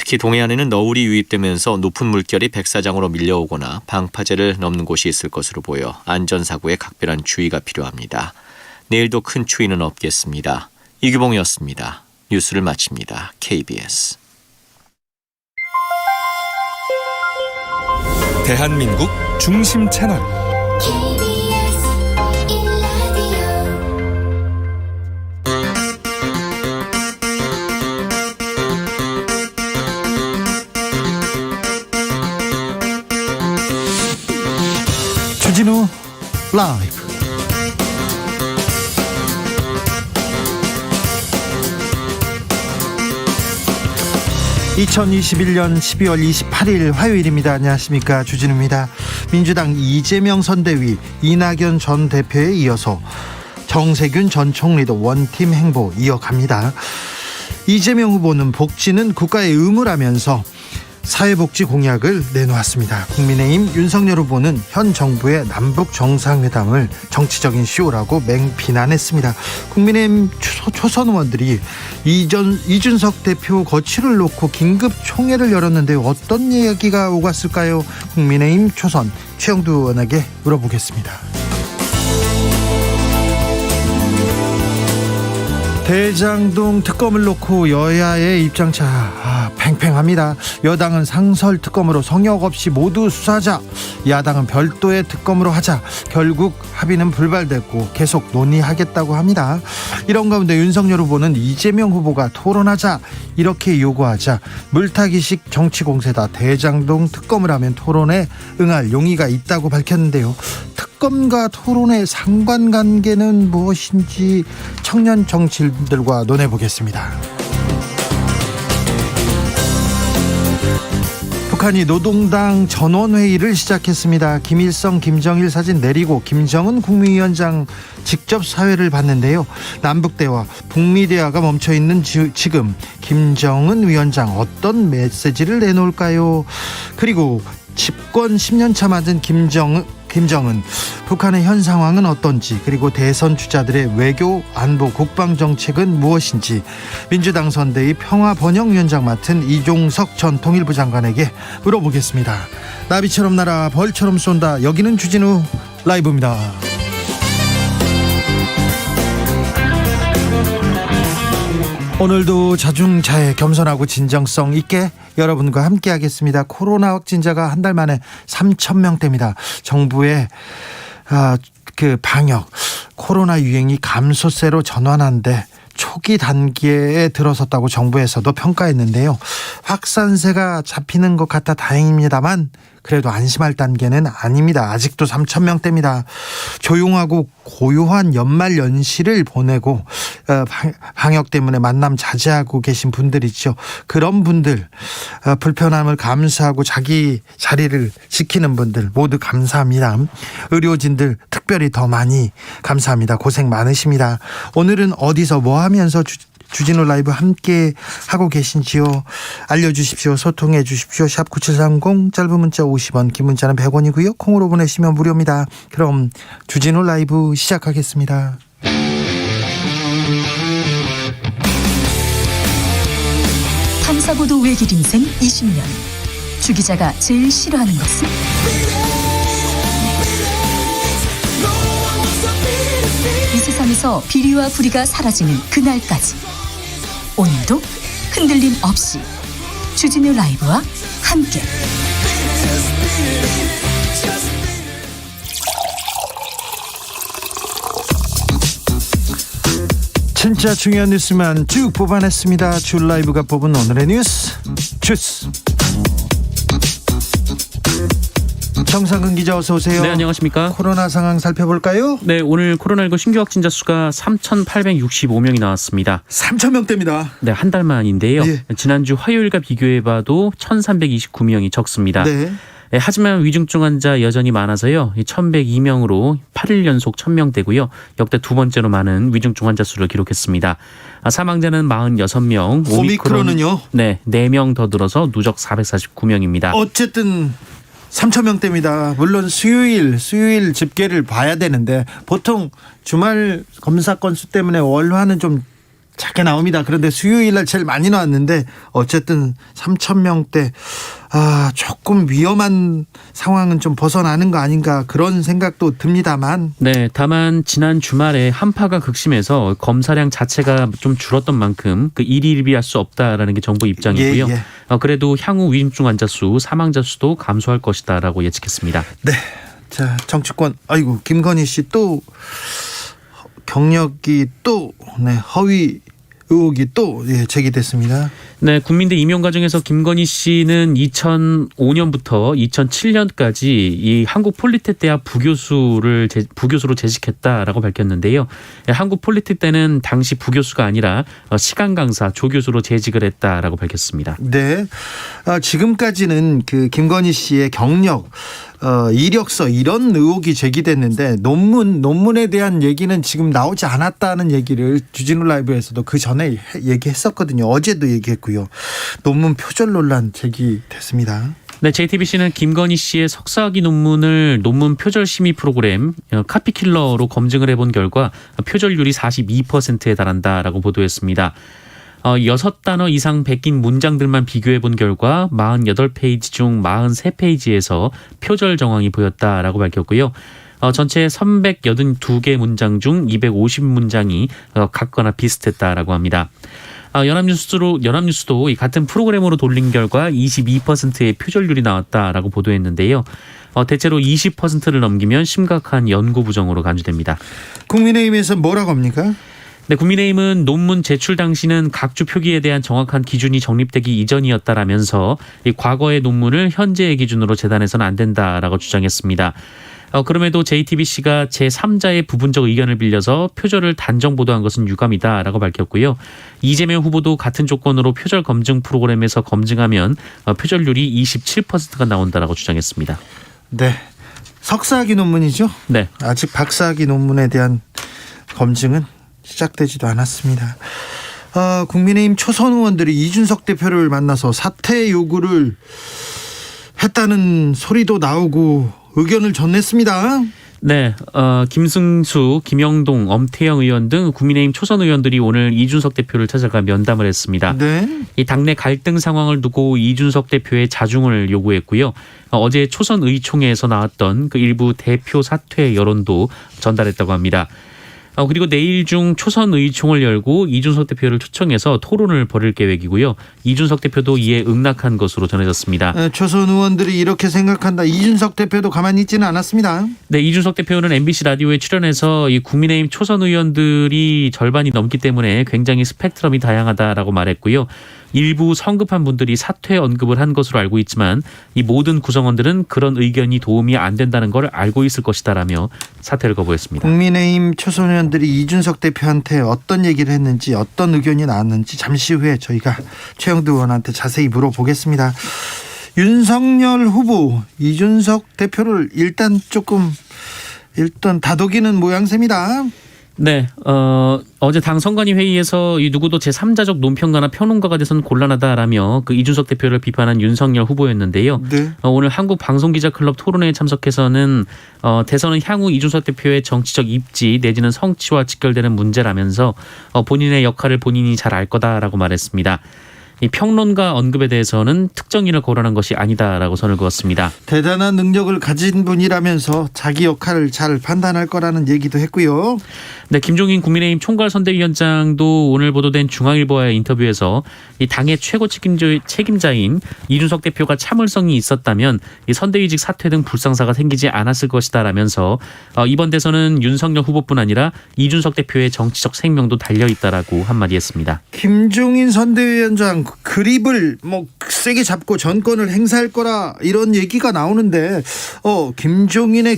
특히 동해안에는 너울이 유입되면서 높은 물결이 백사장으로 밀려오거나 방파제를 넘는 곳이 있을 것으로 보여 안전사고에 각별한 주의가 필요합니다. 내일도 큰 추위는 없겠습니다. 이규봉이었습니다. 뉴스를 마칩니다. KBS. 대한민국 중심 채널 KBS 1라디오 주진우 라이브. (2021년 12월 28일) 화요일입니다. 안녕하십니까, 주진우입니다. 민주당 이재명 선대위, 이낙연 전 대표에 이어서 정세균 전 총리도 원팀 행보 이어갑니다. 이재명 후보는 복지는 국가의 의무라면서 사회복지 공약을 내놓았습니다. 국민의힘 윤석열 후보는 현 정부의 남북 정상회담을 정치적인 쇼라고 맹비난했습니다. 국민의힘 초선 의원들이 이준석 대표 거취를 놓고 긴급 총회를 열었는데 어떤 이야기가 오갔을까요? 국민의힘 초선 최영두 의원에게 물어보겠습니다. 대장동 특검을 놓고 여야의 입장차 팽팽합니다. 여당은 상설 특검으로 성역 없이 모두 수사하자, 야당은 별도의 특검으로 하자. 결국 합의는 불발됐고 계속 논의하겠다고 합니다. 이런 가운데 윤석열 후보는 이재명 후보가 토론하자 이렇게 요구하자 물타기식 정치 공세다, 대장동 특검을 하면 토론에 응할 용의가 있다고 밝혔는데요. 특검과 토론의 상관관계는 무엇인지 청년 정치인들과 논해보겠습니다. 북한이 노동당 전원회의를 시작했습니다. 김일성, 김정일 사진 내리고 김정은 국무위원장 직접 사회를 봤는데요. 남북대화, 북미대화가 멈춰있는 지금 김정은 위원장 어떤 메시지를 내놓을까요? 그리고 집권 10년차 맞은 김정은, 북한의 현 상황은 어떤지, 그리고 대선 주자들의 외교, 안보, 국방 정책은 무엇인지 민주당 선대위 평화번영위원장 맡은 이종석 전 통일부 장관에게 물어보겠습니다. 나비처럼 날아 벌처럼 쏜다. 여기는 주진우 라이브입니다. 오늘도 자중자애, 겸손하고 진정성 있게 여러분과 함께 하겠습니다. 코로나 확진자가 한 달 만에 3,000명대입니다. 정부의 방역, 코로나 유행이 감소세로 전환한데 초기 단계에 들어섰다고 정부에서도 평가했는데요. 확산세가 잡히는 것 같아 다행입니다만 그래도 안심할 단계는 아닙니다. 아직도 3,000명대입니다. 조용하고 고요한 연말 연시를 보내고 방역 때문에 만남 자제하고 계신 분들 있죠. 그런 분들, 불편함을 감수하고 자기 자리를 지키는 분들 모두 감사합니다. 의료진들 특별히 더 많이 감사합니다. 고생 많으십니다. 오늘은 어디서 뭐 하면서 주진우 라이브 함께 하고 계신지요? 알려주십시오. 소통해 주십시오. 샵 9730, 짧은 문자 50원, 긴 문자는 100원이고요. 콩으로 보내시면 무료입니다. 그럼 주진우 라이브 시작하겠습니다. 탐사보도 외길 인생 20년. 주 기자가 제일 싫어하는 것은? 이 세상에서 비리와 부리가 사라지는 그날까지 오늘도 흔들림 없이 주진우 라이브와 함께 진짜 중요한 뉴스만 쭉 뽑아냈습니다. 주 라이브가 뽑은 오늘의 뉴스 주스. 정상근 기자, 어서 오세요. 네, 안녕하십니까. 코로나 상황 살펴볼까요? 네, 오늘 코로나19 신규 확진자 수가 3,865명이 나왔습니다. 3,000명대입니다. 네, 한 달 만인데요. 예. 지난주 화요일과 비교해봐도 1,329명이 적습니다. 네. 네, 하지만 위중증 환자 여전히 많아서요. 1,102명으로 8일 연속 1,000명대고요. 역대 두 번째로 많은 위중증 환자 수를 기록했습니다. 사망자는 46명. 오미크론은요? 네, 4명 더 늘어서 누적 449명입니다. 어쨌든 3,000명대입니다. 물론 수요일 집계를 봐야 되는데 보통 주말 검사 건수 때문에 월화는 좀 작게 나옵니다. 그런데 수요일 날 제일 많이 나왔는데 어쨌든 3,000명대 조금 위험한 상황은 좀 벗어나는 거 아닌가 그런 생각도 듭니다만 네, 다만 지난 주말에 한파가 극심해서 검사량 자체가 좀 줄었던 만큼 그 일희일비할 수 없다라는 게 정부 입장이고요. 예. 그래도 향후 위중증 환자 수, 사망자 수도 감소할 것이다라고 예측했습니다. 네. 자, 정치권 김건희 씨 또 경력이 또 허위 의혹이 또 제기됐습니다. 네, 국민대 임용 과정에서 김건희 씨는 2005년부터 2007년까지 이 한국 폴리텍 대학 부교수로 재직했다라고 밝혔는데요. 한국 폴리텍 때는 당시 부교수가 아니라 시간 강사 조교수로 재직을 했다라고 밝혔습니다. 네, 지금까지는 그 김건희 씨의 경력, 이력서 이런 의혹이 제기됐는데 논문에 대한 얘기는 지금 나오지 않았다는 얘기를 주진우 라이브에서도 그 전에 얘기했었거든요. 어제도 얘기했고요. 논문 표절 논란 제기됐습니다. 네, JTBC는 김건희 씨의 석사학위 논문을 논문 표절 심의 프로그램 카피킬러로 검증을 해본 결과 표절률이 42%에 달한다라고 보도했습니다. 6단어 이상 베낀 문장들만 비교해 본 결과 48페이지 중 43페이지에서 표절 정황이 보였다라고 밝혔고요. 전체 382개 문장 중 250문장이 같거나 비슷했다라고 합니다. 연합뉴스도 이 같은 프로그램으로 돌린 결과 22%의 표절률이 나왔다라고 보도했는데요. 대체로 20%를 넘기면 심각한 연구 부정으로 간주됩니다. 국민의힘에서 뭐라고 합니까? 네, 국민의힘은 논문 제출 당시는 각주 표기에 대한 정확한 기준이 정립되기 이전이었다라면서 이 과거의 논문을 현재의 기준으로 재단해서는 안 된다라고 주장했습니다. 그럼에도 JTBC가 제3자의 부분적 의견을 빌려서 표절을 단정 보도한 것은 유감이다라고 밝혔고요. 이재명 후보도 같은 조건으로 표절 검증 프로그램에서 검증하면 표절률이 27%가 나온다라고 주장했습니다. 네, 석사학위 논문이죠? 네. 아직 박사학위 논문에 대한 검증은 시작되지도 않았습니다. 국민의힘 초선 의원들이 이준석 대표를 만나서 사퇴 요구를 했다는 소리도 나오고 의견을 전했습니다. 네, 김승수, 김영동, 엄태영 의원 등 국민의힘 초선 의원들이 오늘 이준석 대표를 찾아가 면담을 했습니다. 네. 이 당내 갈등 상황을 두고 이준석 대표의 자중을 요구했고요. 어제 초선 의총회에서 나왔던 그 일부 대표 사퇴 여론도 전달했다고 합니다. 그리고 내일 중 초선 의총을 열고 이준석 대표를 초청해서 토론을 벌일 계획이고요. 이준석 대표도 이에 응낙한 것으로 전해졌습니다. 초선 의원들이 이렇게 생각한다. 이준석 대표도 가만히 있지는 않았습니다. 네, 이준석 대표는 MBC 라디오에 출연해서 이 국민의힘 초선 의원들이 절반이 넘기 때문에 굉장히 스펙트럼이 다양하다라고 말했고요. 일부 성급한 분들이 사퇴 언급을 한 것으로 알고 있지만 이 모든 구성원들은 그런 의견이 도움이 안 된다는 걸 알고 있을 것이다라며 사퇴를 거부했습니다. 국민의힘 초선 의원들이 이준석 대표한테 어떤 얘기를 했는지 어떤 의견이 나왔는지 잠시 후에 저희가 최영두 의원한테 자세히 물어보겠습니다. 윤석열 후보 이준석 대표를 일단 다독이는 모양새입니다. 네, 어제 당 선관위 회의에서 이 누구도 제3자적 논평가나 평론가가 돼서는 곤란하다라며 그 이준석 대표를 비판한 윤석열 후보였는데요. 네. 오늘 한국방송기자클럽 토론회에 참석해서는 대선은 향후 이준석 대표의 정치적 입지 내지는 성취와 직결되는 문제라면서 본인의 역할을 본인이 잘 알 거다라고 말했습니다. 이 평론가 언급에 대해서는 특정인을 거론한 것이 아니다라고 선을 그었습니다. 대단한 능력을 가진 분이라면서 자기 역할을 잘 판단할 거라는 얘기도 했고요. 네, 김종인 국민의힘 총괄선대위원장도 오늘 보도된 중앙일보와의 인터뷰에서 이 당의 최고 책임자인 이준석 대표가 참을성이 있었다면 이 선대위직 사퇴 등 불상사가 생기지 않았을 것이다라면서 이번 대선은 윤석열 후보뿐 아니라 이준석 대표의 정치적 생명도 달려있다라고 한마디 했습니다. 김종인 선대위원장 그립을 세게 잡고 전권을 행사할 거라 이런 얘기가 나오는데 김종인의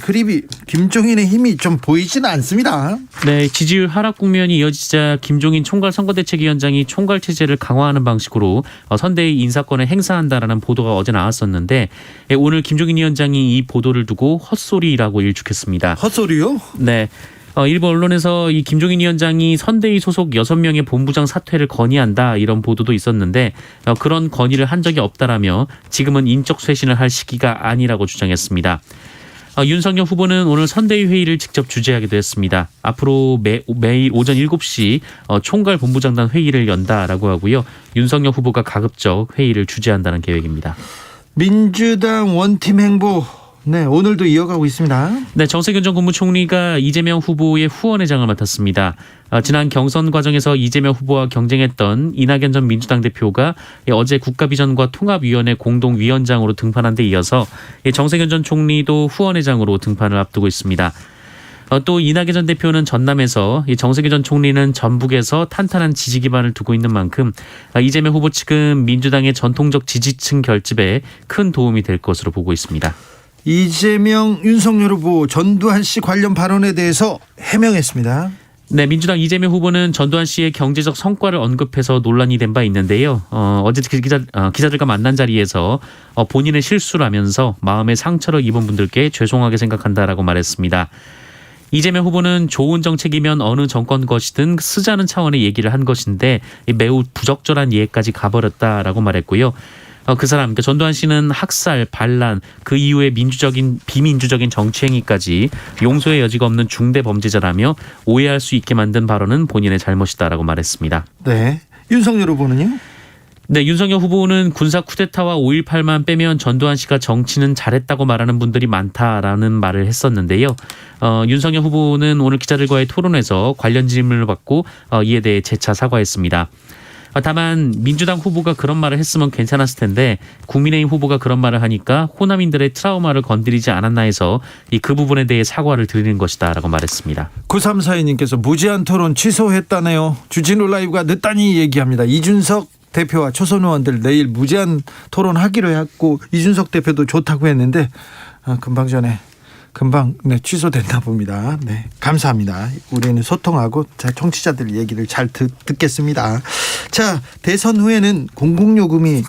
힘이 좀 보이지는 않습니다. 네, 지지율 하락 국면이 이어지자 김종인 총괄선거대책위원장이 총괄체제를 강화하는 방식으로 선대위 인사권을 행사한다라는 보도가 어제 나왔었는데 오늘 김종인 위원장이 이 보도를 두고 헛소리라고 일축했습니다. 헛소리요? 네. 일부 언론에서 이 김종인 위원장이 선대위 소속 6명의 본부장 사퇴를 건의한다 이런 보도도 있었는데 그런 건의를 한 적이 없다라며 지금은 인적 쇄신을 할 시기가 아니라고 주장했습니다. 윤석열 후보는 오늘 선대위 회의를 직접 주재하기도 했습니다. 앞으로 매일 오전 7시 총괄 본부장단 회의를 연다라고 하고요. 윤석열 후보가 가급적 회의를 주재한다는 계획입니다. 민주당 원팀 행보 네, 오늘도 이어가고 있습니다. 네, 정세균 전 국무총리가 이재명 후보의 후원회장을 맡았습니다. 지난 경선 과정에서 이재명 후보와 경쟁했던 이낙연 전 민주당 대표가 어제 국가비전과 통합위원회 공동위원장으로 등판한 데 이어서 정세균 전 총리도 후원회장으로 등판을 앞두고 있습니다. 또 이낙연 전 대표는 전남에서, 정세균 전 총리는 전북에서 탄탄한 지지 기반을 두고 있는 만큼 이재명 후보 측은 민주당의 전통적 지지층 결집에 큰 도움이 될 것으로 보고 있습니다. 이재명, 윤석열 후보 전두환 씨 관련 발언에 대해서 해명했습니다. 네, 민주당 이재명 후보는 전두환 씨의 경제적 성과를 언급해서 논란이 된 바 있는데요. 어제 기자들과 만난 자리에서 본인의 실수라면서 마음의 상처를 입은 분들께 죄송하게 생각한다라고 말했습니다. 이재명 후보는 좋은 정책이면 어느 정권 것이든 쓰자는 차원의 얘기를 한 것인데 매우 부적절한 예까지 가버렸다라고 말했고요. 그 사람, 그러니까 전두환 씨는 학살, 반란, 그 이후에 비민주적인 정치행위까지 용서의 여지가 없는 중대 범죄자라며 오해할 수 있게 만든 발언은 본인의 잘못이다라고 말했습니다. 네, 윤석열 후보는요? 네, 윤석열 후보는 군사 쿠데타와 5.18만 빼면 전두환 씨가 정치는 잘했다고 말하는 분들이 많다라는 말을 했었는데요. 윤석열 후보는 오늘 기자들과의 토론에서 관련 질문을 받고 이에 대해 재차 사과했습니다. 다만 민주당 후보가 그런 말을 했으면 괜찮았을 텐데 국민의힘 후보가 그런 말을 하니까 호남인들의 트라우마를 건드리지 않았나 해서 그 부분에 대해 사과를 드리는 것이다라고 말했습니다. 9342님께서 무제한 토론 취소했다네요. 주진우 라이브가 늦다니 얘기합니다. 이준석 대표와 초선 의원들 내일 무제한 토론하기로 했고 이준석 대표도 좋다고 했는데 금방 취소됐나 봅니다. 네, 감사합니다. 우리는 소통하고 청취자들 얘기를 잘 듣겠습니다. 자, 대선 후에는 공공요금이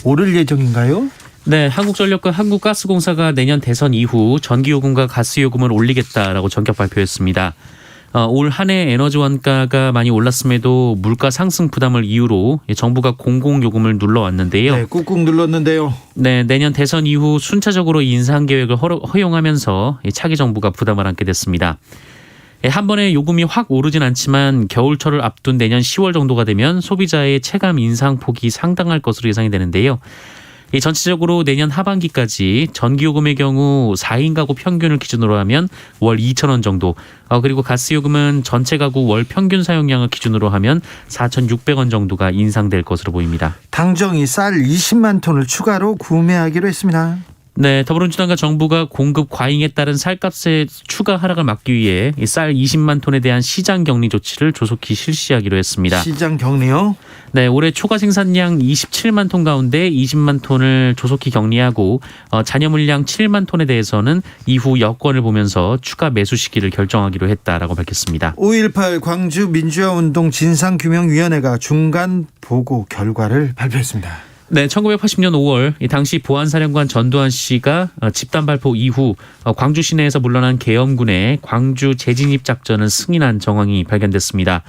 오를 예정인가요? 네, 한국전력과 한국가스공사가 내년 대선 이후 전기요금과 가스요금을 올리겠다라고 전격 발표했습니다. 올 한 해 에너지 원가가 많이 올랐음에도 물가 상승 부담을 이유로 정부가 공공요금을 눌러왔는데요. 네, 꾹꾹 눌렀는데요. 네, 내년 대선 이후 순차적으로 인상 계획을 허용하면서 차기 정부가 부담을 안게 됐습니다. 한 번에 요금이 확 오르진 않지만 겨울철을 앞둔 내년 10월 정도가 되면 소비자의 체감 인상 폭이 상당할 것으로 예상이 되는데요. 전체적으로 내년 하반기까지 전기요금의 경우 4인 가구 평균을 기준으로 하면 월 2,000원 정도, 그리고 가스요금은 전체 가구 월 평균 사용량을 기준으로 하면 4,600원 정도가 인상될 것으로 보입니다. 당정이 쌀 20만 톤을 추가로 구매하기로 했습니다. 네, 더불어민주당과 정부가 공급 과잉에 따른 쌀값의 추가 하락을 막기 위해 쌀 20만 톤에 대한 시장 격리 조치를 조속히 실시하기로 했습니다. 시장 격리요? 네, 올해 초과 생산량 27만 톤 가운데 20만 톤을 조속히 격리하고 잔여 물량 7만 톤에 대해서는 이후 여건을 보면서 추가 매수 시기를 결정하기로 했다라고 밝혔습니다. 5.18 광주 민주화운동 진상규명위원회가 중간 보고 결과를 발표했습니다. 네, 1980년 5월 당시 보안사령관 전두환 씨가 집단 발포 이후 광주 시내에서 물러난 계엄군의 광주 재진입 작전을 승인한 정황이 발견됐습니다.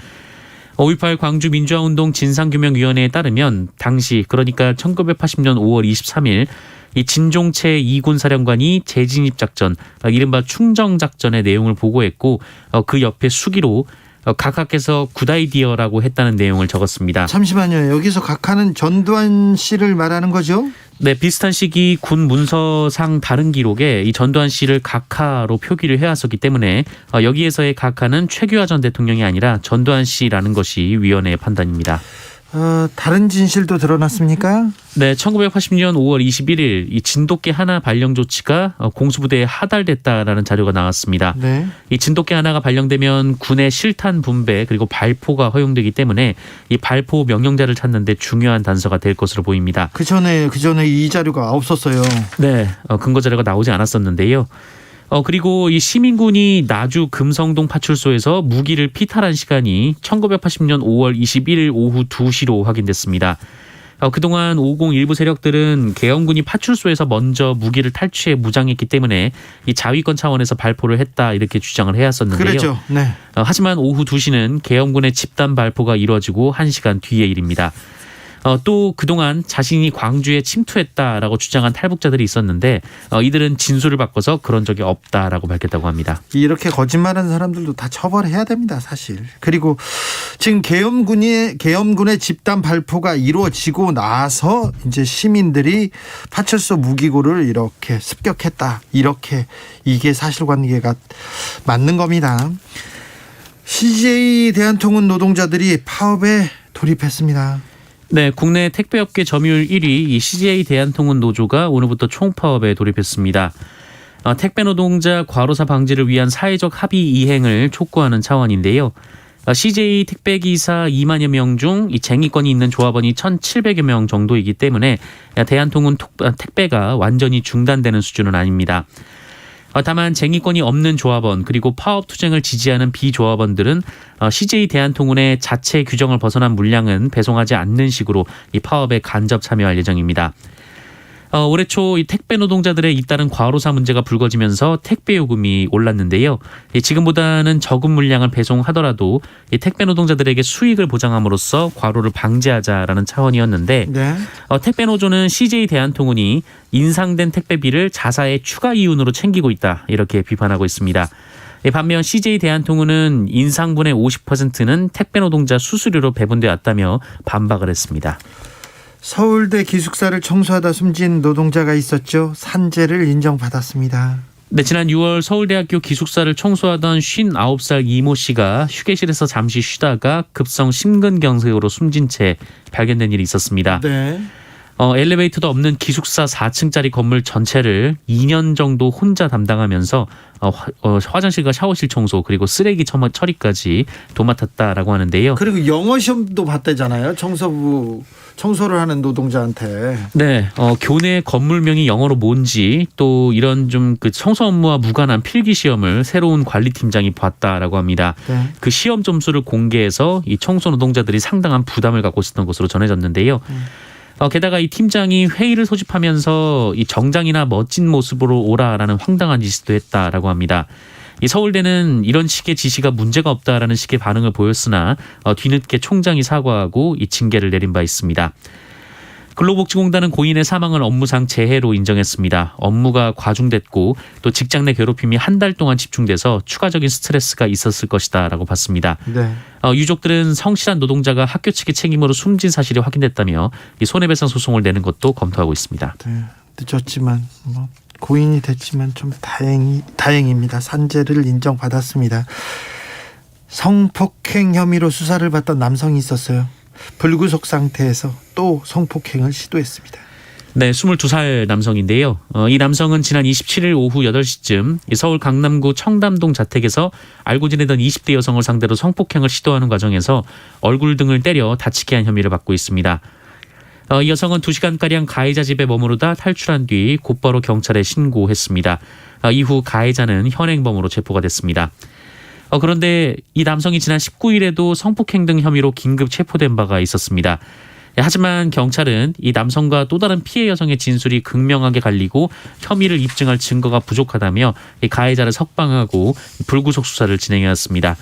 5.18 광주 민주화운동 진상규명위원회에 따르면 당시, 그러니까 1980년 5월 23일 이 진종채 2군 사령관이 재진입 작전, 이른바 충정 작전의 내용을 보고했고 그 옆에 수기로 각하께서 굿아이디어라고 했다는 내용을 적었습니다. 잠시만요. 여기서 각하는 전두환 씨를 말하는 거죠? 네, 비슷한 시기 군 문서상 다른 기록에 이 전두환 씨를 각하로 표기를 해왔었기 때문에 여기에서의 각하는 최규하 전 대통령이 아니라 전두환 씨라는 것이 위원회의 판단입니다. 다른 진실도 드러났습니까? 네, 1980년 5월 21일 이 진돗개 하나 발령 조치가 공수부대에 하달됐다라는 자료가 나왔습니다. 네. 이 진돗개 하나가 발령되면 군의 실탄 분배 그리고 발포가 허용되기 때문에 이 발포 명령자를 찾는데 중요한 단서가 될 것으로 보입니다. 그 전에 이 자료가 없었어요. 네, 근거 자료가 나오지 않았었는데요. 그리고 이 시민군이 나주 금성동 파출소에서 무기를 피탈한 시간이 1980년 5월 21일 오후 2시로 확인됐습니다. 그동안 550 일부 세력들은 계엄군이 파출소에서 먼저 무기를 탈취해 무장했기 때문에 이 자위권 차원에서 발포를 했다 이렇게 주장을 해왔었는데요. 그렇죠. 네. 하지만 오후 2시는 계엄군의 집단 발포가 이루어지고 1시간 뒤의 일입니다. 또 그동안 자신이 광주에 침투했다라고 주장한 탈북자들이 있었는데 이들은 진술을 바꿔서 그런 적이 없다라고 밝혔다고 합니다. 이렇게 거짓말하는 사람들도 다 처벌해야 됩니다, 사실. 그리고 지금 계엄군의 집단 발포가 이루어지고 나서 이제 시민들이 파출소 무기고를 이렇게 습격했다. 이게 사실관계가 맞는 겁니다. CJ 대한통운 노동자들이 파업에 돌입했습니다. 네, 국내 택배업계 점유율 1위 이 CJ 대한통운 노조가 오늘부터 총파업에 돌입했습니다. 택배 노동자 과로사 방지를 위한 사회적 합의 이행을 촉구하는 차원인데요. CJ 택배기사 2만여 명 중 이 쟁의권이 있는 조합원이 1,700여 명 정도이기 때문에 대한통운 택배가 완전히 중단되는 수준은 아닙니다. 다만 쟁의권이 없는 조합원 그리고 파업 투쟁을 지지하는 비조합원들은 CJ 대한통운의 자체 규정을 벗어난 물량은 배송하지 않는 식으로 이 파업에 간접 참여할 예정입니다. 올해 초 이 택배 노동자들의 잇따른 과로사 문제가 불거지면서 택배 요금이 올랐는데요. 지금보다는 적은 물량을 배송하더라도 이 택배 노동자들에게 수익을 보장함으로써 과로를 방지하자라는 차원이었는데 네. 택배 노조는 CJ 대한통운이 인상된 택배비를 자사의 추가 이윤으로 챙기고 있다 이렇게 비판하고 있습니다. 반면 CJ 대한통운은 인상분의 50%는 택배 노동자 수수료로 배분돼 왔다며 반박을 했습니다. 서울대 기숙사를 청소하다 숨진 노동자가 있었죠. 산재를 인정받았습니다. 네, 지난 6월 서울대학교 기숙사를 청소하던 59살 이모 씨가 휴게실에서 잠시 쉬다가 급성 심근경색으로 숨진 채 발견된 일이 있었습니다. 네. 엘리베이터도 없는 기숙사 4층짜리 건물 전체를 2년 정도 혼자 담당하면서 화장실과 샤워실 청소 그리고 쓰레기 처리까지 도맡았다라고 하는데요. 그리고 영어 시험도 봤다잖아요. 청소를 하는 노동자한테. 네, 교내 건물명이 영어로 뭔지 또 이런 좀 그 청소 업무와 무관한 필기 시험을 새로운 관리팀장이 봤다라고 합니다. 네. 그 시험 점수를 공개해서 이 청소 노동자들이 상당한 부담을 갖고 있었던 것으로 전해졌는데요. 게다가 이 팀장이 회의를 소집하면서 이 정장이나 멋진 모습으로 오라라는 황당한 지시도 했다라고 합니다. 이 서울대는 이런 식의 지시가 문제가 없다라는 식의 반응을 보였으나 뒤늦게 총장이 사과하고 이 징계를 내린 바 있습니다. 근로복지공단은 고인의 사망을 업무상 재해로 인정했습니다. 업무가 과중됐고 또 직장 내 괴롭힘이 한 달 동안 집중돼서 추가적인 스트레스가 있었을 것이다라고 봤습니다. 네. 유족들은 성실한 노동자가 학교 측의 책임으로 숨진 사실이 확인됐다며 이 손해배상 소송을 내는 것도 검토하고 있습니다. 네. 늦었지만 고인이 됐지만 좀 다행입니다. 산재를 인정받았습니다. 성폭행 혐의로 수사를 받던 남성이 있었어요. 불구속 상태에서 또 성폭행을 시도했습니다. 네, 22살 남성인데요. 이 남성은 지난 27일 오후 8시쯤 서울 강남구 청담동 자택에서 알고 지내던 20대 여성을 상대로 성폭행을 시도하는 과정에서 얼굴 등을 때려 다치게 한 혐의를 받고 있습니다. 이 여성은 2시간가량 가해자 집에 머무르다 탈출한 뒤 곧바로 경찰에 신고했습니다. 이후 가해자는 현행범으로 체포가 됐습니다. 그런데 이 남성이 지난 19일에도 성폭행 등 혐의로 긴급 체포된 바가 있었습니다. 하지만 경찰은 이 남성과 또 다른 피해 여성의 진술이 극명하게 갈리고 혐의를 입증할 증거가 부족하다며 이 가해자를 석방하고 불구속 수사를 진행해왔습니다.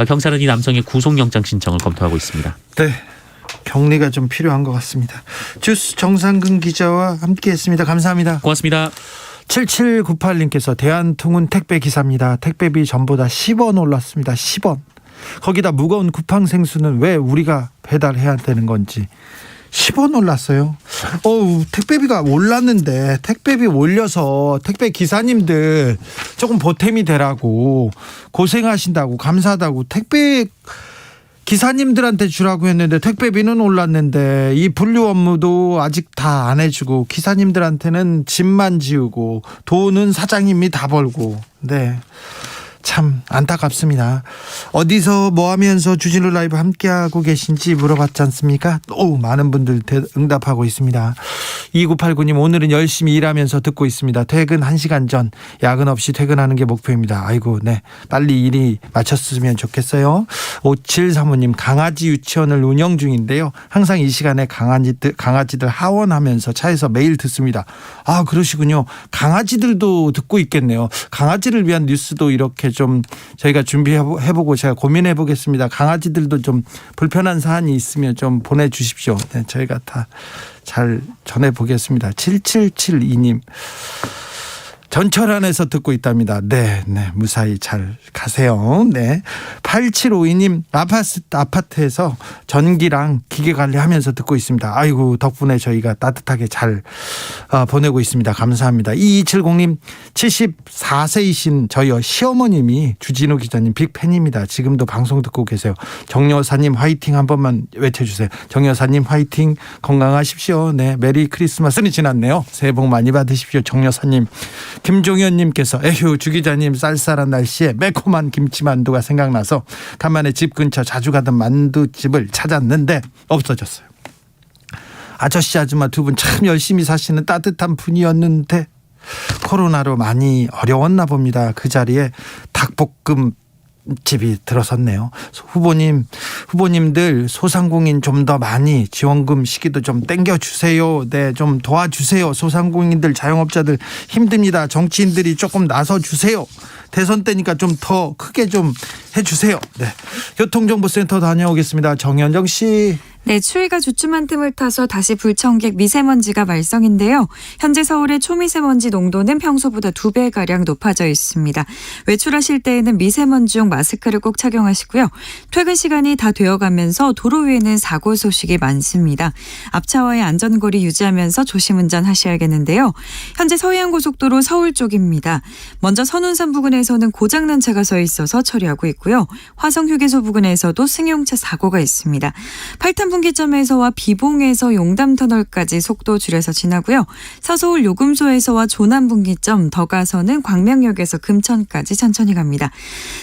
경찰은 이 남성의 구속영장 신청을 검토하고 있습니다. 네. 격리가 좀 필요한 것 같습니다. 주스 정상근 기자와 함께했습니다. 감사합니다. 고맙습니다. 7798님께서 대한통운 택배 기사입니다. 택배비 전보다 10원 올랐습니다. 10원. 거기다 무거운 쿠팡생수는 왜 우리가 배달해야 되는 건지 10원 올랐어요. 택배비가 올랐는데 택배비 올려서 택배 기사님들 조금 보탬이 되라고 고생하신다고 감사하다고 택배 기사님들한테 주라고 했는데 택배비는 올랐는데 이 분류 업무도 아직 다 안 해주고 기사님들한테는 짐만 지우고 돈은 사장님이 다 벌고 네. 참 안타깝습니다. 어디서 뭐 하면서 주진우 라이브 함께하고 계신지 물어봤지 않습니까? 많은 분들 응답하고 있습니다. 2989님 오늘은 열심히 일하면서 듣고 있습니다. 퇴근 1시간 전 야근 없이 퇴근하는 게 목표입니다. 아이고 네 빨리 일이 마쳤으면 좋겠어요. 5735님 강아지 유치원을 운영 중인데요. 항상 이 시간에 강아지들 하원하면서 차에서 매일 듣습니다. 그러시군요. 강아지들도 듣고 있겠네요. 강아지를 위한 뉴스도 이렇게 좀 저희가 준비해보고 제가 고민해보겠습니다. 강아지들도 좀 불편한 사안이 있으면 좀 보내주십시오. 네, 저희가 다 잘 전해보겠습니다. 7772님. 전철 안에서 듣고 있답니다. 네, 무사히 잘 가세요. 네. 8752님, 아파트에서 전기랑 기계 관리하면서 듣고 있습니다. 아이고, 덕분에 저희가 따뜻하게 잘 보내고 있습니다. 감사합니다. 2270님, 74세이신 저희 시어머님이 주진우 기자님 빅팬입니다. 지금도 방송 듣고 계세요. 정 여사님 화이팅 한 번만 외쳐주세요. 정 여사님 화이팅, 건강하십시오. 네, 메리 크리스마스는 지났네요. 새해 복 많이 받으십시오. 정 여사님. 김종현님께서 에휴 주 기자님 쌀쌀한 날씨에 매콤한 김치만두가 생각나서 간만에 집 근처 자주 가던 만두집을 찾았는데 없어졌어요. 아저씨 아줌마 두 분 참 열심히 사시는 따뜻한 분이었는데 코로나로 많이 어려웠나 봅니다. 그 자리에 닭볶음 집이 들어섰네요. 후보님들 소상공인 좀 더 많이 지원금 시기도 좀 땡겨주세요. 네, 좀 도와주세요. 소상공인들 자영업자들 힘듭니다. 정치인들이 조금 나서주세요. 대선 때니까 좀 더 크게 좀 해주세요. 네, 교통정보센터 다녀오겠습니다. 정현정 씨. 네, 추위가 주춤한 틈을 타서 다시 불청객 미세먼지가 발생인데요. 현재 서울의 초미세먼지 농도는 평소보다 2배가량 높아져 있습니다. 외출하실 때에는 미세먼지용 마스크를 꼭 착용하시고요. 퇴근 시간이 다 되어가면서 도로 위에는 사고 소식이 많습니다. 앞차와의 안전거리 유지하면서 조심 운전하셔야겠는데요. 현재 서해안고속도로 서울 쪽입니다. 먼저 선운산 부근에서는 고장난 차가 서 있어서 처리하고 있고요. 화성휴게소 부근에서도 승용차 사고가 있습니다. 8탄 분기점에서와 비봉에서 용담터널까지 속도 줄여서 지나고요. 서서울 요금소에서와 조남분기점 더 가서는 광명역에서 금천까지 천천히 갑니다.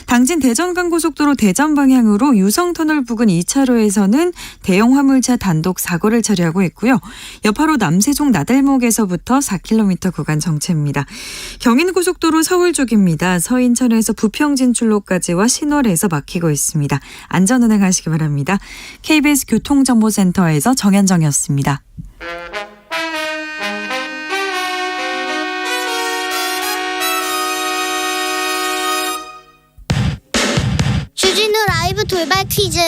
당진 대전간고속도로 대전 방향으로 유성터널 부근 2차로에서는 대형 화물차 단독 사고를 처리하고 있고요. 여파로 남세종 나들목에서부터 4km 구간 정체입니다. 경인고속도로 서울 쪽입니다. 서인천에서 부평진출로까지와 신월에서 막히고 있습니다. 안전운행하시기 바랍니다. KBS 교통정보센터에서 정현정이었습니다. 주진우 라이브 돌발 퀴즈.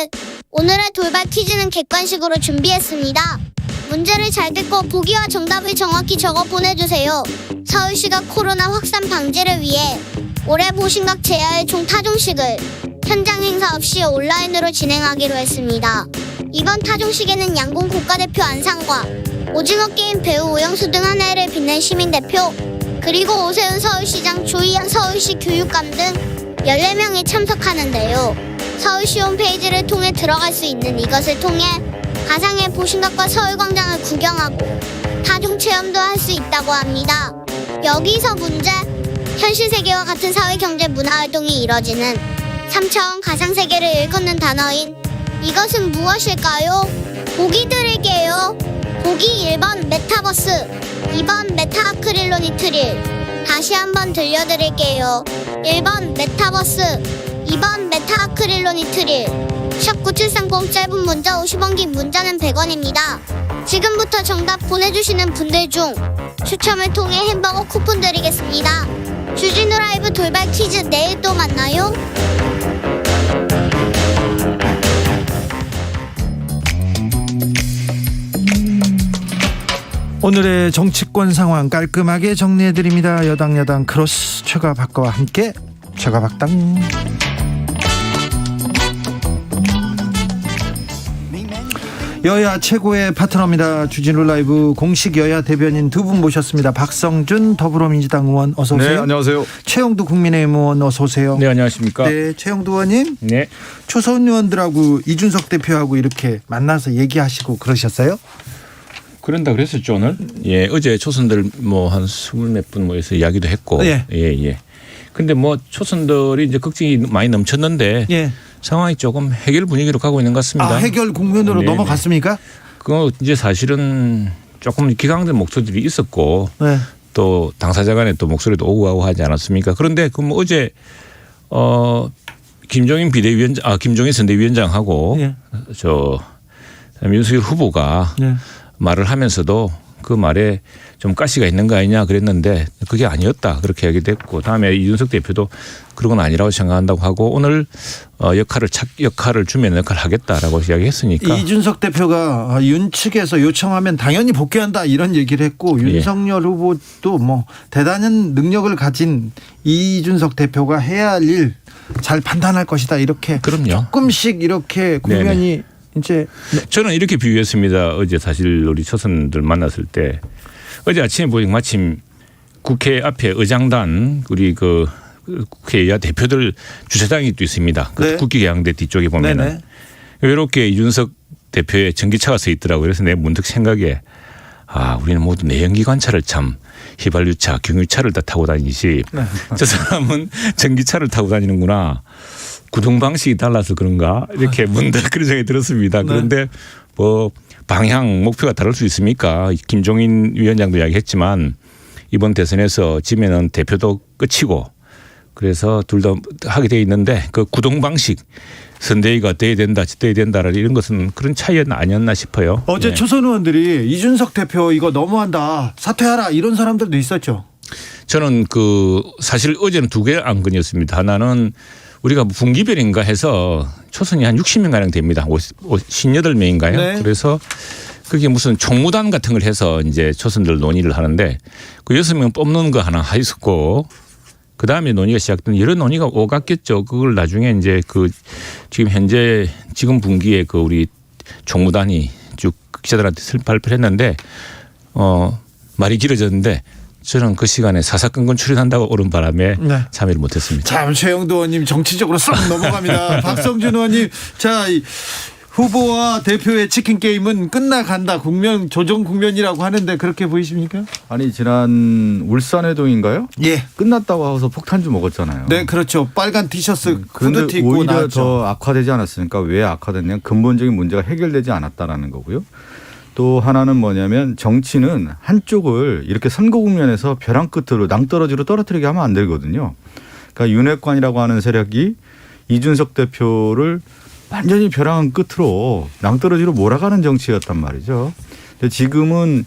오늘의 돌발 퀴즈는 객관식으로 준비했습니다. 문제를 잘 듣고 보기와 정답을 정확히 적어 보내주세요. 서울시가 코로나 확산 방지를 위해 올해 보신각 제야의 총 타종식을 현장 행사 없이 온라인으로 진행하기로 했습니다. 이번 타종식에는 양궁 국가대표 안상과 오징어 게임 배우 오영수 등 한 해를 빛낸 시민대표, 그리고 오세훈 서울시장, 조희연 서울시 교육감 등 14명이 참석하는데요. 서울시 홈페이지를 통해 들어갈 수 있는 이것을 통해 가상의 보신각과 서울광장을 구경하고 타종 체험도 할 수 있다고 합니다. 여기서 문제. 현실 세계와 같은 사회, 경제, 문화 활동이 이뤄지는 3차원 가상세계를 일컫는 단어인 이것은 무엇일까요? 보기 드릴게요. 보기 1번 메타버스, 2번 메타 아크릴로니 트릴. 다시 한번 들려드릴게요. 1번 메타버스, 2번 메타 아크릴로니 트릴. 샵9730, 짧은 문자 50원, 긴 문자는 100원입니다. 지금부터 정답 보내주시는 분들 중 추첨을 통해 햄버거 쿠폰 드리겠습니다. 주진우 라이브 돌발 퀴즈, 내일 또 만나요. 오늘의 정치권 상황 깔끔하게 정리해드립니다. 여당 야당 크로스 최가박과와 함께 최가박당. 여야 최고의 파트너입니다. 주진우 라이브 공식 여야 대변인 두 분 모셨습니다. 박성준 더불어민주당 의원 어서 오세요. 네, 안녕하세요. 최영두 국민의힘 의원 어서 오세요. 네, 안녕하십니까. 네, 최영두 의원님. 네. 초선 의원들하고 이준석 대표하고 이렇게 만나서 얘기하시고 그러셨어요? 그런다 그랬었죠 오늘. 예, 어제 초선들 뭐 한 20몇 분 모여서 이야기도 했고. 예. 예. 근데 뭐 초선들이 이제 걱정이 많이 넘쳤는데. 예. 상황이 조금 해결 분위기로 가고 있는 것 같습니다. 아, 해결 국면으로 네, 넘어갔습니까? 그 이제 사실은 조금 기강된 목소리들이 있었고. 네. 또 당사자 간에 또 목소리도 오고 가고 하지 않았습니까? 그런데 그 뭐 어제 김종인 선대위원장하고 예. 윤석열 후보가 예. 말을 하면서도 그 말에 좀 가시가 있는 거 아니냐 그랬는데 그게 아니었다 그렇게 얘기됐고 다음에 이준석 대표도 그런 건 아니라고 생각한다고 하고 오늘 역할을 주면 역할을 하겠다라고 이야기했으니까 이준석 대표가 윤 측에서 요청하면 당연히 복귀한다 이런 얘기를 했고 윤석열 후보도 뭐 대단한 능력을 가진 이준석 대표가 해야 할 일 잘 판단할 것이다 이렇게 그럼요. 조금씩 이렇게 국면이 이제 저는 이렇게 비유했습니다. 어제 사실 우리 초선들 만났을 때 어제 아침에 보니 마침 국회 앞에 의장단 우리 그 국회의원 대표들 주차장이 또 있습니다. 네. 국기계양대 뒤쪽에 보면은 네네. 이렇게 이준석 대표의 전기차가 서 있더라고요. 그래서 내 문득 생각에 우리는 모두 내연기관차를 참 휘발유차, 경유차를 다 타고 다니지 저 사람은 전기차를 타고 다니는구나. 구동 방식이 달라서 그런가 이렇게 문득 그런 생각이 들었습니다. 그런데 뭐 방향 목표가 다를 수 있습니까? 김종인 위원장도 이야기했지만 이번 대선에서 지면은 대표도 끝이고 그래서 둘 다 하게 돼 있는데 그 구동 방식 선대위가 돼야 된다, 돼야 된다라는 이런 것은 그런 차이는 아니었나 싶어요. 어제 네. 초선 의원들이 이준석 대표 이거 너무한다 사퇴하라 이런 사람들도 있었죠. 저는 사실 어제는 두 개의 안건이었습니다. 하나는 우리가 분기별인가 해서 초선이 한 60명 가량 됩니다. 58명인가요? 네. 그래서 그게 무슨 총무단 같은 걸 해서 이제 초선들 논의를 하는데 그 6명 뽑는 거 하나 있었고 그 다음에 논의가 시작된 여러 논의가 오갔겠죠. 그걸 나중에 이제 지금 분기에 우리 총무단이 쭉 기자들한테 발표를 했는데 말이 길어졌는데 저는 그 시간에 사사건건 출연한다고 오른 바람에 참여를 못했습니다. 참 최영도 의원님 정치적으로 쏙 넘어갑니다. 박성준 의원님 자 후보와 대표의 치킨 게임은 끝나간다. 국면 조정 국면이라고 하는데 그렇게 보이십니까? 아니 지난 울산회동인가요? 예. 끝났다고 하고서 폭탄주 먹었잖아요. 네, 그렇죠. 빨간 티셔츠 그런데 후드티 입고 오히려 나왔죠. 더 악화되지 않았습니까? 왜 악화됐냐면 근본적인 문제가 해결되지 않았다라는 거고요. 또 하나는 뭐냐면 정치는 한쪽을 이렇게 선거 국면에서 벼랑 끝으로 낭떠러지로 떨어뜨리게 하면 안 되거든요. 그러니까 윤핵관이라고 하는 세력이 이준석 대표를 완전히 벼랑 끝으로 낭떠러지로 몰아가는 정치였단 말이죠. 근데 지금은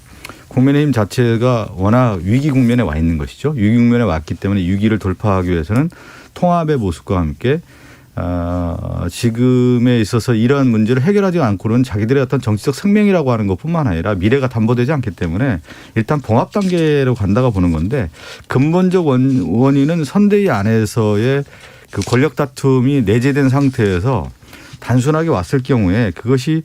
국민의힘 자체가 워낙 위기 국면에 와 있는 것이죠. 위기 국면에 왔기 때문에 위기를 돌파하기 위해서는 통합의 모습과 함께 지금에 있어서 이러한 문제를 해결하지 않고는 자기들의 어떤 정치적 생명이라고 하는 것뿐만 아니라 미래가 담보되지 않기 때문에 일단 봉합 단계로 간다고 보는 건데 근본적 원인은 선대위 안에서의 그 권력 다툼이 내재된 상태에서 단순하게 왔을 경우에 그것이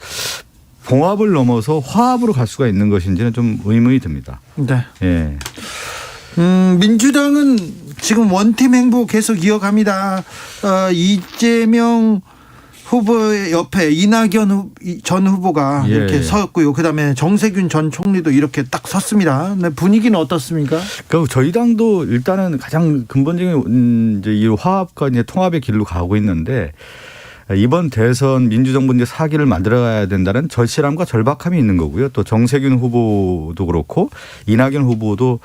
봉합을 넘어서 화합으로 갈 수가 있는 것인지는 좀 의문이 듭니다. 네. 예. 민주당은 지금 원팀 행보 계속 이어갑니다. 이재명 후보의 옆에 이낙연 전 후보가 이렇게 섰고요. 그다음에 정세균 전 총리도 이렇게 딱 섰습니다. 네, 분위기는 어떻습니까? 그 저희 당도 일단은 가장 근본적인 이제 이 화합과 이제 통합의 길로 가고 있는데 이번 대선 민주정부 이제 4기를 만들어가야 된다는 절실함과 절박함이 있는 거고요. 또 정세균 후보도 그렇고 이낙연 후보도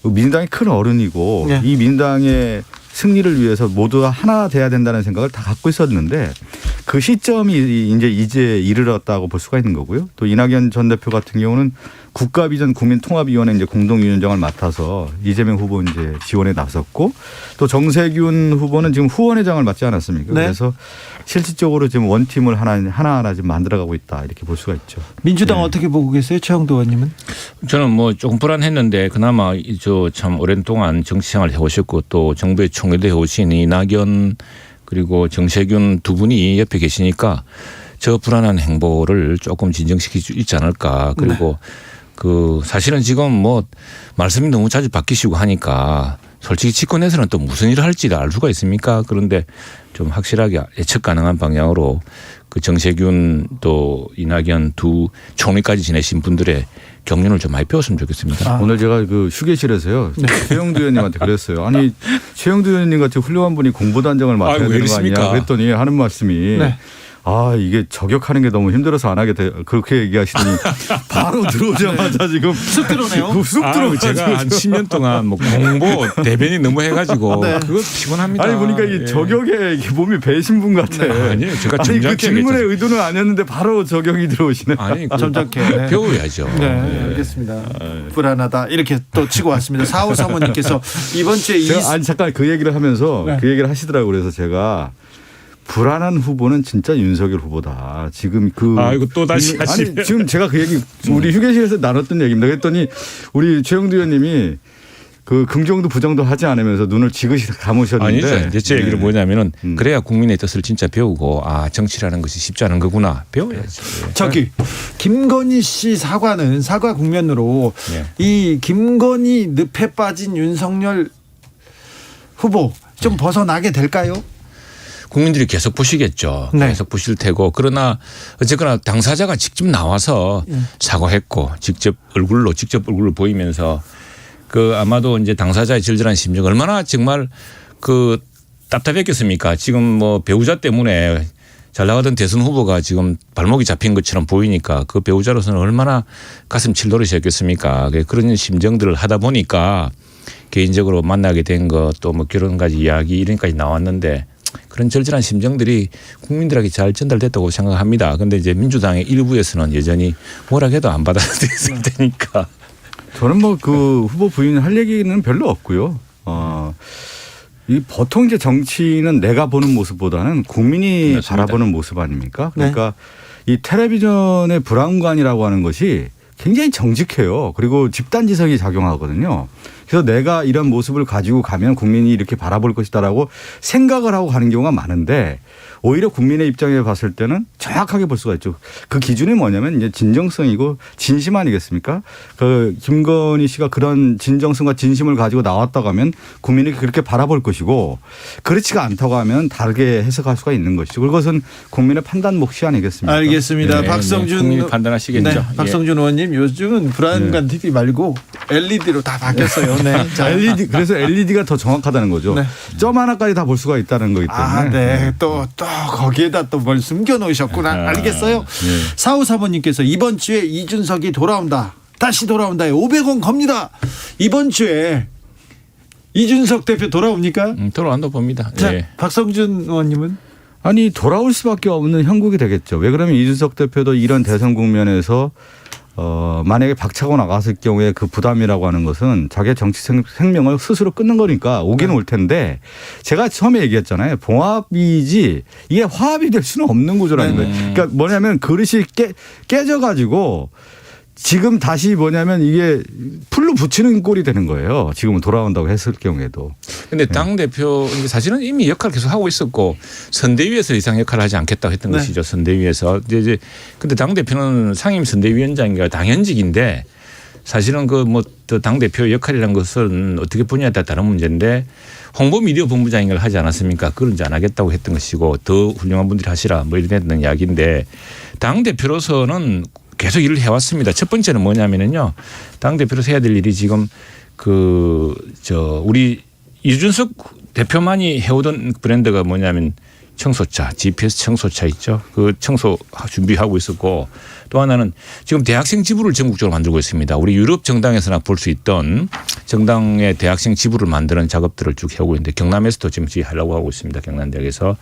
민주당의 큰 어른이고 이 민주당의 승리를 위해서 모두가 하나 돼야 된다는 생각을 다 갖고 있었는데 그 시점이 이제 이르렀다고 볼 수가 있는 거고요. 또 이낙연 전 대표 같은 경우는 국가비전 국민통합위원회 이제 공동위원장을 맡아서 이재명 후보 이제 지원에 나섰고 또 정세균 후보는 지금 후원회장을 맡지 않았습니까? 네. 그래서 실질적으로 지금 원팀을 하나하나 지금 만들어가고 있다 이렇게 볼 수가 있죠. 민주당 어떻게 보고 계세요, 최영도 의원님은? 저는 뭐 조금 불안했는데 그나마 참 오랜 동안 정치생활을 해오셨고 또 정부의 총리도 해오신 이낙연 그리고 정세균 두 분이 옆에 계시니까 저 불안한 행보를 조금 진정시킬 수 있지 않을까. 그리고 사실은 지금 뭐 말씀이 너무 자주 바뀌시고 하니까 솔직히 집권에서는 또 무슨 일을 할지를 알 수가 있습니까? 그런데 좀 확실하게 예측 가능한 방향으로 그 정세균 또 이낙연 두 총리까지 지내신 분들의 경륜을 좀 많이 배웠으면 좋겠습니다. 오늘 제가 그 휴게실에서요. 최영두 의원님한테 그랬어요. 아니 최영두 의원님 같이 훌륭한 분이 공보단장을 맡아야 되는 거 아니냐 그랬더니 하는 말씀이 아 이게 저격하는 게 너무 힘들어서 안 하게 돼. 그렇게 얘기하시더니 바로 들어오자마자 지금 쑥 들어오네요. 쑥 들어오고 제가 한 10년 동안 뭐 공보 대변이 너무 해가지고 그거 피곤합니다. 아니 보니까 이 저격에 이게 몸이 배신 분 같아. 아니에요. 제가 아니 그 점잖게 질문의 얘기했죠. 의도는 아니었는데 바로 저격이 들어오시네. 아니 그 점잖게. 배워야죠. 네, 알겠습니다. 불안하다. 이렇게 또 치고 왔습니다. 4호 사모님께서 이번 주에 아니 잠깐 그 얘기를 하면서 그 얘기를 하시더라고요. 그래서 제가 불안한 후보는 진짜 윤석열 후보다. 지금 이거 또 다시 하시네. 아니 지금 제가 그 얘기 우리 휴게실에서 나눴던 얘기입니다. 그랬더니 우리 최영두 의원님이 그 긍정도 부정도 하지 않으면서 눈을 지그시 감으셨는데. 아니죠. 이제 제 얘기는 뭐냐면은 그래야 국민의 뜻을 진짜 배우고 정치라는 것이 쉽지 않은 거구나 배워야죠. 저기 김건희 씨 사과는 사과 국면으로 이 김건희 늪에 빠진 윤석열 후보 좀 벗어나게 될까요? 국민들이 계속 보시겠죠. 네. 계속 보실 테고 그러나 어쨌거나 당사자가 직접 나와서 사과했고 직접 얼굴로 보이면서 그 아마도 이제 당사자의 절절한 심정 얼마나 정말 그 답답했겠습니까? 지금 뭐 배우자 때문에 잘 나가던 대선 후보가 지금 발목이 잡힌 것처럼 보이니까 그 배우자로서는 얼마나 가슴 칠 노릇이었겠습니까? 그런 심정들을 하다 보니까 개인적으로 만나게 된 것 또 뭐 결혼까지 이야기 이런까지 나왔는데 그런 절절한 심정들이 국민들에게 잘 전달됐다고 생각합니다. 그런데 이제 민주당의 일부에서는 여전히 뭐라 해도 안 받아들였을 테니까. 저는 뭐 그 후보 부인할 얘기는 별로 없고요. 이 보통 이제 정치는 내가 보는 모습보다는 국민이 맞습니다. 바라보는 모습 아닙니까? 그러니까 이 텔레비전의 브라운관이라고 하는 것이 굉장히 정직해요. 그리고 집단지성이 작용하거든요. 그래서 내가 이런 모습을 가지고 가면 국민이 이렇게 바라볼 것이다라고 생각을 하고 가는 경우가 많은데 오히려 국민의 입장에 봤을 때는 정확하게 볼 수가 있죠. 그 기준이 뭐냐면 이제 진정성이고 진심 아니겠습니까? 그 김건희 씨가 그런 진정성과 진심을 가지고 나왔다고 하면 국민이 그렇게 바라볼 것이고 그렇지가 않다고 하면 다르게 해석할 수가 있는 것이죠. 그것은 국민의 판단 몫이 아니겠습니까? 알겠습니다. 네, 박성준 국민이 판단하시겠죠. 네, 박성준 의원님 요즘은 브라운관 TV 말고 LED로 다 바뀌었어요. 네. 자, LED 그래서 LED가 더 정확하다는 거죠. 네. 점 하나까지 다 볼 수가 있다는 거기 때문에. 네. 또 거기에다 또 뭘 숨겨 놓으셨구나. 알겠어요. 4호 사모님께서 이번 주에 이준석이 돌아온다. 다시 돌아온다에 500원 겁니다. 이번 주에 이준석 대표 돌아옵니까? 돌아온다 봅니다. 자, 예. 박성준 의원님은 아니 돌아올 수밖에 없는 형국이 되겠죠. 왜 그러면 이준석 대표도 이런 대선 국면에서 만약에 박차고 나갔을 경우에 그 부담이라고 하는 것은 자기의 정치 생명을 스스로 끊는 거니까 오기는 올 텐데 제가 처음에 얘기했잖아요. 봉합이지 이게 화합이 될 수는 없는 구조라는 거예요. 그러니까 뭐냐면 그릇이 깨져가지고 지금 다시 뭐냐면 이게 풀로 붙이는 꼴이 되는 거예요. 지금은 돌아온다고 했을 경우에도. 근데 당대표 사실은 이미 역할을 계속 하고 있었고 선대위에서 이상 역할을 하지 않겠다고 했던 것이죠. 선대위에서. 이제 근데 당대표는 상임 선대위원장인가 당연직인데 사실은 그 뭐 당대표 역할이라는 것은 어떻게 보냐에 따라 다른 문제인데 홍보 미디어 본부장인 걸 하지 않았습니까? 그걸 이제 안 하겠다고 했던 것이고 더 훌륭한 분들이 하시라 뭐 이런 이야기인데 당대표로서는 계속 일을 해왔습니다. 첫 번째는 뭐냐면요. 당대표로서 해야 될 일이 지금 우리 이준석 대표만이 해오던 브랜드가 뭐냐면 청소차, GPS 청소차 있죠. 그 청소 준비하고 있었고 또 하나는 지금 대학생 지부를 전국적으로 만들고 있습니다. 우리 유럽 정당에서나 볼 수 있던 정당의 대학생 지부를 만드는 작업들을 쭉 해오고 있는데 경남에서도 지금 하려고 하고 있습니다. 경남대학에서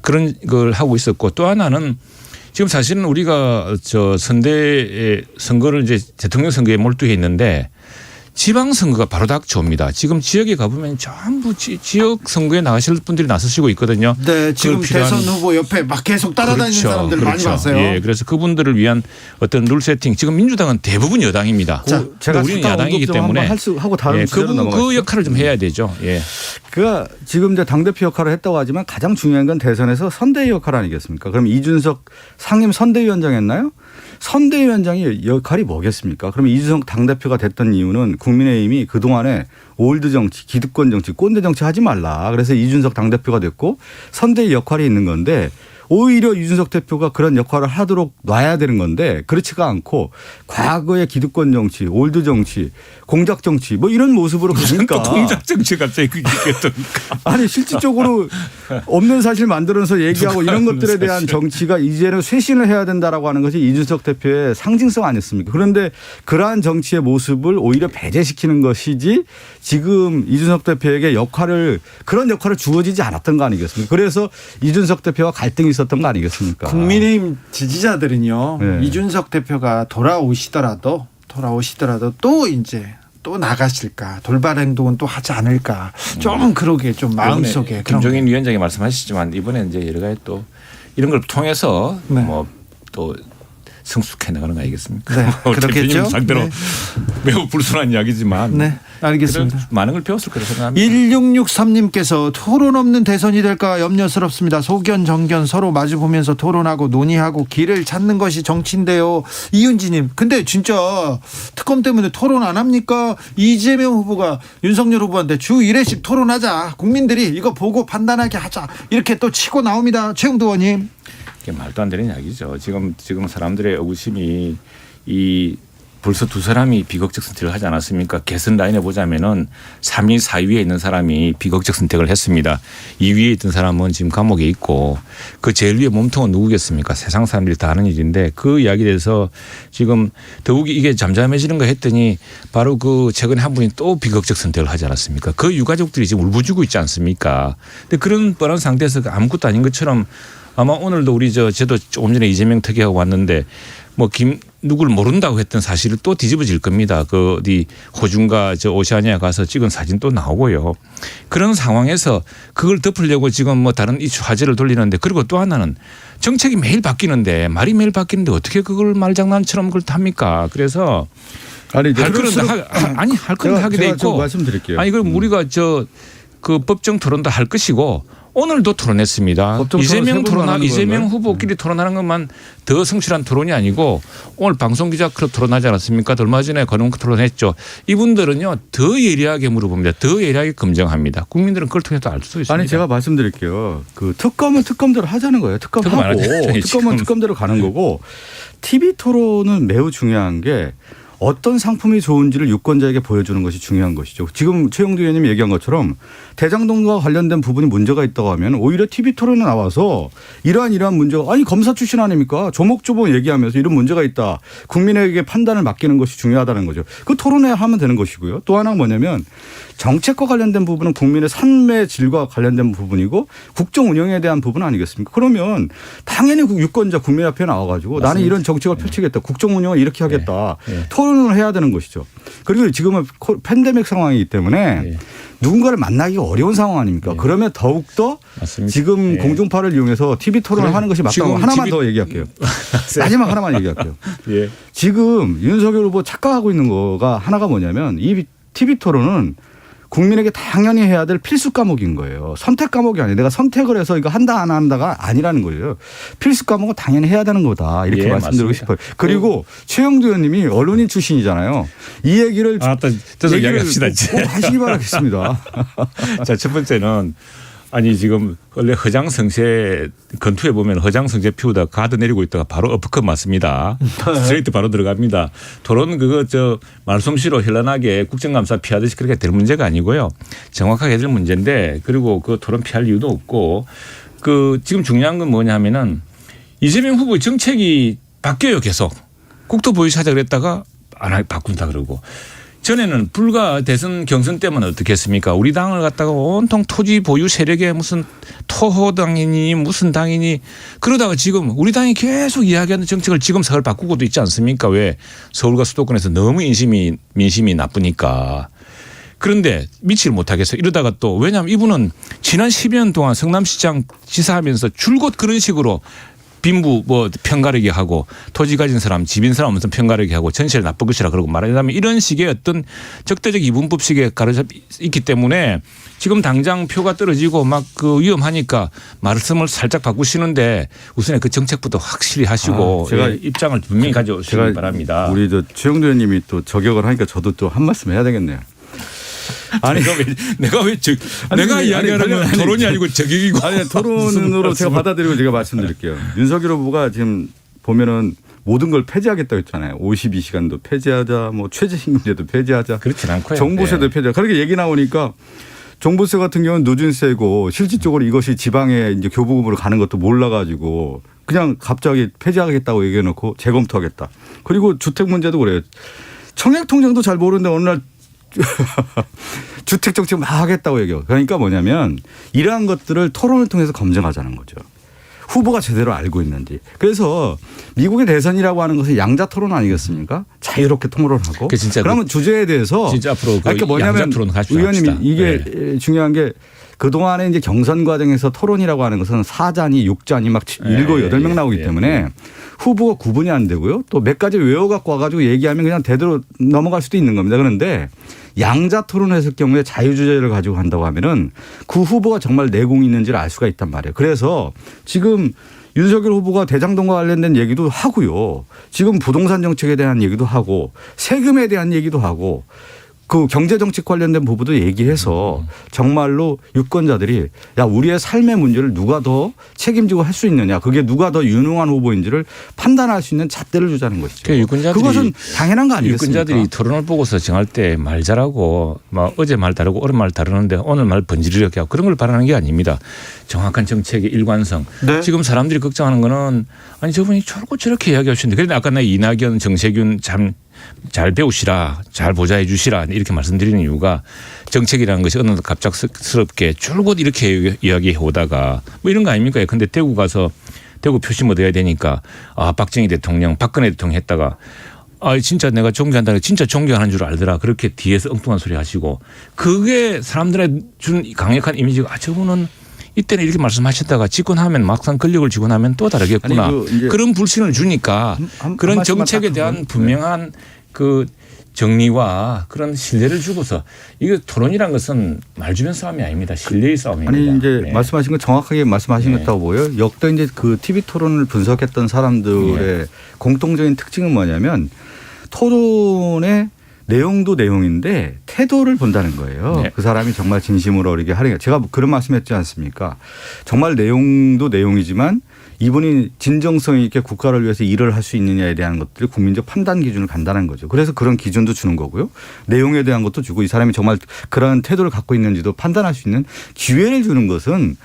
그런 걸 하고 있었고 또 하나는 지금 사실은 우리가 선거를 이제 대통령 선거에 몰두해 있는데 지방선거가 바로 닥쳐옵니다. 지금 지역에 가보면 전부 지역 선거에 나가실 분들이 나서시고 있거든요. 네, 지금 대선 후보 옆에 막 계속 따라다니는 사람들 많이 봤어요. 예, 그래서 그분들을 위한 어떤 룰 세팅. 지금 민주당은 대부분 여당입니다. 자, 제가 우리는 야당이기 때문에 하고 다른 주제로 넘어가겠습니다. 그 역할을 좀 해야 되죠. 예. 그가 지금 이제 당대표 역할을 했다고 하지만 가장 중요한 건 대선에서 선대위 역할 아니겠습니까? 그럼 이준석 상임 선대위원장 했나요? 선대위원장의 역할이 뭐겠습니까? 그러면 이준석 당대표가 됐던 이유는 국민의힘이 그동안에 올드 정치, 기득권 정치, 꼰대 정치 하지 말라. 그래서 이준석 당대표가 됐고 선대위 역할이 있는 건데 오히려 이준석 대표가 그런 역할을 하도록 놔야 되는 건데 그렇지가 않고 과거의 기득권 정치, 올드 정치, 공작 정치 뭐 이런 모습으로 가니까. 공작 정치 갑자기 그게 어떻습니까? 아니 실질적으로 없는 사실 만들어서 얘기하고 이런 것들에 대한 정치가 이제는 쇄신을 해야 된다라고 하는 것이 이준석 대표의 상징성 아니었습니까? 그런데 그러한 정치의 모습을 오히려 배제시키는 것이지 지금 이준석 대표에게 그런 역할을 주어지지 않았던 거 아니겠습니까? 그래서 이준석 대표와 갈등이 있었던 거 아니겠습니까? 국민의힘 지지자들은요. 네. 이준석 대표가 돌아오시더라도 또 나가실까 돌발 행동은 또 하지 않을까 좀 그러게 좀 마음속에 김종인 위원장이 말씀하셨지만 이번에 이제 여러 가지 또 이런 걸 통해서 네. 뭐 또 성숙해 나가는 거 아니겠습니까? 네, 그렇겠죠. 상대로 네. 매우 불순한 이야기지만 네, 알겠습니다. 그런 많은 걸 배웠을 거라고 생각합니다. 1663님께서 토론 없는 대선이 될까 염려스럽습니다. 소견 정견 서로 마주보면서 토론하고 논의하고 길을 찾는 것이 정치인데요. 이윤지님 근데 진짜 특검 때문에 토론 안 합니까? 이재명 후보가 윤석열 후보한테 주 1회씩 토론하자. 국민들이 이거 보고 판단하게 하자. 이렇게 또 치고 나옵니다. 최영도 의원님. 이게 말도 안 되는 이야기죠. 지금 사람들의 의구심이 벌써 두 사람이 비극적 선택을 하지 않았습니까? 개선 라인에 보자면은 3위, 4위에 있는 사람이 비극적 선택을 했습니다. 2위에 있던 사람은 지금 감옥에 있고 그 제일 위에 몸통은 누구겠습니까? 세상 사람들이 다 아는 일인데 그 이야기에 대해서 지금 더욱이 이게 잠잠해지는가 했더니 바로 그 최근에 한 분이 또 비극적 선택을 하지 않았습니까? 그 유가족들이 지금 울부짖고 있지 않습니까? 근데 그런 뻔한 상태에서 아무것도 아닌 것처럼 아마 오늘도 저도 조금 전에 이재명 특위하고 왔는데 뭐 누구를 모른다고 했던 사실을 또 뒤집어질 겁니다. 그 어디 호주인가 오시아니아 가서 찍은 사진 또 나오고요. 그런 상황에서 그걸 덮으려고 지금 뭐 다른 이슈 화제를 돌리는데 그리고 또 하나는 정책이 매일 바뀌는데 말이 매일 바뀌는데 어떻게 그걸 말장난처럼 그걸 합니까? 그래서 아니 할 건데 하게 돼 있고 말씀드릴게요. 아니 그럼 우리가 그 법정 토론도 할 것이고 오늘도 토론했습니다. 이재명 후보끼리 토론하는 것만 더 성실한 토론이 아니고 오늘 방송기자 토론하지 않았습니까? 얼마 전에 건원크 토론했죠. 이분들은요 더 예리하게 물어봅니다. 더 예리하게 검증합니다. 국민들은 그걸 통해서 알 수 있습니다. 아니 제가 말씀드릴게요. 그 특검은 특검대로 하자는 거예요. 특검하고 특검은 특검대로 가는 거고 TV 토론은 매우 중요한 게 어떤 상품이 좋은지를 유권자에게 보여주는 것이 중요한 것이죠. 지금 최영두 의원님이 얘기한 것처럼 대장동과 관련된 부분이 문제가 있다고 하면 오히려 TV 토론에 나와서 이러한 문제가 아니 검사 출신 아닙니까? 조목조목 얘기하면서 이런 문제가 있다. 국민에게 판단을 맡기는 것이 중요하다는 거죠. 그 토론회 하면 되는 것이고요. 또 하나는 뭐냐면 정책과 관련된 부분은 국민의 삶의 질과 관련된 부분이고 국정 운영에 대한 부분 아니겠습니까? 그러면 당연히 유권자 국민 앞에 나와가지고 맞습니다. 나는 이런 정책을 펼치겠다. 국정 운영을 이렇게 하겠다. 토론을 해야 되는 것이죠. 그리고 지금은 팬데믹 상황이기 때문에 누군가를 만나기가 어려운 상황 아닙니까? 그러면 더욱더 지금 공중파를 이용해서 TV 토론을 하는 것이 맞다고 하나만 더 얘기할게요. 마지막 하나만 얘기할게요. 지금 윤석열 후보 착각하고 있는 거가 하나가 뭐냐면 이 TV 토론은 국민에게 당연히 해야 될 필수 과목인 거예요. 선택 과목이 아니에요. 내가 선택을 해서 이거 한다 안 한다가 아니라는 거예요. 필수 과목은 당연히 해야 되는 거다. 이렇게 말씀드리고 맞습니다. 싶어요. 그리고 최영두 의원님이 언론인 출신이잖아요. 이 얘기를 이야기합시다. 꼭 하시기 바라겠습니다. 자, 첫 번째는 아니 지금 원래 허장성세 건투에 보면 허장성세 피우다 가드 내리고 있다가 바로 어퍼컷 맞습니다. 스트레이트 바로 들어갑니다. 토론 말솜씨로 현란하게 국정감사 피하듯이 그렇게 될 문제가 아니고요. 정확하게 될 문제인데 그리고 그 토론 피할 이유도 없고 지금 중요한 건 뭐냐면은 이재명 후보의 정책이 바뀌어요 계속. 국토보유 하자 그랬다가 안 바꾼다 그러고. 전에는 불과 대선 경선 때만 어떻게 했습니까? 우리 당을 갖다가 온통 토지 보유 세력의 무슨 토호당이니 무슨 당이니 그러다가 지금 우리 당이 계속 이야기하는 정책을 지금 서울 바꾸고도 있지 않습니까? 왜? 서울과 수도권에서 너무 민심이 나쁘니까. 그런데 미치를 못하겠어요. 이러다가 또 왜냐하면 이분은 지난 12년 동안 성남시장 지사하면서 줄곧 그런 식으로 빈부 편가르기 하고 토지 가진 사람 집인 사람 무슨 편가르기 하고 전세를 나쁠 것이라 그러고 말하자면 이런 식의 어떤 적대적 이분법식에 가려져 있기 때문에 지금 당장 표가 떨어지고 막 위험하니까 말씀을 살짝 바꾸시는데 우선에 그 정책부터 확실히 하시고 제가 입장을 분명히 가져오시기 바랍니다. 우리 최영두 의원님이 또 저격을 하니까 저도 또 한 말씀 해야 되겠네요. 아니 내가 이야기하는 건 토론이 아니고 저격이고. 아니 토론으로 제가 받아들이고 제가 말씀드릴게요. 윤석열 후보가 지금 보면은 모든 걸 폐지하겠다고 했잖아요. 52시간도 폐지하자, 뭐 최저임금제도 폐지하자, 그렇진 않고요. 종부세도 폐지하자. 그렇게 얘기 나오니까 종부세 같은 경우는 누진세고 실질적으로 이것이 지방에 이제 교부금으로 가는 것도 몰라가지고 그냥 갑자기 폐지하겠다고 얘기해놓고 재검토하겠다. 그리고 주택 문제도 그래요. 청약 통장도 잘 모르는데 어느 날 주택 정책 막 하겠다고 얘기해요. 그러니까 뭐냐면 이러한 것들을 토론을 통해서 검증하자는 거죠. 후보가 제대로 알고 있는지. 그래서 미국의 대선이라고 하는 것은 양자 토론 아니겠습니까? 자유롭게 토론하고. 그러면 주제에 대해서 진짜 앞으로 그러니까 뭐냐면 의원님이 이게 중요한 게 그동안에 이제 경선 과정에서 토론이라고 하는 것은 4잔이 6잔이 막 7, 8명 나오기 때문에 후보가 구분이 안 되고요. 또 몇 가지 외워갖고 와가지고 얘기하면 그냥 대대로 넘어갈 수도 있는 겁니다. 그런데 양자 토론을 했을 경우에 자유주제를 가지고 간다고 하면은 그 후보가 정말 내공이 있는지를 알 수가 있단 말이에요. 그래서 지금 윤석열 후보가 대장동과 관련된 얘기도 하고요. 지금 부동산 정책에 대한 얘기도 하고 세금에 대한 얘기도 하고 그 경제정책 관련된 부분도 얘기해서 정말로 유권자들이 야 우리의 삶의 문제를 누가 더 책임지고 할 수 있느냐 그게 누가 더 유능한 후보인지를 판단할 수 있는 잣대를 주자는 것이죠. 그것은 당연한 거 아니겠습니까? 유권자들이 토론을 보고서 정할 때 말 잘하고 막 어제 말 다르고 오늘 말 다르는데 오늘 말 번지르르게 하고 그런 걸 바라는 게 아닙니다. 정확한 정책의 일관성. 네. 지금 사람들이 걱정하는 거는 아니 저분이 저렇게 이야기하시는데 그런데 아까 나 이낙연 정세균 참 잘 배우시라 잘 보좌해 주시라 이렇게 말씀드리는 이유가 정책이라는 것이 어느 날 갑작스럽게 줄곧 이렇게 이야기해 오다가 뭐 이런 거 아닙니까? 그런데 대구 가서 대구 표심 얻어야 되니까 아 박정희 대통령 박근혜 대통령 했다가 아 진짜 내가 존경한다는 진짜 존경하는 줄 알더라. 그렇게 뒤에서 엉뚱한 소리 하시고 그게 사람들의 준 강력한 이미지가 아 저분은 이때는 이렇게 말씀하셨다가 집권하면 막상 권력을 쥐고 나면 또 다르겠구나. 그런 불신을 주니까 그런 정책에 대한 분명한 그 정리와 그런 신뢰를 주고서 이거 토론이란 것은 말주변 싸움이 아닙니다. 신뢰의 싸움입니다. 아니 이제 말씀하신 건 정확하게 말씀하신 것다고 보여요. 역대 이제 그 TV 토론을 분석했던 사람들의 공통적인 특징은 뭐냐면 토론의 내용도 내용인데 태도를 본다는 거예요. 네. 그 사람이 정말 진심으로 어리게 하는 게 제가 그런 말씀했지 않습니까? 정말 내용도 내용이지만 이분이 진정성 있게 국가를 위해서 일을 할 수 있느냐에 대한 것들이 국민적 판단 기준을 간다는 거죠. 그래서 그런 기준도 주는 거고요. 내용에 대한 것도 주고 이 사람이 정말 그런 태도를 갖고 있는지도 판단할 수 있는 기회를 주는 것은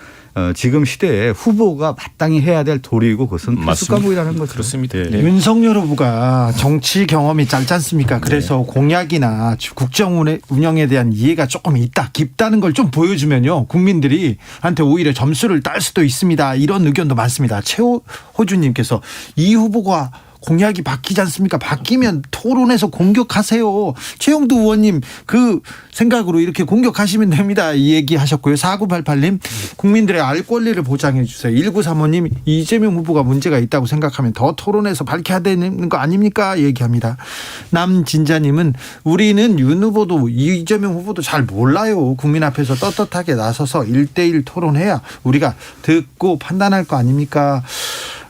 지금 시대에 후보가 마땅히 해야 될 도리이고 그것은 필수 과목이라는 거죠. 그렇습니다. 네. 윤석열 후보가 정치 경험이 짧지 않습니까? 그래서 공약이나 국정 운영에 대한 이해가 조금 있다, 깊다는 걸 좀 보여주면요. 국민들이 한테 오히려 점수를 딸 수도 있습니다. 이런 의견도 많습니다. 최호주님께서 이 후보가 공약이 바뀌지 않습니까? 바뀌면 토론에서 공격하세요. 최영두 의원님 그 생각으로 이렇게 공격하시면 됩니다. 이 얘기 하셨고요. 4988님 국민들의 알 권리를 보장해 주세요. 1935님 이재명 후보가 문제가 있다고 생각하면 더 토론에서 밝혀야 되는 거 아닙니까? 얘기합니다. 남진자님은 우리는 윤 후보도 이재명 후보도 잘 몰라요. 국민 앞에서 떳떳하게 나서서 1대1 토론해야 우리가 듣고 판단할 거 아닙니까?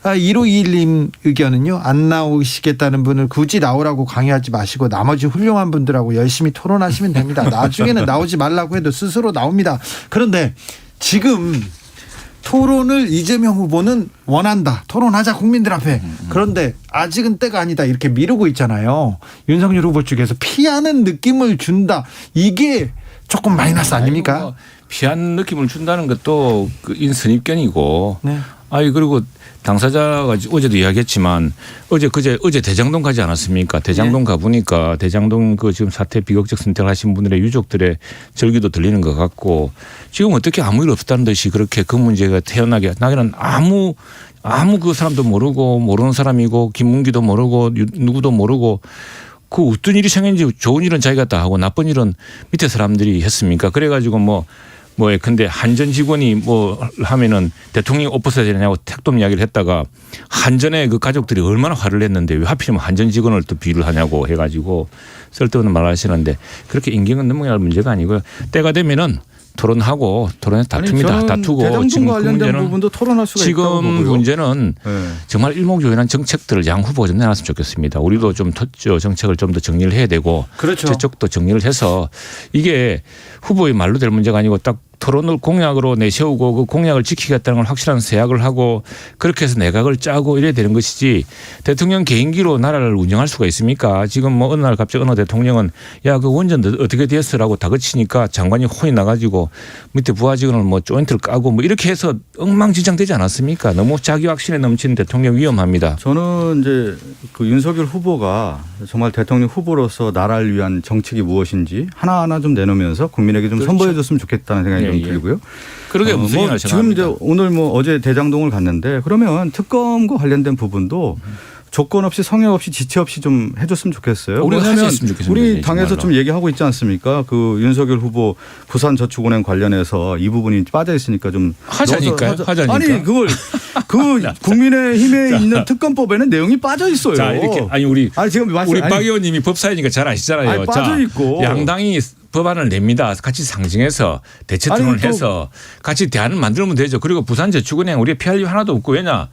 1521님 의견은요. 안 나오시겠다는 분을 굳이 나오라고 강요하지 마시고 나머지 훌륭한 분들하고 열심히 토론하시면 됩니다. 나중에는 나오지 말라고 해도 스스로 나옵니다. 그런데 지금 토론을 이재명 후보는 원한다. 토론하자 국민들 앞에. 그런데 아직은 때가 아니다. 이렇게 미루고 있잖아요. 윤석열 후보 측에서 피하는 느낌을 준다. 이게 조금 마이너스 아닙니까? 뭐 피하는 느낌을 준다는 것도 그 인선입견이고 네. 그리고 당사자가 어제도 이야기했지만 어제 대장동 가지 않았습니까? 대장동 가보니까 대장동 그 지금 사태 비극적 선택을 하신 분들의 유족들의 절규도 들리는 것 같고 지금 어떻게 아무 일 없다는 듯이 그렇게 그 문제가 태어나게 나기는 아무 그 사람도 모르고 모르는 사람이고 김문기도 모르고 누구도 모르고 그 어떤 일이 생겼는지 좋은 일은 자기가 다 하고 나쁜 일은 밑에 사람들이 했습니까? 그래가지고 근데 한전 직원이 하면은 대통령이 옷 벗어야 되냐고 택돔 이야기를 했다가 한전의 그 가족들이 얼마나 화를 냈는데 왜 하필이면 한전 직원을 또 비유를 하냐고 해가지고 쓸데없는 말을 하시는데 그렇게 인경은 넘어갈 문제가 아니고요. 때가 되면은 토론해서 다툽니다. 다투고 대장동 지금 그 관련된 문제는 부분도 토론할 수가 있다고 지금 보고요. 문제는 네. 정말 일목요연한 정책들을 양 후보가 좀 내놨으면 좋겠습니다. 우리도 좀 정책을 좀 더 정리를 해야 되고 그렇죠. 저쪽도 정리를 해서 이게 후보의 말로 될 문제가 아니고 딱 토론을 공약으로 내세우고 그 공약을 지키겠다는 걸 확실한 세약을 하고 그렇게 해서 내각을 짜고 이래야 되는 것이지 대통령 개인기로 나라를 운영할 수가 있습니까? 지금 뭐 어느 날 갑자기 어느 대통령은 야 그 원전 어떻게 됐어라고 다그치니까 장관이 혼이 나가지고 밑에 부하 직원을 뭐 조인트를 까고 뭐 이렇게 해서 엉망진창되지 않았습니까? 너무 자기 확신에 넘치는 대통령 위험합니다. 저는 이제 그 윤석열 후보가 정말 대통령 후보로서 나라를 위한 정책이 무엇인지 하나하나 좀 내놓으면서 국민에게 좀 그렇죠. 선보여 줬으면 좋겠다는 생각이 좀 들고요. 그러게 무슨 뭐 지금 이제 오늘 뭐 어제 대장동을 갔는데 그러면 특검과 관련된 부분도 조건 없이 성역 없이 지체 없이 좀 해줬으면 좋겠어요. 우리가 왜냐하면 하셨으면 좋겠습니다. 우리 당에서 정말로. 좀 얘기하고 있지 않습니까? 그 윤석열 후보 부산저축은행 관련해서 이 부분이 빠져 있으니까 좀 하자니까요. 넣어서 하자니까. 아니 그걸 그 국민의힘에 있는 특검법에는 내용이 빠져 있어요. 자 이렇게 아니 우리 지금 우리 박 의원님이 법사위니까 잘 아시잖아요. 아니, 빠져 있고. 양당이 법안을 냅니다. 같이 상징해서 대체 토론을 아니, 또 해서 같이 대안을 만들면 되죠. 그리고 부산저축은행 우리가 피할 일 하나도 없고 왜냐.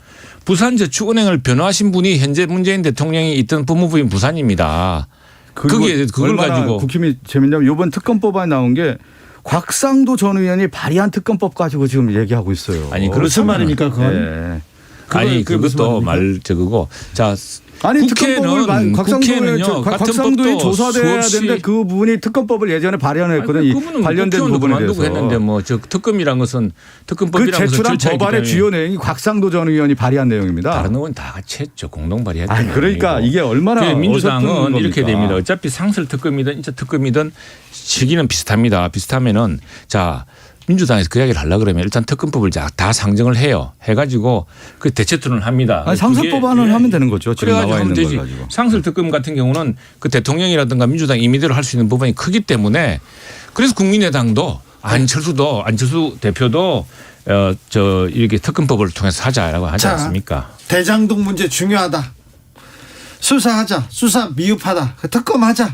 부산저축은행을 변호하신 분이 현재 문재인 대통령이 있던 법무부인 부산입니다. 그게 그걸 얼마나 가지고 국힘이 재밌냐면 이번 특검법안에 나온 게 곽상도 전 의원이 발의한 특검법 가지고 지금 얘기하고 있어요. 아니 무슨 말입니까 그건? 네. 아니 그게 무슨 그것도 말입니까? 말 저거고 자 아니 국회는 곽상도의 같은 조사돼야 수없이 되는데 그 부분이 특검법을 예전에 발의했거든요. 이 관련된 부분에 대해서. 했는데 뭐 저 특검이란 것은 그 특검법이란 것은 제출한 절차이기 법안의 때문에 주요 내용이 곽상도 전 의원이 발의한 내용입니다. 다른 의원 다 같이 했죠. 공동 발의했죠. 아니 그러니까 이게 얼마나 민주당은 어설픈 이렇게 겁니까? 됩니다. 어차피 상설 특검이든 인차 특검이든 시기는 비슷합니다. 비슷하면은 자 민주당에서 그 이야기를 하려고 그러면 일단 특검법을 다 상정을 해요. 해가지고 그 대체 토론을 합니다. 아니, 상설법안을 하면 되는 거죠. 지금 그래가지고 나와 하면 있는 되지. 걸 가지고. 상설 특검 같은 경우는 그 대통령이라든가 민주당 임의대로 할 수 있는 부분이 크기 때문에 그래서 국민의당도 안철수 대표도 이렇게 특검법을 통해서 하자라고 하지 자, 않습니까? 대장동 문제 중요하다. 수사하자. 수사 미흡하다. 특검하자.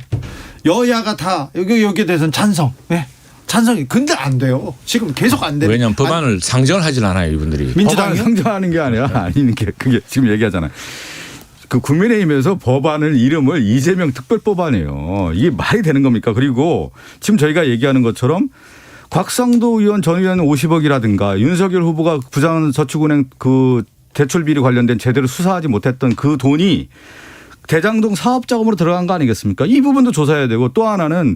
여야가 다 여기에 대해서는 찬성. 네. 찬성이 근데 안 돼요. 지금 계속 안 돼요. 왜냐하면 법안을 상정을 하질 않아요, 이분들이. 민주당이 상정하는 게 아니라 아닌 게 그게 지금 얘기하잖아요. 그 국민의힘에서 법안을 이름을 이재명 특별법안이에요. 이게 말이 되는 겁니까? 그리고 지금 저희가 얘기하는 것처럼 곽상도 의원 전 의원 50억이라든가 윤석열 후보가 부산저축은행 그 대출 비리 관련된 제대로 수사하지 못했던 그 돈이 대장동 사업 자금으로 들어간 거 아니겠습니까? 이 부분도 조사해야 되고 또 하나는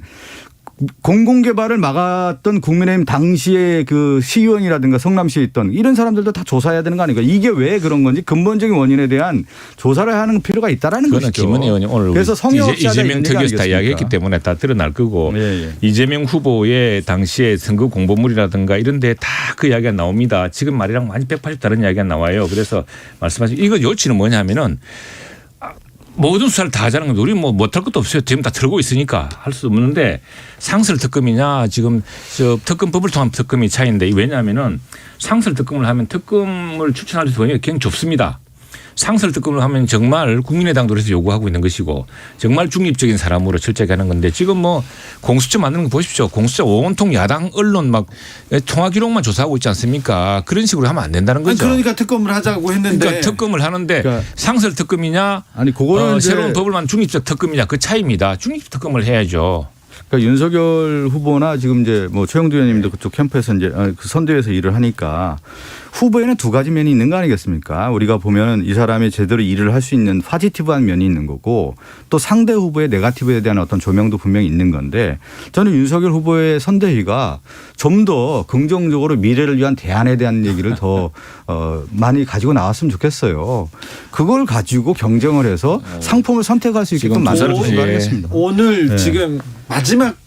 공공개발을 막았던 국민의힘 당시에 그 시의원이라든가 성남시에 있던 이런 사람들도 다 조사해야 되는 거 아닙니까? 이게 왜 그런 건지 근본적인 원인에 대한 조사를 하는 필요가 있다라는 그거는 것이죠. 김은혜 의원이 오늘 그래서 성역 없이 하자 이재명 이런 얘기 특위에서 다 아니겠습니까? 이야기했기 때문에 다 드러날 거고 예. 이재명 후보의 당시에 선거 공보물이라든가 이런 데 다 그 이야기가 나옵니다. 지금 말이랑 완전 180 다른 이야기가 나와요. 그래서 말씀하신 이거 요치는 뭐냐면은 모든 수사를 다 하자는 건데 우리 뭐 못할 것도 없어요. 지금 다 들고 있으니까 할 수 없는데 상설 특검이냐 지금 저 특검법을 통한 특검이 차이인데 왜냐하면은 상설 특검을 하면 특검을 추천할 수 굉장히 좁습니다. 상설 특검을 하면 정말 국민의당도 그래서 요구하고 있는 것이고 정말 중립적인 사람으로 철저하게 하는 건데 지금 뭐 공수처 만드는 거 보십시오. 공수처 온통 야당 언론 막 통화 기록만 조사하고 있지 않습니까? 그런 식으로 하면 안 된다는 거죠. 그러니까 특검을 하자고 했는데. 그러니까 특검을 하는데 그러니까 상설 특검이냐 아니 그거는 이제 새로운 법을 만 중립적 특검이냐 그 차이입니다. 중립적 특검을 해야죠. 그러니까 윤석열 후보나 지금 이제 뭐 최영두 의원님도 그쪽 캠프에서 이제 그 선대위에서 일을 하니까 후보에는 두 가지 면이 있는 거 아니겠습니까? 우리가 보면 이 사람이 제대로 일을 할 수 있는 파지티브한 면이 있는 거고 또 상대 후보의 네거티브에 대한 어떤 조명도 분명히 있는 건데 저는 윤석열 후보의 선대위가 좀 더 긍정적으로 미래를 위한 대안에 대한 얘기를 더 많이 가지고 나왔으면 좋겠어요. 그걸 가지고 경쟁을 해서 상품을 선택할 수 있게끔 만들어주시기 바라겠습니다. 오늘 네. 지금 마지막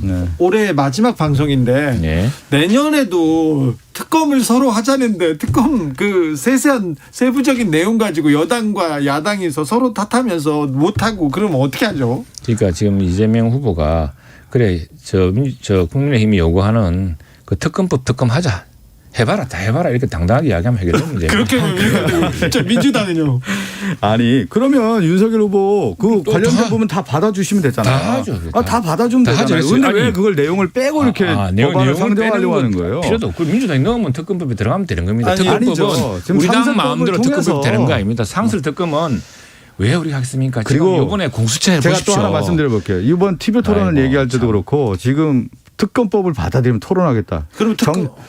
네. 올해 마지막 방송인데 네. 내년에도 특검을 서로 하자는데 특검 그 세세한 세부적인 내용 가지고 여당과 야당에서 서로 탓하면서 못하고 그러면 어떻게 하죠? 그러니까 지금 이재명 후보가 그래 저 국민의힘이 요구하는 그 특검법 특검하자 해봐라 다 해봐라 이렇게 당당하게 이야기하면 해결되는 문제예요. 그렇게 저 민주당은요. 아니 그러면 윤석열 후보 그 또 관련된 다- 부분 다 받아주시면 되잖아요. 다 하죠. 다 받아주면 다 되잖아요. 하죠. 근데 아니, 왜 그걸 내용을 빼고 이렇게 법안을 상정하려고 하는 거예요? 필요도 없고 민주당이 넣으면 특검법에 들어가면 되는 겁니다. 아니, 특검법은 아니죠. 지금 우리 당 상설법을 마음대로 통해서. 특검법이 되는 거 아닙니다. 상설 특검은 왜 우리가 하겠습니까? 그리고 지금 이번에 공수처 해보십시오. 제가 또 하나 말씀드려 볼게요. 이번 TV 토론을 아이고, 얘기할 때도 참. 그렇고 지금 특검법을 받아들이면 토론하겠다. 그럼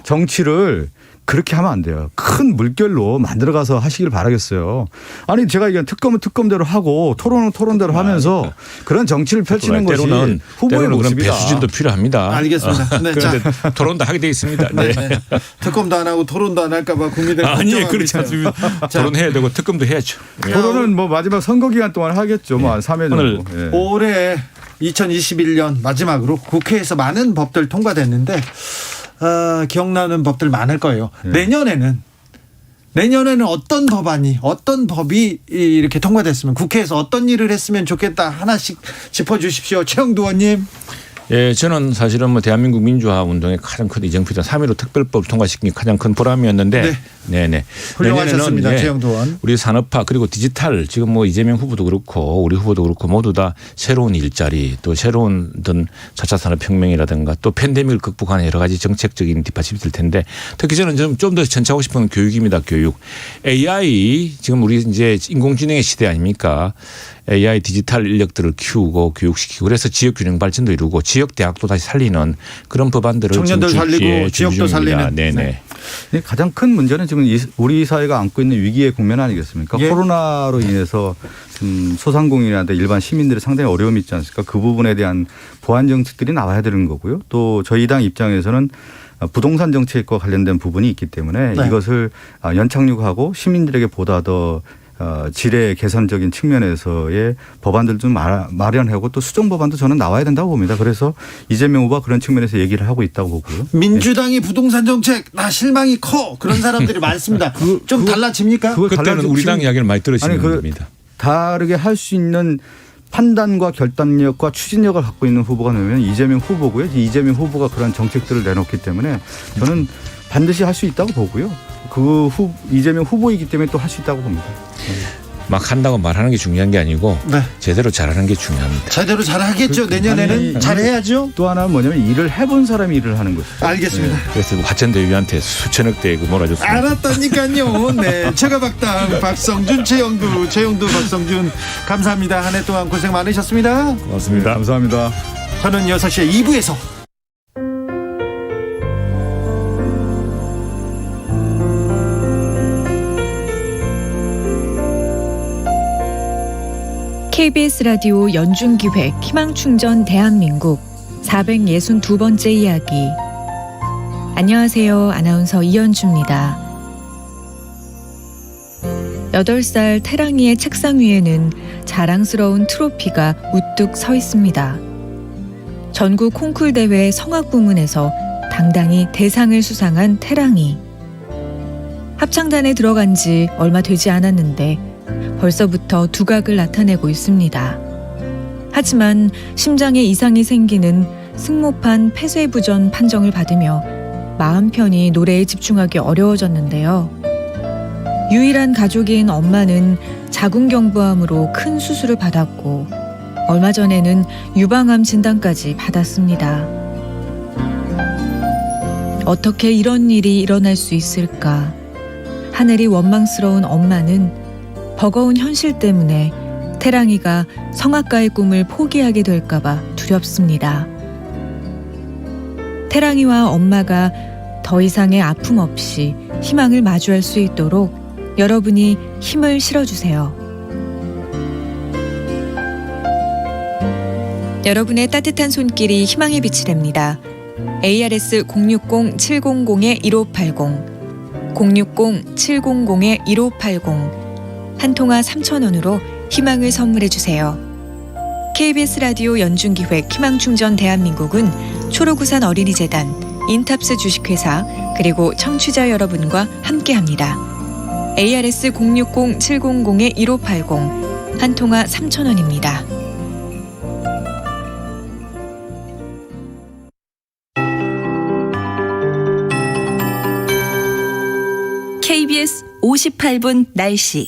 정치를 그렇게 하면 안 돼요. 큰 물결로 만들어가서 하시길 바라겠어요. 아니 제가 얘기한 특검은 특검대로 하고 토론은 토론대로 하면서 그런 정치를 펼치는 것이 때로는 후보의 그런 모습이다. 배수진도 필요합니다. 알겠습니다. 네, 자. 그런데 토론도 하게 돼 있습니다. 네. 네. 특검도 안 하고 토론도 안 할까 봐 국민들이 아니 걱정하고 그렇지 있어요. 않습니다. 자. 토론해야 되고 특검도 해야죠. 토론은 뭐 마지막 선거 기간 동안 하겠죠. 뭐 한 3회 정도. 오늘 예. 올해 2021년 마지막으로 국회에서 많은 법들 통과됐는데 기억나는 법들 많을 거예요. 내년에는 어떤 법안이 어떤 법이 이렇게 통과됐으면 국회에서 어떤 일을 했으면 좋겠다 하나씩 짚어주십시오. 최영두 의원님. 예, 저는 사실은 뭐 대한민국 민주화 운동의 가장 큰 이정표던 3.15 특별법을 통과시킨 게 가장 큰 보람이었는데, 네네. 훌륭하셨습니다. 내년에는 최영두 의원. 우리 산업화 그리고 디지털 지금 뭐 이재명 후보도 그렇고 우리 후보도 그렇고 모두 다 새로운 일자리 또 새로운 어떤 4차 산업혁명이라든가 또 팬데믹을 극복하는 여러 가지 정책적인 뒷받침이 될 텐데 특히 저는 좀 더 전차하고 싶은 건 교육입니다. 교육. AI 지금 우리 이제 인공지능의 시대 아닙니까? AI 디지털 인력들을 키우고 교육시키고 그래서 지역 균형 발전도 이루고 지역 대학도 다시 살리는 그런 법안들을 청년들 지금 살리고 준비 지역도 중입니다. 살리는. 네네. 네, 가장 큰 문제는 지금 우리 사회가 안고 있는 위기의 국면 아니겠습니까? 예. 코로나로 인해서 소상공인이나 일반 시민들이 상당히 어려움이 있지 않습니까? 그 부분에 대한 보완 정책들이 나와야 되는 거고요. 또 저희 당 입장에서는 부동산 정책과 관련된 부분이 있기 때문에 네. 이것을 연착륙하고 시민들에게 보다 더 질의 개선적인 측면에서의 법안들 좀 마련하고 또 수정 법안도 저는 나와야 된다고 봅니다. 그래서 이재명 후보가 그런 측면에서 얘기를 하고 있다고 보고요. 민주당이 부동산 정책 나 실망이 커 그런 사람들이 많습니다. 좀 달라집니까? 그때는 우리 당 이야기를 많이 들으시면 됩니다. 다르게 할 수 있는 판단과 결단력과 추진력을 갖고 있는 후보가 되면 이재명 후보고요. 이재명 후보가 그런 정책들을 내놓기 때문에 저는 반드시 할 수 있다고 보고요. 이재명 후보이기 때문에 또 할 수 있다고 봅니다. 막 한다고 말하는 게 중요한 게 아니고 네. 제대로 잘하는 게 중요합니다. 제대로 잘하겠죠. 내년에는 아니, 잘해야죠. 또 하나 뭐냐면 일을 해본 사람이 일을 하는 것이죠. 알겠습니다. 그래서 화천대유한테 수천억 대 몰아줬습니다. 알았다니까요. 네, 최가박당 박성준, 최영두, 박성준 감사합니다. 한 해 동안 고생 많으셨습니다. 고맙습니다. 감사합니다. 저는 6시에 2부에서 KBS 라디오 연중기획 희망충전 대한민국 462번째 이야기. 안녕하세요. 아나운서 이현주입니다. 8살 태랑이의 책상 위에는 자랑스러운 트로피가 우뚝 서 있습니다. 전국 콩쿨 대회 성악 부문에서 당당히 대상을 수상한 태랑이. 합창단에 들어간 지 얼마 되지 않았는데 벌써부터 두각을 나타내고 있습니다. 하지만 심장에 이상이 생기는 승모판 폐쇄부전 판정을 받으며 마음 편히 노래에 집중하기 어려워졌는데요. 유일한 가족인 엄마는 자궁경부암으로 큰 수술을 받았고 얼마 전에는 유방암 진단까지 받았습니다. 어떻게 이런 일이 일어날 수 있을까? 하늘이 원망스러운 엄마는 버거운 현실 때문에 태랑이가 성악가의 꿈을 포기하게 될까봐 두렵습니다. 태랑이와 엄마가 더 이상의 아픔 없이 희망을 마주할 수 있도록 여러분이 힘을 실어주세요. 여러분의 따뜻한 손길이 희망의 빛이 됩니다. ARS 060-700-1580 060-700-1580 한 통화 3,000원으로 희망을 선물해 주세요. KBS 라디오 연중기획 희망충전 대한민국은 초록우산 어린이재단, 인탑스 주식회사 그리고 청취자 여러분과 함께합니다. ARS 060-700-1580 한 통화 3,000원입니다. KBS 58분 날씨.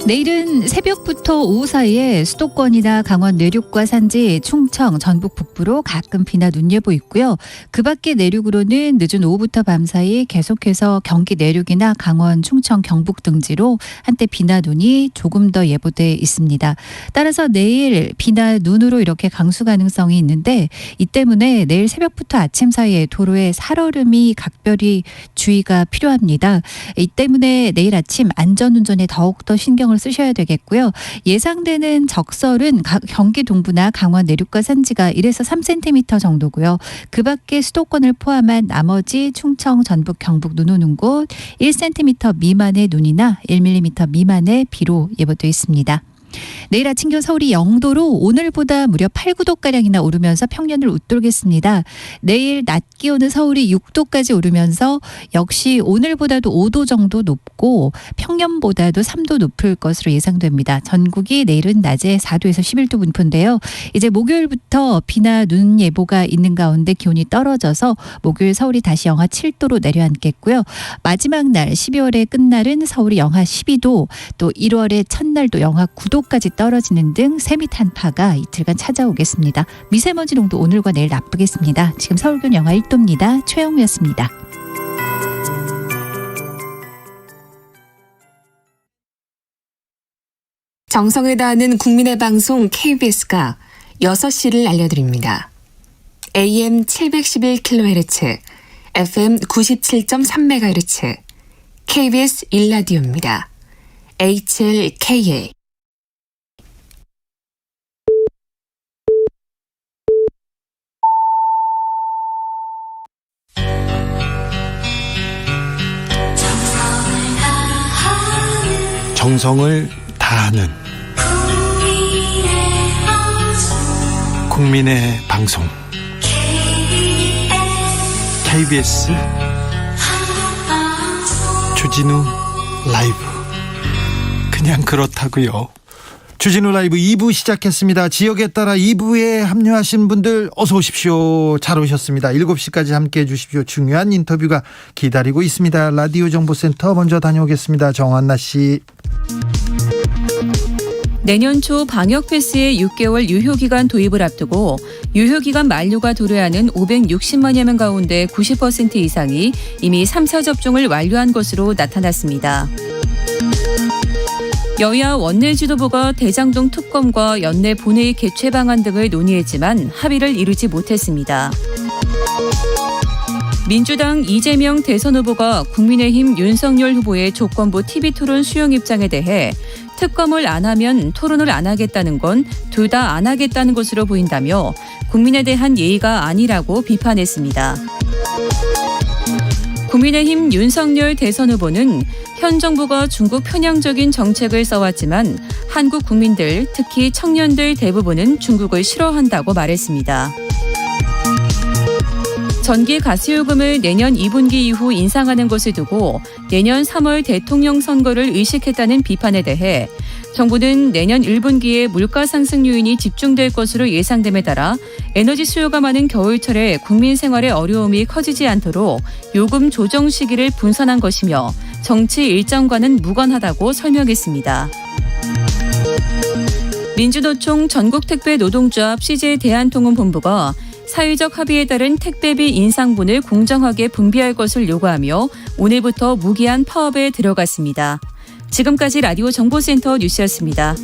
내일은 새벽부터 오후 사이에 수도권이나 강원 내륙과 산지, 충청, 전북 북부로 가끔 비나 눈 예보 있고요. 그 밖에 내륙으로는 늦은 오후부터 밤 사이 계속해서 경기 내륙이나 강원, 충청, 경북 등지로 한때 비나 눈이 조금 더 예보돼 있습니다. 따라서 내일 비나 눈으로 이렇게 강수 가능성이 있는데 이 때문에 내일 새벽부터 아침 사이에 도로에 살얼음이 각별히 주의가 필요합니다. 이 때문에 내일 아침 안전운전에 더욱더 신경을 쓰셔야 되겠고요. 예상되는 적설은 경기 동부나 강원 내륙과 산지가 1에서 3cm 정도고요. 그 밖에 수도권을 포함한 나머지 충청, 전북, 경북 눈 오는 곳 1cm 미만의 눈이나 1mm 미만의 비로 예보되어 있습니다. 내일 아침 기온 서울이 0도로 오늘보다 무려 8, 9도가량이나 오르면서 평년을 웃돌겠습니다. 내일 낮 기온은 서울이 6도까지 오르면서 역시 오늘보다도 5도 정도 높고 평년보다도 3도 높을 것으로 예상됩니다. 전국이 내일은 낮에 4도에서 11도 분포인데요. 이제 목요일부터 비나 눈 예보가 있는 가운데 기온이 떨어져서 목요일 서울이 다시 영하 7도로 내려앉겠고요. 마지막 날 12월의 끝날은 서울이 영하 12도, 또 1월의 첫날도 영하 9도까지 떨어지는 등 세미탄파가 이틀간 찾아오겠습니다. 미세먼지 농도 오늘과 내일 나쁘겠습니다. 지금 서울 기온 영하 1도입니다. 최영우였습니다. 정성을 다하는 국민의 방송 KBS가 6시를 알려드립니다. AM 711kHz, FM 97.3MHz, KBS 1라디오입니다. HLKA. 정성을 다하는 국민의 방송 KBS 주진우 라이브. 그냥 그렇다고요. 주진우 라이브 2부 시작했습니다. 지역에 따라 2부에 합류하신 분들 어서 오십시오. 잘 오셨습니다. 7시까지 함께해 주십시오. 중요한 인터뷰가 기다리고 있습니다. 라디오 정보센터 먼저 다녀오겠습니다. 정한나 씨. 내년 초 방역 패스의 6개월 유효기간 도입을 앞두고 유효기간 만료가 도래하는 560만여 명 가운데 90% 이상이 이미 3차 접종을 완료한 것으로 나타났습니다. 여야 원내 지도부가 대장동 특검과 연내 본회의 개최 방안 등을 논의했지만 합의를 이루지 못했습니다. 민주당 이재명 대선 후보가 국민의힘 윤석열 후보의 조건부 TV토론 수용 입장에 대해 특검을 안 하면 토론을 안 하겠다는 건 둘 다 안 하겠다는 것으로 보인다며 국민에 대한 예의가 아니라고 비판했습니다. 국민의힘 윤석열 대선 후보는 현 정부가 중국 편향적인 정책을 써왔지만 한국 국민들, 특히 청년들 대부분은 중국을 싫어한다고 말했습니다. 전기 가스요금을 내년 2분기 이후 인상하는 것을 두고 내년 3월 대통령 선거를 의식했다는 비판에 대해 정부는 내년 1분기에 물가 상승 요인이 집중될 것으로 예상됨에 따라 에너지 수요가 많은 겨울철에 국민 생활의 어려움이 커지지 않도록 요금 조정 시기를 분산한 것이며 정치 일정과는 무관하다고 설명했습니다. 민주노총 전국택배노동조합 CJ 대한통운본부가 사회적 합의에 따른 택배비 인상분을 공정하게 분배할 것을 요구하며 오늘부터 무기한 파업에 들어갔습니다. 지금까지 라디오 정보센터 뉴스였습니다.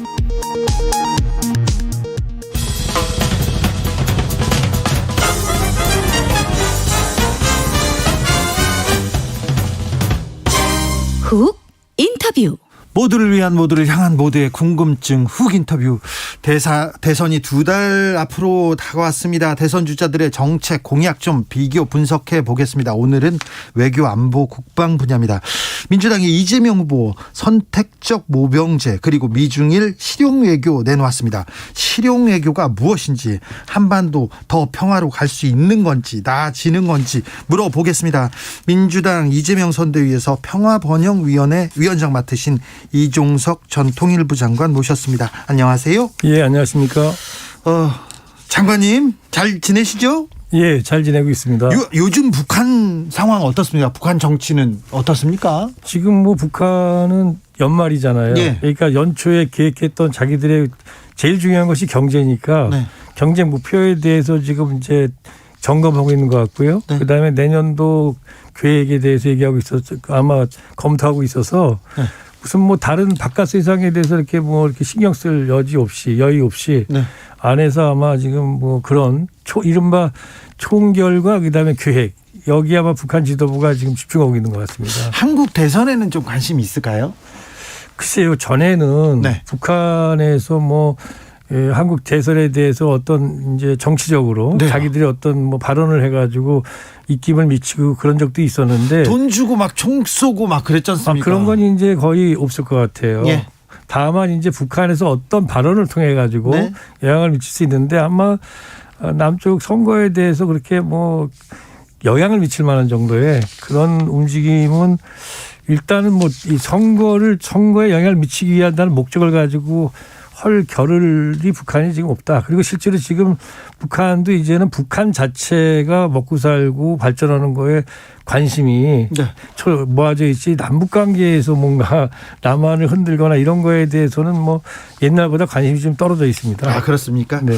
훅 인터뷰. 모두를 위한, 모두를 향한, 모두의 궁금증 훅 인터뷰. 대선이 2달 앞으로 다가왔습니다. 대선 주자들의 정책 공약 좀 비교 분석해 보겠습니다. 오늘은 외교 안보 국방 분야입니다. 민주당의 이재명 후보 선택적 모병제 그리고 미중일 실용 외교 내놓았습니다. 실용 외교가 무엇인지, 한반도 더 평화로 갈 수 있는 건지 나아지는 건지 물어보겠습니다. 민주당 이재명 선대위에서 평화번영위원회 위원장 맡으신 이종석 전 통일부 장관 모셨습니다. 안녕하세요. 예, 안녕하십니까. 장관님 잘 지내시죠? 예, 잘 지내고 있습니다. 요즘 북한 상황 어떻습니까? 북한 정치는 어떻습니까? 지금 뭐 북한은 연말이잖아요. 예. 그러니까 연초에 계획했던 자기들의 제일 중요한 것이 경제니까 네. 경제 목표에 대해서 지금 이제 점검하고 있는 것 같고요. 네. 그다음에 내년도 계획에 대해서 얘기하고 있어서 아마 검토하고 있어서 네. 무슨 뭐 다른 바깥 세상에 대해서 이렇게 뭐 이렇게 신경 쓸 여유 없이 네. 안에서 아마 지금 뭐 그런 이른바 총결과 그다음에 계획 여기 아마 북한 지도부가 지금 집중하고 있는 것 같습니다. 한국 대선에는 좀 관심이 있을까요? 글쎄요, 전에는 네. 북한에서 뭐 한국 대선에 대해서 어떤 이제 정치적으로 네. 자기들이 어떤 뭐 발언을 해가지고 입김을 미치고 그런 적도 있었는데 돈 주고 막 총 쏘고 막 그랬지 않습니까? 그런 건 이제 거의 없을 것 같아요. 예. 다만 이제 북한에서 어떤 발언을 통해 가지고 네. 영향을 미칠 수 있는데 아마 남쪽 선거에 대해서 그렇게 뭐 영향을 미칠 만한 정도의 그런 움직임은 일단은 뭐 이 선거에 영향을 미치기 위한다는 목적을 가지고 할 겨를이 북한이 지금 없다. 그리고 실제로 지금 북한도 이제는 북한 자체가 먹고 살고 발전하는 거에 관심이 네. 모아져 있지 남북 관계에서 뭔가 남한을 흔들거나 이런 거에 대해서는 뭐 옛날보다 관심이 좀 떨어져 있습니다. 아, 그렇습니까? 네.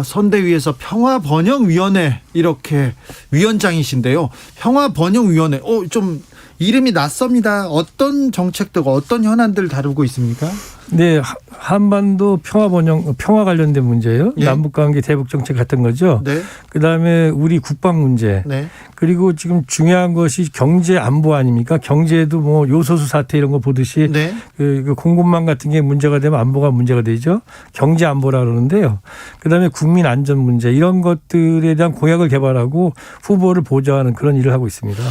선대위에서 평화번영위원회 이렇게 위원장이신데요. 평화번영위원회 좀 이름이 낯섭니다. 어떤 정책들과 어떤 현안들을 다루고 있습니까? 네, 한반도 평화 관련된 문제예요. 예. 남북관계 대북 정책 같은 거죠. 네. 그다음에 우리 국방 문제. 네. 그리고 지금 중요한 것이 경제 안보 아닙니까? 경제도 뭐 요소수 사태 이런 거 보듯이 네. 그 공급망 같은 게 문제가 되면 안보가 문제가 되죠. 경제 안보라 그러는데요. 그다음에 국민 안전 문제 이런 것들에 대한 공약을 개발하고 후보를 보좌하는 그런 일을 하고 있습니다.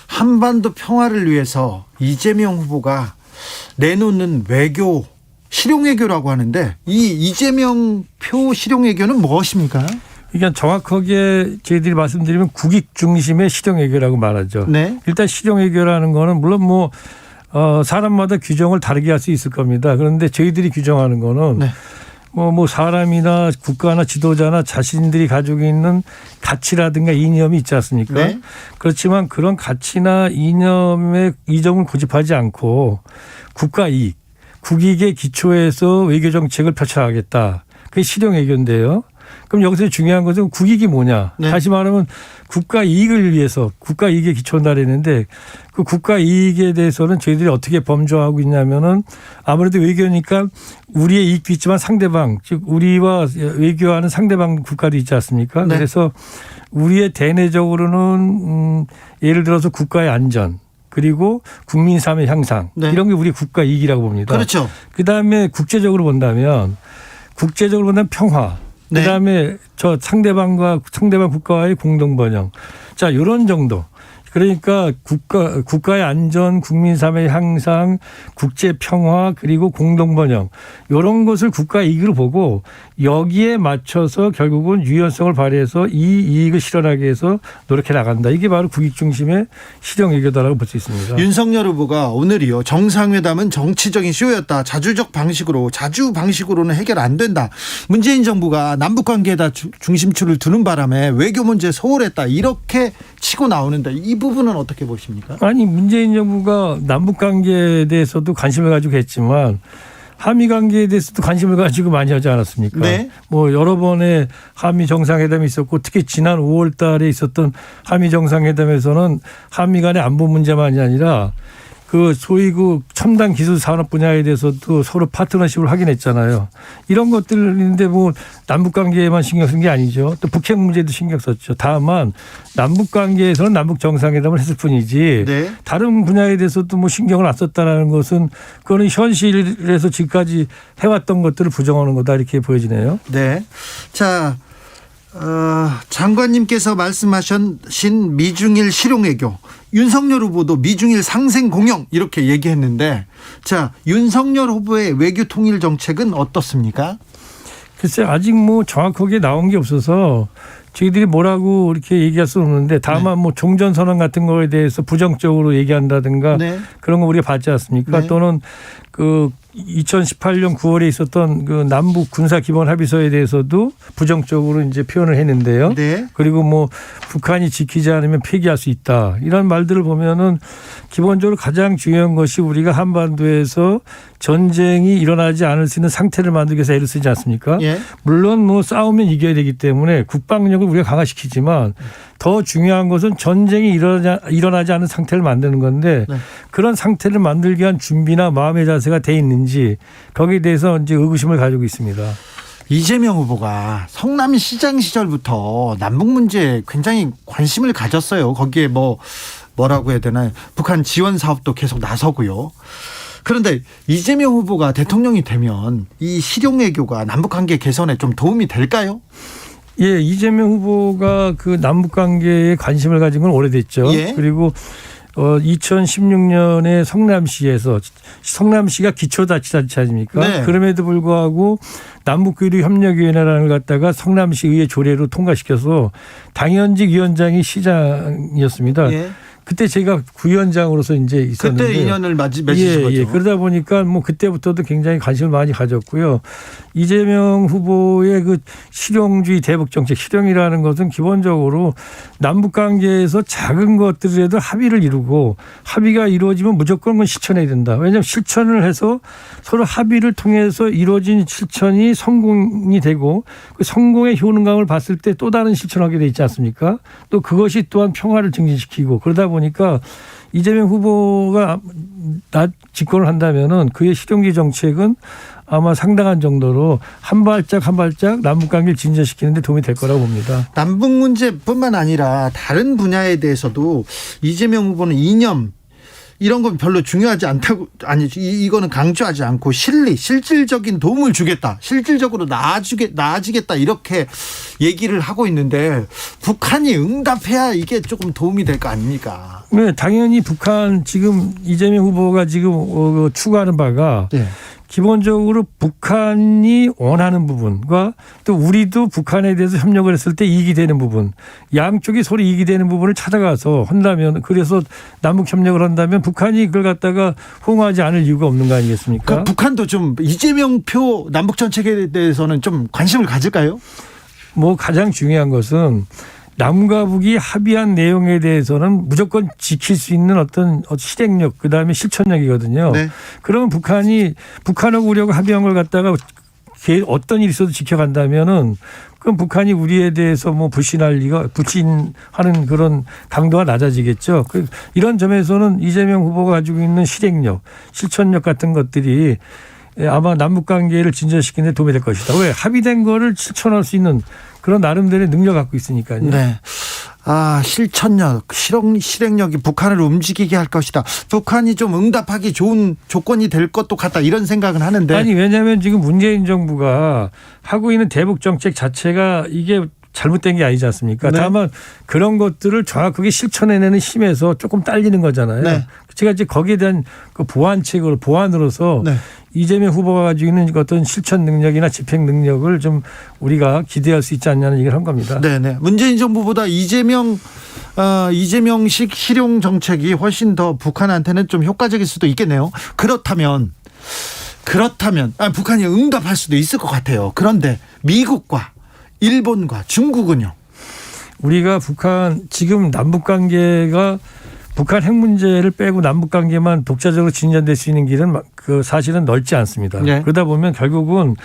한반도 평화를 위해서 이재명 후보가 내놓는 외교 실용외교라고 하는데 이 이재명 표 실용외교는 무엇입니까? 그러니까 정확하게 저희들이 말씀드리면 국익 중심의 실용외교라고 말하죠. 네. 일단 실용외교라는 거는 물론 뭐 사람마다 규정을 다르게 할 수 있을 겁니다. 그런데 저희들이 규정하는 거는 네. 뭐 사람이나 국가나 지도자나 자신들이 가지고 있는 가치라든가 이념이 있지 않습니까? 네. 그렇지만 그런 가치나 이념의 이점을 고집하지 않고 국가 이익, 국익의 기초에서 외교 정책을 펼쳐가겠다. 그게 실용외교인데요. 그럼 여기서 중요한 것은 국익이 뭐냐. 네. 다시 말하면 국가 이익을 위해서 국가 이익에 기초한다 그랬는데 그 국가 이익에 대해서는 저희들이 어떻게 범조하고 있냐면은 아무래도 외교니까 우리의 이익도 있지만 상대방 즉 우리와 외교하는 상대방 국가도 있지 않습니까? 네. 그래서 우리의 대내적으로는 예를 들어서 국가의 안전 그리고 국민 삶의 향상 네. 이런 게 우리 국가 이익이라고 봅니다. 그렇죠. 그다음에 국제적으로 본다면 평화 네. 그다음에 상대방 국가와의 공동 번영. 자, 이런 정도. 그러니까 국가의 안전, 국민 삶의 향상, 국제 평화 그리고 공동 번영. 이런 것을 국가 이익으로 보고 여기에 맞춰서 결국은 유연성을 발휘해서 이 이익을 실현하기 위해서 노력해 나간다. 이게 바로 국익 중심의 실용 외교다라고 볼 수 있습니다. 윤석열 후보가 오늘이요. 정상회담은 정치적인 쇼였다. 자주 방식으로는 해결 안 된다. 문재인 정부가 남북관계에다 중심축을 두는 바람에 외교 문제 소홀했다. 이렇게 치고 나오는데 이 부분은 어떻게 보십니까? 아니 문재인 정부가 남북관계에 대해서도 관심을 가지고 했지만 한미관계에 대해서도 관심을 가지고 많이 하지 않았습니까? 네. 뭐 여러 번의 한미 정상회담이 있었고 특히 지난 5월 달에 있었던 한미 정상회담에서는 한미 간의 안보 문제만이 아니라 그 소위 그 첨단 기술 산업 분야에 대해서도 서로 파트너십을 확인했잖아요. 이런 것들인데 뭐 남북 관계에만 신경 쓴 게 아니죠. 또 북핵 문제도 신경 썼죠. 다만 남북 관계에서는 남북 정상회담을 했을 뿐이지 네. 다른 분야에 대해서도 뭐 신경을 안 썼다라는 것은 그거는 현실에서 지금까지 해왔던 것들을 부정하는 거다 이렇게 보여지네요. 네. 자, 장관님께서 말씀하신 미중일 실용외교, 윤석열 후보도 미중일 상생 공영 이렇게 얘기했는데, 자, 윤석열 후보의 외교 통일 정책은 어떻습니까? 글쎄 아직 뭐 정확하게 나온 게 없어서 저희들이 뭐라고 이렇게 얘기할 수는 없는데 다만 뭐 종전선언 같은 거에 대해서 부정적으로 얘기한다든가 네. 그런 거 우리가 봤지 않습니까? 네. 또는 그 2018년 9월에 있었던 그 남북 군사 기본 합의서에 대해서도 부정적으로 이제 표현을 했는데요. 네. 그리고 뭐 북한이 지키지 않으면 폐기할 수 있다. 이런 말들을 보면은 기본적으로 가장 중요한 것이 우리가 한반도에서 전쟁이 일어나지 않을 수 있는 상태를 만들기 위해서 애를 쓰지 않습니까? 예. 물론 뭐 싸우면 이겨야 되기 때문에 국방력을 우리가 강화시키지만 더 중요한 것은 전쟁이 일어나지 않은 상태를 만드는 건데 네. 그런 상태를 만들기 위한 준비나 마음의 자세가 돼 있는지 거기에 대해서 이제 의구심을 가지고 있습니다. 이재명 후보가 성남시장 시절부터 남북 문제에 굉장히 관심을 가졌어요. 거기에 뭐라고 해야 되나요? 북한 지원 사업도 계속 나서고요. 그런데 이재명 후보가 대통령이 되면 이 실용외교가 남북관계 개선에 좀 도움이 될까요? 예, 이재명 후보가 그 남북관계에 관심을 가진 건 오래됐죠. 예. 그리고 2016년에 성남시가 기초자치단체 아닙니까? 네. 그럼에도 불구하고 남북교류협력위원회라는 걸 갖다가 성남시 의회 조례로 통과시켜서 당연직 위원장이 시장이었습니다. 예. 그때 제가 구위원장으로서 이제 있었는데 그때 인연을 맺으신 거죠. 예. 그러다 보니까 뭐 그때부터도 굉장히 관심을 많이 가졌고요. 이재명 후보의 그 실용주의 대북 정책, 실용이라는 것은 기본적으로 남북 관계에서 작은 것들에도 합의를 이루고 합의가 이루어지면 무조건 그건 실천해야 된다. 왜냐하면 실천을 해서 서로 합의를 통해서 이루어진 실천이 성공이 되고 그 성공의 효능감을 봤을 때 또 다른 실천하게 돼 있지 않습니까? 또 그것이 또한 평화를 증진시키고 그러다 보니까 이재명 후보가 집권을 한다면은 그의 실용주의 정책은 아마 상당한 정도로 한 발짝 남북관계를 진전시키는 데 도움이 될 거라고 봅니다. 남북 문제뿐만 아니라 다른 분야에 대해서도 이재명 후보는 이념 이런 건 별로 중요하지 않다고 이거는 강조하지 않고 실질적인 도움을 주겠다. 실질적으로 나아지겠다. 이렇게 얘기를 하고 있는데 북한이 응답해야 이게 조금 도움이 될 거 아닙니까? 네, 당연히 북한 지금 이재명 후보가 지금 추구하는 바가 네. 기본적으로 북한이 원하는 부분과 또 우리도 북한에 대해서 협력을 했을 때 이익이 되는 부분, 양쪽이 서로 이익이 되는 부분을 찾아가서 한다면 그래서 남북 협력을 한다면 북한이 그걸 갖다가 호응하지 않을 이유가 없는 거 아니겠습니까? 그러니까 북한도 좀 이재명 표 남북 정책에 대해서는 좀 관심을 가질까요? 뭐 가장 중요한 것은 남과 북이 합의한 내용에 대해서는 무조건 지킬 수 있는 어떤 실행력 그다음에 실천력이거든요. 네. 그러면 북한하고 우리하고 합의한 걸 갖다가 어떤 일이 있어도 지켜간다면은 그럼 북한이 우리에 대해서 뭐 불신하는 그런 강도가 낮아지겠죠. 이런 점에서는 이재명 후보가 가지고 있는 실행력, 실천력 같은 것들이 아마 남북 관계를 진전시키는 데 도움이 될 것이다. 왜? 합의된 거를 실천할 수 있는 그런 나름대로의 능력 갖고 있으니까요. 네. 실천력, 실행력이 북한을 움직이게 할 것이다. 북한이 좀 응답하기 좋은 조건이 될 것도 같다. 이런 생각은 하는데. 아니 왜냐하면 지금 문재인 정부가 하고 있는 대북 정책 자체가 이게 잘못된 게 아니지 않습니까? 네. 다만 그런 것들을 정확하게 실천해내는 힘에서 조금 딸리는 거잖아요. 네. 제가 이제 거기에 대한 그 보완으로서 네. 이재명 후보가 가지고 있는 어떤 실천 능력이나 집행 능력을 좀 우리가 기대할 수 있지 않냐는 얘기를 한 겁니다. 네네. 문재인 정부보다 이재명식 실용 정책이 훨씬 더 북한한테는 좀 효과적일 수도 있겠네요. 그렇다면 북한이 응답할 수도 있을 것 같아요. 그런데 미국과 일본과 중국은요? 우리가 지금 남북관계가 북한 핵 문제를 빼고 남북관계만 독자적으로 진전될 수 있는 길은 사실은 넓지 않습니다. 네. 그러다 보면 결국은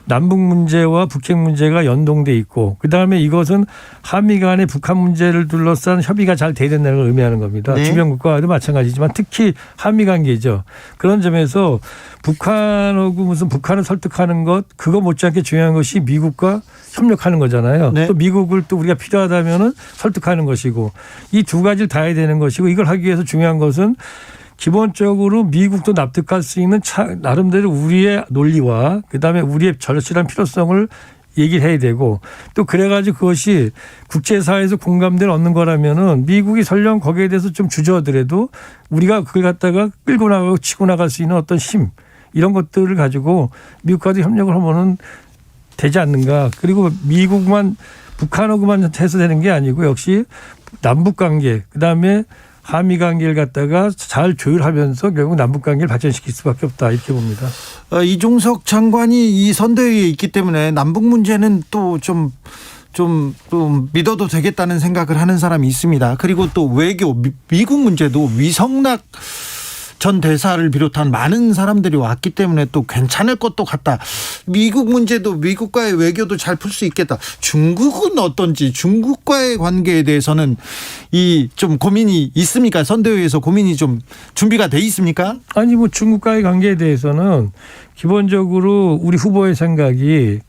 남북 문제와 북핵 문제가 연동돼 있고 그다음에 이것은 한미 간의 북한 문제를 둘러싼 협의가 잘 돼야 된다는 걸 의미하는 겁니다. 네. 주변 국가와도 마찬가지지만 특히 한미 관계죠. 그런 점에서 북한을 설득하는 것 그거 못지않게 중요한 것이 미국과 협력하는 거잖아요. 네. 또 미국을 또 우리가 필요하다면은 설득하는 것이고 이 두 가지를 다 해야 되는 것이고 이걸 하기 위해서 중요한 것은 기본적으로 미국도 납득할 수 있는 나름대로 우리의 논리와 그다음에 우리의 절실한 필요성을 얘기를 해야 되고 또 그래가지고 그것이 국제사회에서 공감대를 얻는 거라면은 미국이 설령 거기에 대해서 좀 주저하더라도 우리가 그걸 갖다가 끌고 나가고 치고 나갈 수 있는 어떤 힘 이런 것들을 가지고 미국과도 협력을 하면은 되지 않는가. 그리고 북한하고만 해서 되는 게 아니고 역시 남북관계 그다음에 한미 관계를 갖다가 잘 조율하면서 결국 남북 관계를 발전시킬 수밖에 없다 이렇게 봅니다. 이종석 장관이 이 선대위에 있기 때문에 남북 문제는 또 좀 믿어도 되겠다는 생각을 하는 사람이 있습니다. 그리고 또 외교, 미국 문제도 위성락 전 대사를 비롯한 많은 사람들이 왔기 때문에 또 괜찮을 것도 같다. 미국 문제도 미국과의 외교도 잘 풀 수 있겠다. 중국은 어떤지, 중국과의 관계에 대해서는 이 좀 고민이 있습니까? 선대위에서 고민이 좀 준비가 돼 있습니까? 아니 뭐 중국과의 관계에 대해서는 기본적으로 우리 후보의 생각이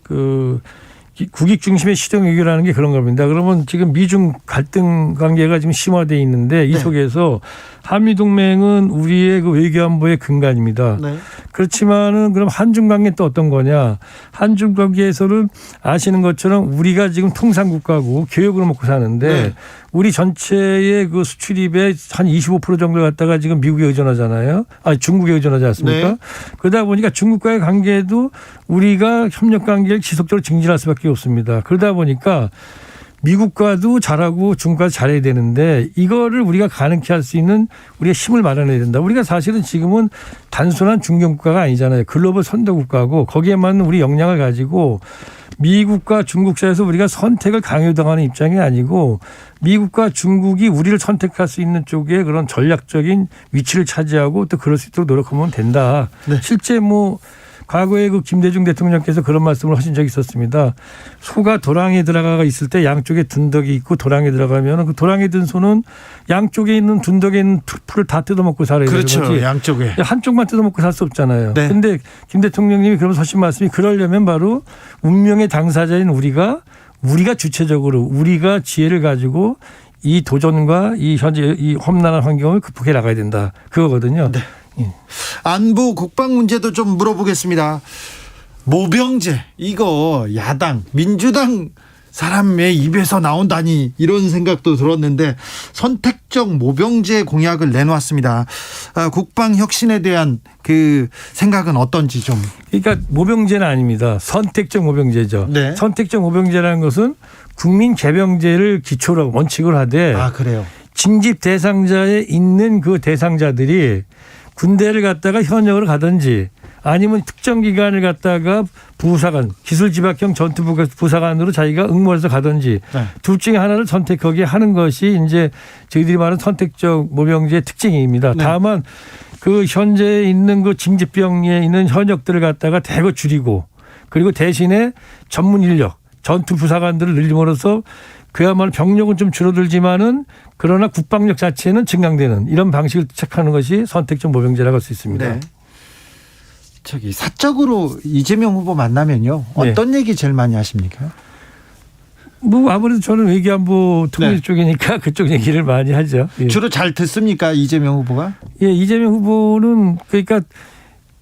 국익 중심의 시정 외교라는 게 그런 겁니다. 그러면 지금 미중 갈등 관계가 지금 심화되어 있는데 이 속에서 한미동맹은 우리의 그 외교안보의 근간입니다. 네. 그렇지만은 그럼 한중 관계 또 어떤 거냐? 한중 관계에서는 아시는 것처럼 우리가 지금 통상국가고 교역으로 먹고 사는데 네. 우리 전체의 그 수출입의 한 25% 정도 갖다가 지금 미국에 의존하잖아요. 아니 중국에 의존하지 않습니까? 네. 그러다 보니까 중국과의 관계도 우리가 협력 관계를 지속적으로 증진할 수밖에 없습니다. 그러다 보니까 미국과도 잘하고 중국과도 잘해야 되는데 이거를 우리가 가능케 할 수 있는 우리가 힘을 마련해야 된다. 우리가 사실은 지금은 단순한 중견국가가 아니잖아요. 글로벌 선도국가고 거기에 맞는 우리 역량을 가지고 미국과 중국 사이에서 우리가 선택을 강요당하는 입장이 아니고 미국과 중국이 우리를 선택할 수 있는 쪽에 그런 전략적인 위치를 차지하고 또 그럴 수 있도록 노력하면 된다. 네. 실제 뭐 과거에 그 김대중 대통령께서 그런 말씀을 하신 적이 있었습니다. 소가 도랑에 들어가 있을 때 양쪽에 둔덕이 있고 도랑에 들어가면 그 도랑에 든 소는 양쪽에 있는 둔덕에 있는 풀을 다 뜯어먹고 살아야 되는 거지. 그렇죠. 양쪽에. 한쪽만 뜯어먹고 살 수 없잖아요. 네. 그런데 김 대통령님이 그러면서 하신 말씀이 그러려면 바로 운명의 당사자인 우리가 주체적으로 우리가 지혜를 가지고 이 도전과 이 현재 이 험난한 환경을 극복해 나가야 된다. 그거거든요. 네. 안보 국방 문제도 좀 물어보겠습니다. 모병제 이거 야당 민주당 사람의 입에서 나온다니 이런 생각도 들었는데 선택적 모병제 공약을 내놓았습니다. 국방 혁신에 대한 그 생각은 어떤지 좀. 그러니까 모병제는 아닙니다. 선택적 모병제죠. 네. 선택적 모병제라는 것은 국민 개병제를 기초로 원칙으로 하되 그래요. 징집 대상자에 있는 그 대상자들이 군대를 갔다가 현역으로 가든지 아니면 특정 기관을 갔다가 부사관, 기술지박형 전투부사관으로 자기가 응모해서 가든지 네. 둘 중에 하나를 선택하게 하는 것이 이제 저희들이 말하는 선택적 모병제의 특징입니다. 네. 다만 그 현재 있는 그 징집병에 있는 현역들을 갖다가 대거 줄이고 그리고 대신에 전문 인력, 전투부사관들을 늘림으로써 그야말로 병력은 좀 줄어들지만은 그러나 국방력 자체는 증강되는 이런 방식을 택하는 것이 선택적 모병제라고 할 수 있습니다. 네. 저기 사적으로 이재명 후보 만나면요 어떤 얘기 제일 많이 하십니까? 뭐 아무래도 저는 외교안보 통일 쪽이니까 그쪽 얘기를 많이 하죠. 예. 주로 잘 듣습니까 이재명 후보가? 예, 이재명 후보는 그러니까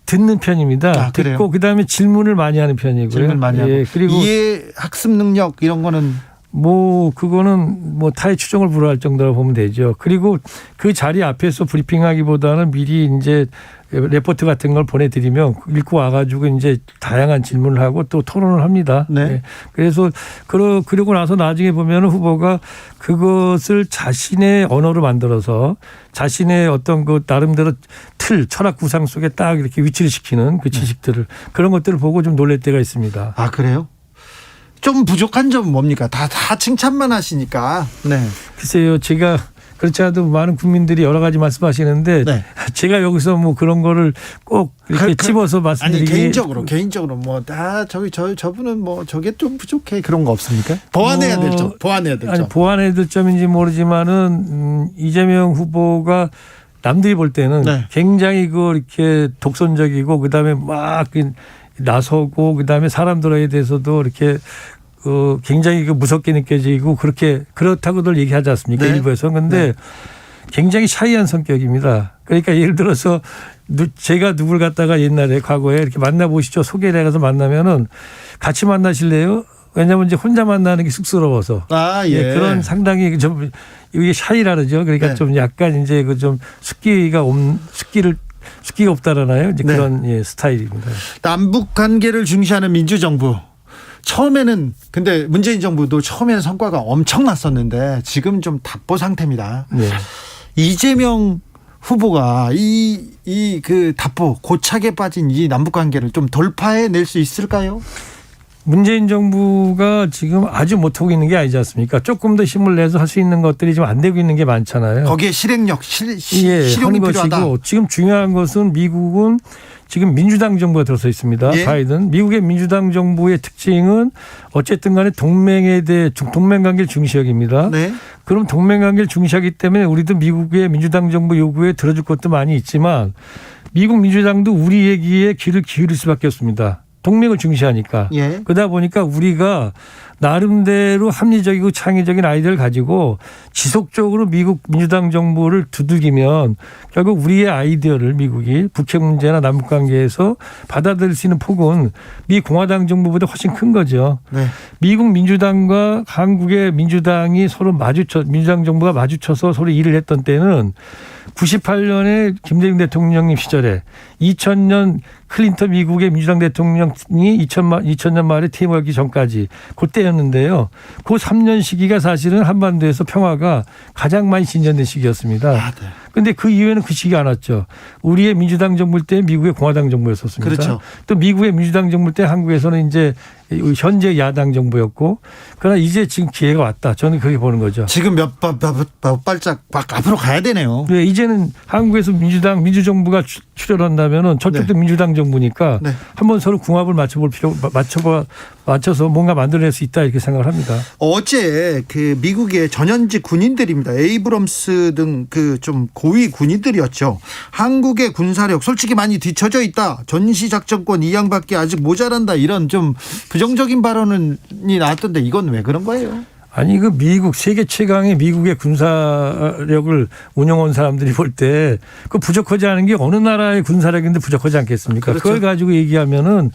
듣는 편입니다. 듣고 그다음에 질문을 많이 하는 편이고요. 질문 많이 하고. 그리고 이해 학습 능력 이런 거는 뭐 그거는 뭐 타의 추종을 불허할 정도로 보면 되죠. 그리고 그 자리 앞에서 브리핑하기보다는 미리 이제 레포트 같은 걸 보내드리면 읽고 와가지고 이제 다양한 질문을 하고 또 토론을 합니다. 네. 그래서 그러고 나서 나중에 보면 후보가 그것을 자신의 언어로 만들어서 자신의 어떤 그 나름대로 철학 구상 속에 딱 이렇게 위치를 시키는 그 지식들을 그런 것들을 보고 좀 놀랄 때가 있습니다. 아 그래요? 좀 부족한 점은 뭡니까? 다 칭찬만 하시니까. 네. 글쎄요, 제가 그렇지 않아도 많은 국민들이 여러 가지 말씀하시는데 제가 여기서 뭐 그런 거를 꼭 이렇게 집어서 말씀드리기. 아니 개인적으로 뭐 저분은 뭐 저게 좀 부족해 그런 거 없습니까? 보완해야 될 점. 아니 보완해야 될 점인지 모르지만은 이재명 후보가 남들이 볼 때는 굉장히 이렇게 독선적이고 그다음에 막 나서고 그다음에 사람들에 대해서도 이렇게 굉장히 무섭게 느껴지고 그렇다고들 얘기하지 않습니까? 일부에서. 그런데 굉장히 샤이한 성격입니다. 그러니까 예를 들어서 제가 누굴 갖다가 옛날에 과거에 이렇게 만나보시죠. 소개를 해가서 만나면은 같이 만나실래요? 왜냐하면 이제 혼자 만나는 게 쑥스러워서. 그런 상당히 좀 이게 샤이라 그러죠. 그러니까 좀 약간 이제 좀 숙기가 없다라나요? 이제 그런 스타일입니다. 남북 관계를 중시하는 민주정부. 처음에는 근데 문재인 정부도 처음에는 성과가 엄청났었는데 지금 좀 답보 상태입니다. 이재명 후보가 그 답보 고착에 빠진 이 남북 관계를 좀 돌파해낼 수 있을까요? 문재인 정부가 지금 아주 못하고 있는 게 아니지 않습니까? 조금 더 힘을 내서 할 수 있는 것들이 좀 안 되고 있는 게 많잖아요. 거기에 실행력, 실용이 필요하다. 것이고 지금 중요한 것은 미국은 지금 민주당 정부가 들어서 있습니다. 예. 바이든. 미국의 민주당 정부의 특징은 어쨌든 간에 동맹에 대해 동맹관계를 중시하기입니다. 네. 그럼 동맹관계를 중시하기 때문에 우리도 미국의 민주당 정부 요구에 들어줄 것도 많이 있지만 미국 민주당도 우리 얘기에 귀를 기울일 수밖에 없습니다. 동맹을 중시하니까. 예. 그러다 보니까 우리가 나름대로 합리적이고 창의적인 아이디어를 가지고 지속적으로 미국 민주당 정부를 두들기면 결국 우리의 아이디어를 미국이 북핵 문제나 남북 관계에서 받아들일 수 있는 폭은 미 공화당 정부보다 훨씬 큰 거죠. 네. 미국 민주당과 한국의 민주당이 서로 민주당 정부가 마주쳐서 서로 일을 했던 때는 98년에 김대중 대통령님 시절에 2000년 클린턴 미국의 민주당 대통령이 2000년 말에 퇴임하기 전까지 그때였는데요. 그 3년 시기가 사실은 한반도에서 평화가 가장 많이 진전된 시기였습니다. 그런데 그 이후에는 그 시기가 안 왔죠. 우리의 민주당 정부일 때 미국의 공화당 정부였었습니다. 그렇죠. 또 미국의 민주당 정부일 때 한국에서는 이제 현재 야당 정부였고 그러나 이제 지금 기회가 왔다. 저는 그렇게 보는 거죠. 지금 몇 발짝 앞으로 가야 되네요. 네, 이제는 한국에서 민주정부가 출연한다면은 저쪽도 네. 민주당 정부니까 네. 한번 서로 궁합을 맞춰서 뭔가 만들어낼 수 있다 이렇게 생각을 합니다. 어제 그 미국의 전현직 군인들입니다. 에이브럼스 등 그 좀 고위 군인들이었죠. 한국의 군사력 솔직히 많이 뒤처져 있다. 전시작전권 이양밖에 아직 모자란다. 이런 좀 부정적인 발언이 나왔던데 이건 왜 그런 거예요? 아니 그 미국 세계 최강의 미국의 군사력을 운영한 사람들이 볼 때 그 부족하지 않은 게 어느 나라의 군사력인데 부족하지 않겠습니까? 그렇죠. 그걸 가지고 얘기하면은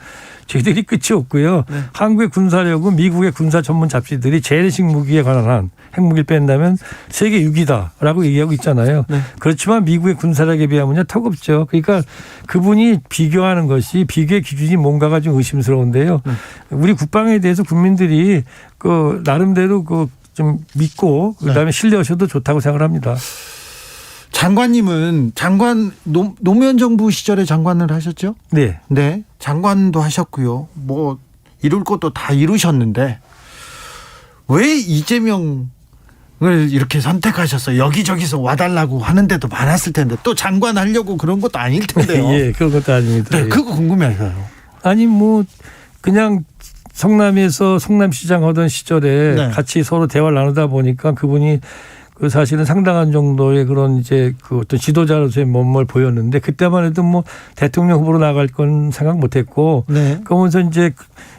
저희들이 끝이 없고요. 네. 한국의 군사력은 미국의 군사 전문 잡지들이 재래식 무기에 관한 핵무기를 뺀다면 세계 6위다라고 얘기하고 있잖아요. 네. 그렇지만 미국의 군사력에 비하면 턱없죠. 그러니까 그분이 비교하는 것이 비교의 기준이 뭔가가 좀 의심스러운데요. 네. 우리 국방에 대해서 국민들이 그 나름대로 그 좀 믿고 그다음에 신뢰하셔도 좋다고 생각을 합니다. 장관님은 노무현 정부 시절에 장관을 하셨죠? 네. 네. 장관도 하셨고요. 뭐 이룰 것도 다 이루셨는데 왜 이재명을 이렇게 선택하셨어요? 여기저기서 와달라고 하는데도 많았을 텐데 또 장관 하려고 그런 것도 아닐 텐데요. 예, 그런 것도 아닙니다. 네, 예. 그거 궁금해서요. 아니 뭐 그냥 성남에서 성남시장 하던 시절에 네. 같이 서로 대화를 나누다 보니까 그분이 그 사실은 상당한 정도의 그런 이제 그 어떤 지도자로서의 몸을 보였는데 그때만 해도 뭐 대통령 후보로 나갈 건 생각 못했고 네. 그러면서 이제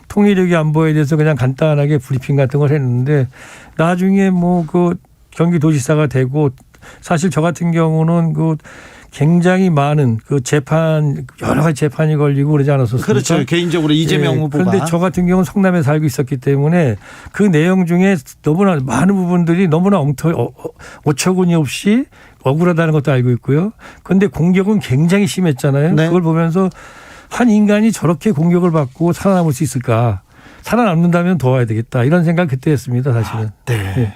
통일력이 안보에 대해서 그냥 간단하게 브리핑 같은 걸 했는데 나중에 뭐 그 경기도지사가 되고 사실 저 같은 경우는 그 굉장히 많은 그 재판 여러 가지 재판이 걸리고 그러지 않았었습니까? 그렇죠. 개인적으로 이재명 후보가. 그런데 저 같은 경우는 성남에 살고 있었기 때문에 그 내용 중에 너무나 많은 부분들이 너무나 어처구니 없이 억울하다는 것도 알고 있고요. 그런데 공격은 굉장히 심했잖아요. 네. 그걸 보면서 한 인간이 저렇게 공격을 받고 살아남을 수 있을까? 살아남는다면 도와야 되겠다. 이런 생각 그때 했습니다. 사실은. 네. 네.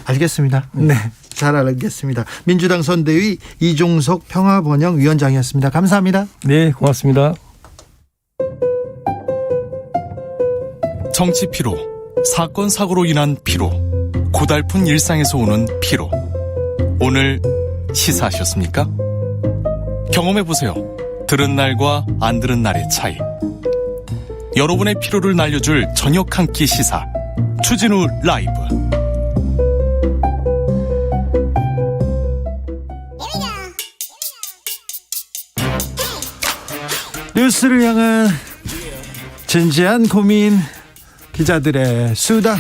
알겠습니다. 네. 잘 알겠습니다. 민주당 선대위 이종석 평화번영위원장이었습니다. 감사합니다. 네, 고맙습니다. 정치 피로, 사건 사고로 인한 피로, 고달픈 일상에서 오는 피로. 오늘 시사하셨습니까? 경험해보세요. 들은 날과 안 들은 날의 차이. 여러분의 피로를 날려줄 저녁 한 끼 시사. 추진우 라이브. 뉴스를 향한 진지한 고민, 기자들의 수다.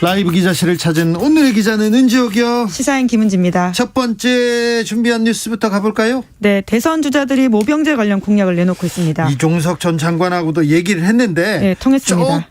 라이브 기자실을 찾은 오늘의 기자는 은지옥이요. 시사인 김은지입니다. 첫 번째 준비한 뉴스부터 가볼까요? 네, 대선 주자들이 모병제 관련 공약을 내놓고 있습니다. 이종석 전 장관하고도 얘기를 했는데 네, 통했습니다.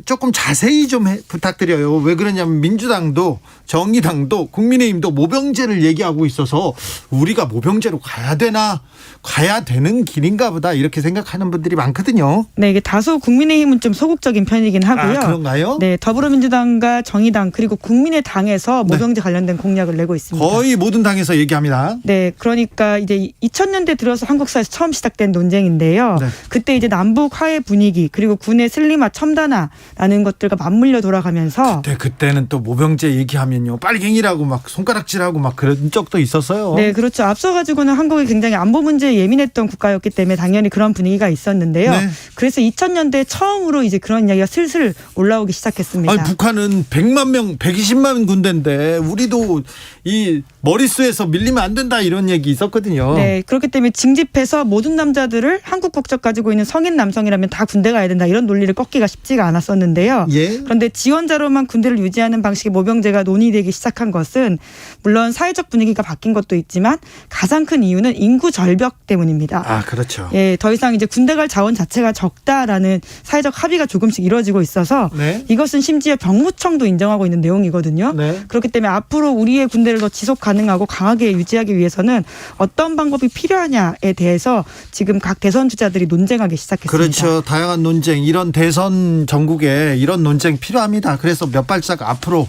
조금 자세히 좀 부탁드려요. 왜 그러냐면 민주당도 정의당도 국민의힘도 모병제를 얘기하고 있어서 우리가 모병제로 가야 되나, 가야 되는 길인가 보다 이렇게 생각하는 분들이 많거든요. 네, 이게 다소 국민의힘은 좀 소극적인 편이긴 하고요. 아, 그런가요? 네, 더불어민주당과 민주당과 정의당 그리고 국민의당에서 모병제 관련된 공약을 내고 있습니다. 거의 모든 당에서 얘기합니다. 네, 그러니까 이제 2000년대 들어서 한국 사회에서 처음 시작된 논쟁인데요. 네. 그때 이제 남북 화해 분위기 그리고 군의 슬림화 첨단화라는 것들과 맞물려 돌아가면서 그때는 또 모병제 얘기하면요 빨갱이라고 막 손가락질하고 막 그런 적도 있었어요. 네, 그렇죠. 앞서 가지고는 한국이 굉장히 안보 문제에 예민했던 국가였기 때문에 당연히 그런 분위기가 있었는데요. 네. 그래서 2000년대 처음으로 이제 그런 이야기가 슬슬 올라오기 시작했습니다. 아니, 북한은 100만 명, 120만 군대인데 우리도 이 머릿수에서 밀리면 안 된다 이런 얘기 있었거든요. 네, 그렇기 때문에 징집해서 모든 남자들을 한국 국적 가지고 있는 성인 남성이라면 다 군대 가야 된다 이런 논리를 꺾기가 쉽지가 않았었는데요. 예. 그런데 지원자로만 군대를 유지하는 방식의 모병제가 논의되기 시작한 것은 물론 사회적 분위기가 바뀐 것도 있지만 가장 큰 이유는 인구 절벽 때문입니다. 아, 그렇죠. 예, 더 이상 이제 군대 갈 자원 자체가 적다라는 사회적 합의가 조금씩 이루어지고 있어서 네. 이것은 심지어 병무청도 인정하고 있는 내용이거든요. 네. 그렇기 때문에 앞으로 우리의 군대를 더 지속 가능하고 강하게 유지하기 위해서는 어떤 방법이 필요하냐에 대해서 지금 각 대선 주자들이 논쟁하기 시작했습니다. 그렇죠. 다양한 논쟁, 이런 대선 전국에 이런 논쟁 필요합니다. 그래서 몇 발짝 앞으로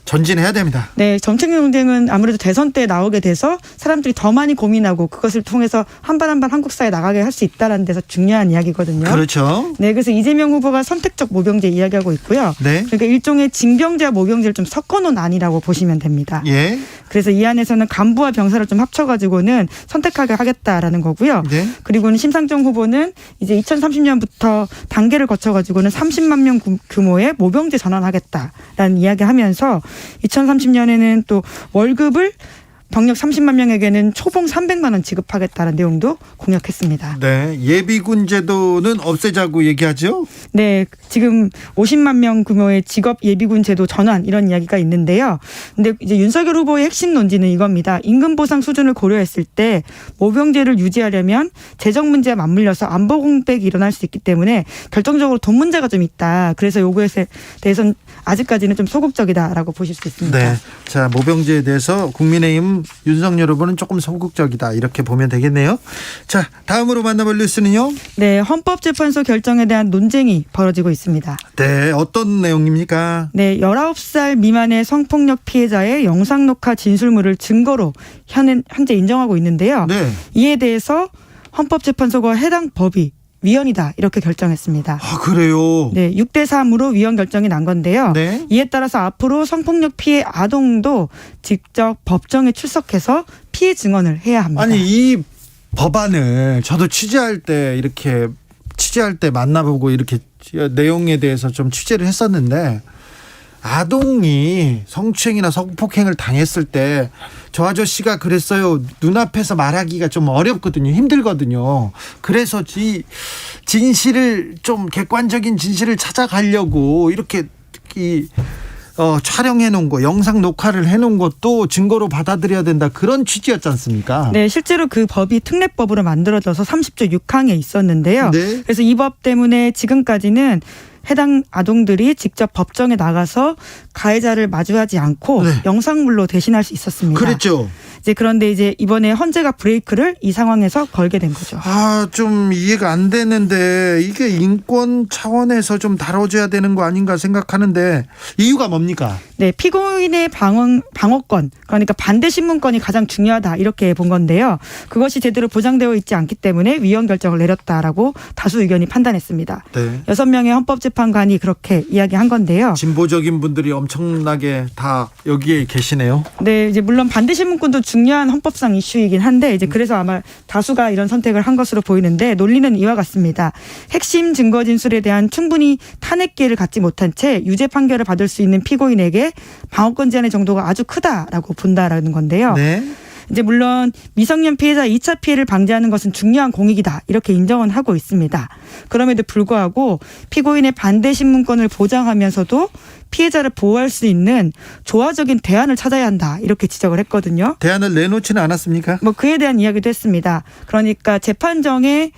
전진해야 됩니다. 네, 정책 논쟁은 아무래도 대선 때 나오게 돼서 사람들이 더 많이 고민하고 그것을 통해서 한 발 한 발 한국 사회에 나가게 할 수 있다는 데서 중요한 이야기거든요. 그렇죠. 네, 그래서 이재명 후보가 선택적 모병제 이야기하고 있고요. 네. 그러니까 일종의 징병제와 모병제를 좀 섞어놓은 안이라고 보시면 됩니다. 예. 그래서 이 안에서는 간부와 병사를 좀 합쳐가지고는 선택하게 하겠다라는 거고요. 네. 그리고는 심상정 후보는 이제 2030년부터 단계를 거쳐가지고는 30만 명 규모의 모병제 전환하겠다라는 이야기하면서 2030년에는 또 월급을 병력 30만 명에게는 초봉 300만 원 지급하겠다는 내용도 공약했습니다. 네, 예비군 제도는 없애자고 얘기하죠? 네, 지금 50만 명 규모의 직업 예비군 제도 전환 이런 이야기가 있는데요. 근데 이제 윤석열 후보의 핵심 논지는 이겁니다. 임금 보상 수준을 고려했을 때 모병제를 유지하려면 재정 문제와 맞물려서 안보 공백이 일어날 수 있기 때문에 결정적으로 돈 문제가 좀 있다. 그래서 요구에 대해서는 아직까지는 좀 소극적이다라고 보실 수 있습니다. 네, 자, 모병제에 대해서 국민의힘 윤석열 후보는 조금 소극적이다 이렇게 보면 되겠네요. 자, 다음으로 만나볼 뉴스는요. 네, 헌법재판소 결정에 대한 논쟁이 벌어지고 있습니다. 네, 어떤 내용입니까? 네, 19살 미만의 성폭력 피해자의 영상 녹화 진술물을 증거로 현재 인정하고 있는데요. 네. 이에 대해서 헌법재판소가 해당 법이 위헌이다 이렇게 결정했습니다. 아, 그래요? 네, 6대3으로 위헌 결정이 난 건데요. 네. 이에 따라서 앞으로 성폭력 피해 아동도 직접 법정에 출석해서 피해 증언을 해야 합니다. 아니, 이 법안을 저도 취재할 때 만나보고 이렇게 내용에 대해서 좀 취재를 했었는데, 아동이 성추행이나 성폭행을 당했을 때 저 아저씨가 그랬어요. 눈앞에서 말하기가 좀 어렵거든요. 힘들거든요. 그래서 이 진실을 좀 객관적인 진실을 찾아가려고 이렇게 촬영해 놓은 거, 영상 녹화를 해 놓은 것도 증거로 받아들여야 된다. 그런 취지였지 않습니까? 네, 실제로 그 법이 특례법으로 만들어져서 30조 6항에 있었는데요. 네. 그래서 이 법 때문에 지금까지는 해당 아동들이 직접 법정에 나가서 가해자를 마주하지 않고 네. 영상물로 대신할 수 있었습니다. 그랬죠. 그런데 이제 이번에 헌재가 브레이크를 이 상황에서 걸게 된 거죠. 아, 좀 이해가 안 되는데 이게 인권 차원에서 좀 다뤄줘야 되는 거 아닌가 생각하는데 이유가 뭡니까? 네, 피고인의 방어권, 그러니까 반대 신문권이 가장 중요하다 이렇게 본 건데요. 그것이 제대로 보장되어 있지 않기 때문에 위헌 결정을 내렸다라고 다수 의견이 판단했습니다. 네. 6명의 헌법재판관이 그렇게 이야기한 건데요. 진보적인 분들이 엄청나게 다 여기에 계시네요. 네, 이제 물론 반대 신문권도 중요한 헌법상 이슈이긴 한데 이제 그래서 아마 다수가 이런 선택을 한 것으로 보이는데 논리는 이와 같습니다. 핵심 증거 진술에 대한 충분히 탄핵 기회를 갖지 못한 채 유죄 판결을 받을 수 있는 피고인에게 방어권 제한의 정도가 아주 크다라고 본다라는 건데요. 네. 이제 물론 미성년 피해자 2차 피해를 방지하는 것은 중요한 공익이다 이렇게 인정은 하고 있습니다. 그럼에도 불구하고 피고인의 반대 신문권을 보장하면서도 피해자를 보호할 수 있는 조화적인 대안을 찾아야 한다 이렇게 지적을 했거든요. 대안을 내놓지는 않았습니까? 그에 대한 이야기도 했습니다. 그러니까 재판정에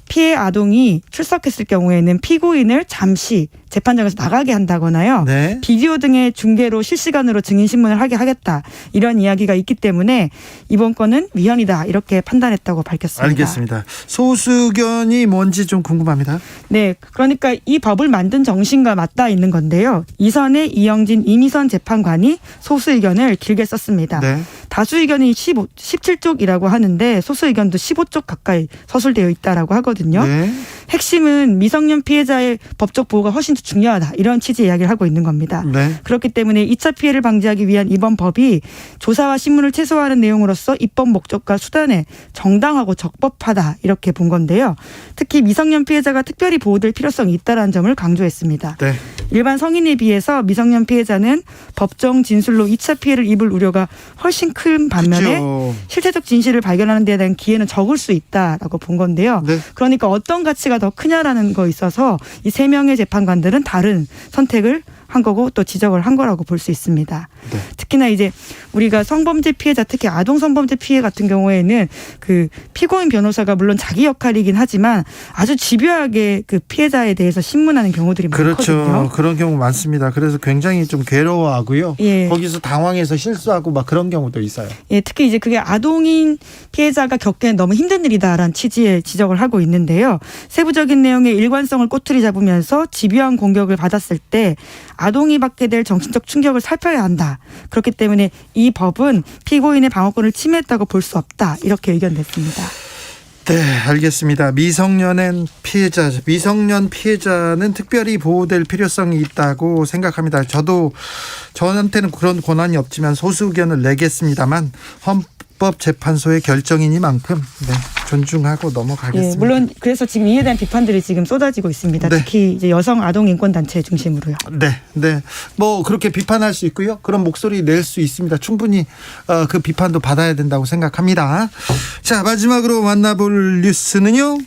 피해 아동이 출석했을 경우에는 피고인을 잠시 재판장에서 나가게 한다거나요. 네. 비디오 등의 중계로 실시간으로 증인신문을 하게 하겠다. 이런 이야기가 있기 때문에 이번 건은 위헌이다. 이렇게 판단했다고 밝혔습니다. 알겠습니다. 소수 의견이 뭔지 좀 궁금합니다. 네. 그러니까 이 법을 만든 정신과 맞닿아 있는 건데요. 이선의 이영진, 이미선 재판관이 소수 의견을 길게 썼습니다. 네. 다수 의견이 17쪽이라고 하는데 소수 의견도 15쪽 가까이 서술되어 있다라고 하거든요. 네. 핵심은 미성년 피해자의 법적 보호가 훨씬 더 중요하다. 이런 취지의 이야기를 하고 있는 겁니다. 네. 그렇기 때문에 2차 피해를 방지하기 위한 이번 법이 조사와 신문을 최소화하는 내용으로서 입법 목적과 수단에 정당하고 적법하다. 이렇게 본 건데요. 특히 미성년 피해자가 특별히 보호될 필요성이 있다는 점을 강조했습니다. 네. 일반 성인에 비해서 미성년 피해자는 법정 진술로 2차 피해를 입을 우려가 훨씬 큰 반면에 그렇죠. 실체적 진실을 발견하는 데 대한 기회는 적을 수 있다라고 본 건데요. 네. 그러니까 어떤 가치가 더 크냐라는 거 있어서 이 3명의 재판관들은 다른 선택을 한 거고 또 지적을 한 거라고 볼 수 있습니다. 네. 특히나 이제 우리가 성범죄 피해자, 특히 아동 성범죄 피해 같은 경우에는 그 피고인 변호사가 물론 자기 역할이긴 하지만 아주 집요하게 그 피해자에 대해서 신문하는 경우들이 그렇죠. 많거든요. 그런 경우 많습니다. 그래서 굉장히 좀 괴로워하고요. 예. 거기서 당황해서 실수하고 막 그런 경우도 있어요. 예, 특히 이제 그게 아동인 피해자가 겪기엔 너무 힘든 일이다라는 취지의 지적을 하고 있는데요. 세부적인 내용의 일관성을 꼬투리 잡으면서 집요한 공격을 받았을 때 아동이 받게 될 정신적 충격을 살펴야 한다. 그렇기 때문에 이 법은 피고인의 방어권을 침해했다고 볼 수 없다. 이렇게 의견됐습니다. 네, 알겠습니다. 미성년 피해자는 특별히 보호될 필요성이 있다고 생각합니다. 저한테는 그런 권한이 없지만 소수 의견을 내겠습니다만 헌법재판소의 결정이니만큼 네, 존중하고 넘어가겠습니다. 예, 물론 그래서 지금 이에 대한 비판들이 지금 쏟아지고 있습니다. 네. 특히 이제 여성 아동 인권 단체 중심으로요. 네. 뭐 그렇게 비판할 수 있고요. 그런 목소리 낼 수 있습니다. 충분히 그 비판도 받아야 된다고 생각합니다. 자, 마지막으로 만나볼 뉴스는요.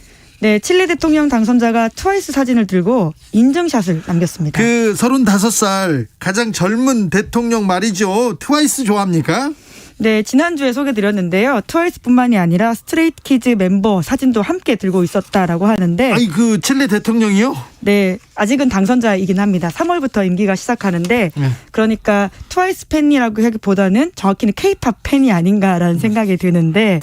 네, 칠레 대통령 당선자가 트와이스 사진을 들고 인증샷을 남겼습니다. 그 35살 가장 젊은 대통령 말이죠. 트와이스 좋아합니까? 네, 지난주에 소개드렸는데요. 트와이스뿐만이 아니라 스트레이트키즈 멤버 사진도 함께 들고 있었다라고 하는데 아니 그 칠레 대통령이요? 네, 아직은 당선자이긴 합니다. 3월부터 임기가 시작하는데 네. 그러니까 트와이스 팬이라고 하기보다는 정확히는 K-팝 팬이 아닌가라는 생각이 드는데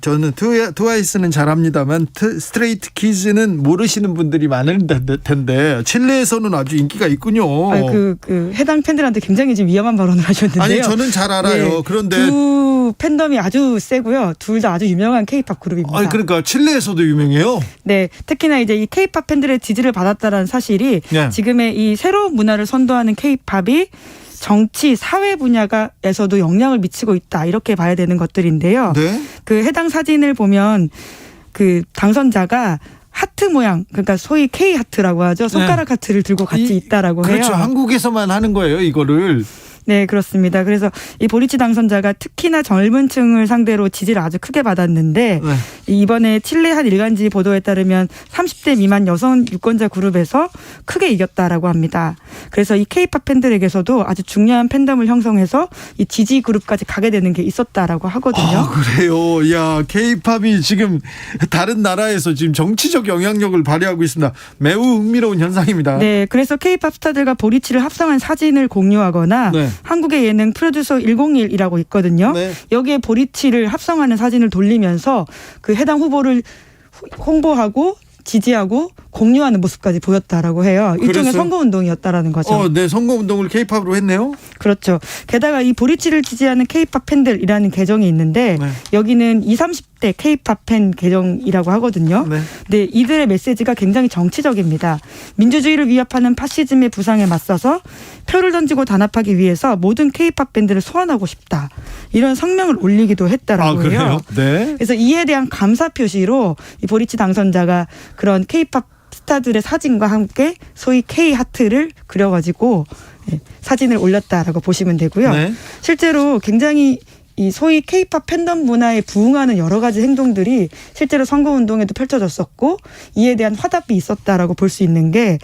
저는 트와이스는 잘합니다만 스트레이트 키즈는 모르시는 분들이 많을 텐데 칠레에서는 아주 인기가 있군요. 그 해당 팬들한테 굉장히 지금 위험한 발언을 하셨는데요. 아니 저는 잘 알아요. 네, 그런데 두 팬덤이 아주 세고요. 둘 다 아주 유명한 K-팝 그룹입니다. 아니 그러니까 칠레에서도 유명해요. 네, 특히나 이제 이 K-팝 팬들의 지지를 받았다라는 사실이 네. 지금의 이 새로운 문화를 선도하는 K-팝이 정치, 사회 분야에서도 영향을 미치고 있다 이렇게 봐야 되는 것들인데요. 네. 그 해당 사진을 보면 그 당선자가 하트 모양, 그러니까 소위 K 하트라고 하죠. 손가락 하트를 들고 같이 있다라고 해요. 그렇죠. 한국에서만 하는 거예요, 이거를. 네, 그렇습니다. 그래서 이 보리치 당선자가 특히나 젊은 층을 상대로 지지를 아주 크게 받았는데 네. 이번에 칠레 한 일간지 보도에 따르면 30대 미만 여성 유권자 그룹에서 크게 이겼다라고 합니다. 그래서 이 K-팝 팬들에게서도 아주 중요한 팬덤을 형성해서 이 지지 그룹까지 가게 되는 게 있었다라고 하거든요. 아, 그래요. 야, K-팝이 지금 다른 나라에서 지금 정치적 영향력을 발휘하고 있습니다. 매우 흥미로운 현상입니다. 네, 그래서 K-팝 스타들과 보리치를 합성한 사진을 공유하거나 네. 한국의 예능 프로듀서 101이라고 있거든요. 네. 여기에 보리치를 합성하는 사진을 돌리면서 그 해당 후보를 홍보하고 지지하고 공유하는 모습까지 보였다라고 해요. 일종의 그래서? 선거운동이었다라는 거죠. 네, 선거운동을 K-팝으로 했네요. 그렇죠. 게다가 이 보리치를 지지하는 K-팝 팬들이라는 계정이 있는데 네. 여기는 20, 30대 K-팝 팬 계정이라고 하거든요. 네. 네, 이들의 메시지가 굉장히 정치적입니다. 민주주의를 위협하는 파시즘의 부상에 맞서서 표를 던지고 단합하기 위해서 모든 K-팝 밴드를 소환하고 싶다. 이런 성명을 올리기도 했다라고 해요. 그래요? 네. 그래서 이에 대한 감사 표시로 이 보리치 당선자가 그런 K-팝 스타들의 사진과 함께 소위 K-하트를 그려가지고 사진을 올렸다라고 보시면 되고요. 네. 실제로 굉장히 이 소위 K-팝 팬덤 문화에 부응하는 여러 가지 행동들이 실제로 선거운동에도 펼쳐졌었고 이에 대한 화답이 있었다라고 볼 수 있는 게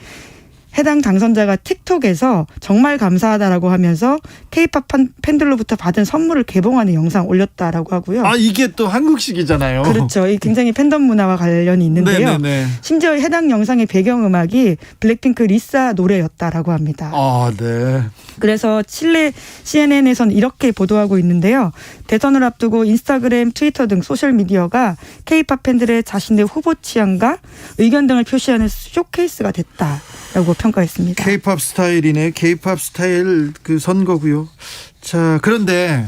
해당 당선자가 틱톡에서 정말 감사하다라고 하면서 K-팝 팬들로부터 받은 선물을 개봉하는 영상 올렸다라고 하고요. 아, 이게 또 한국식이잖아요. 그렇죠. 이 굉장히 팬덤 문화와 관련이 있는데요. 네네네. 심지어 해당 영상의 배경음악이 블랙핑크 리사 노래였다라고 합니다. 아, 네. 그래서 칠레 CNN에서는 이렇게 보도하고 있는데요. 대선을 앞두고 인스타그램, 트위터 등 소셜미디어가 K-팝 팬들의 자신의 후보 취향과 의견 등을 표시하는 쇼케이스가 됐다라고 평가했습니다. K-팝 스타일이네. K-팝 스타일 그 선거고요. 자, 그런데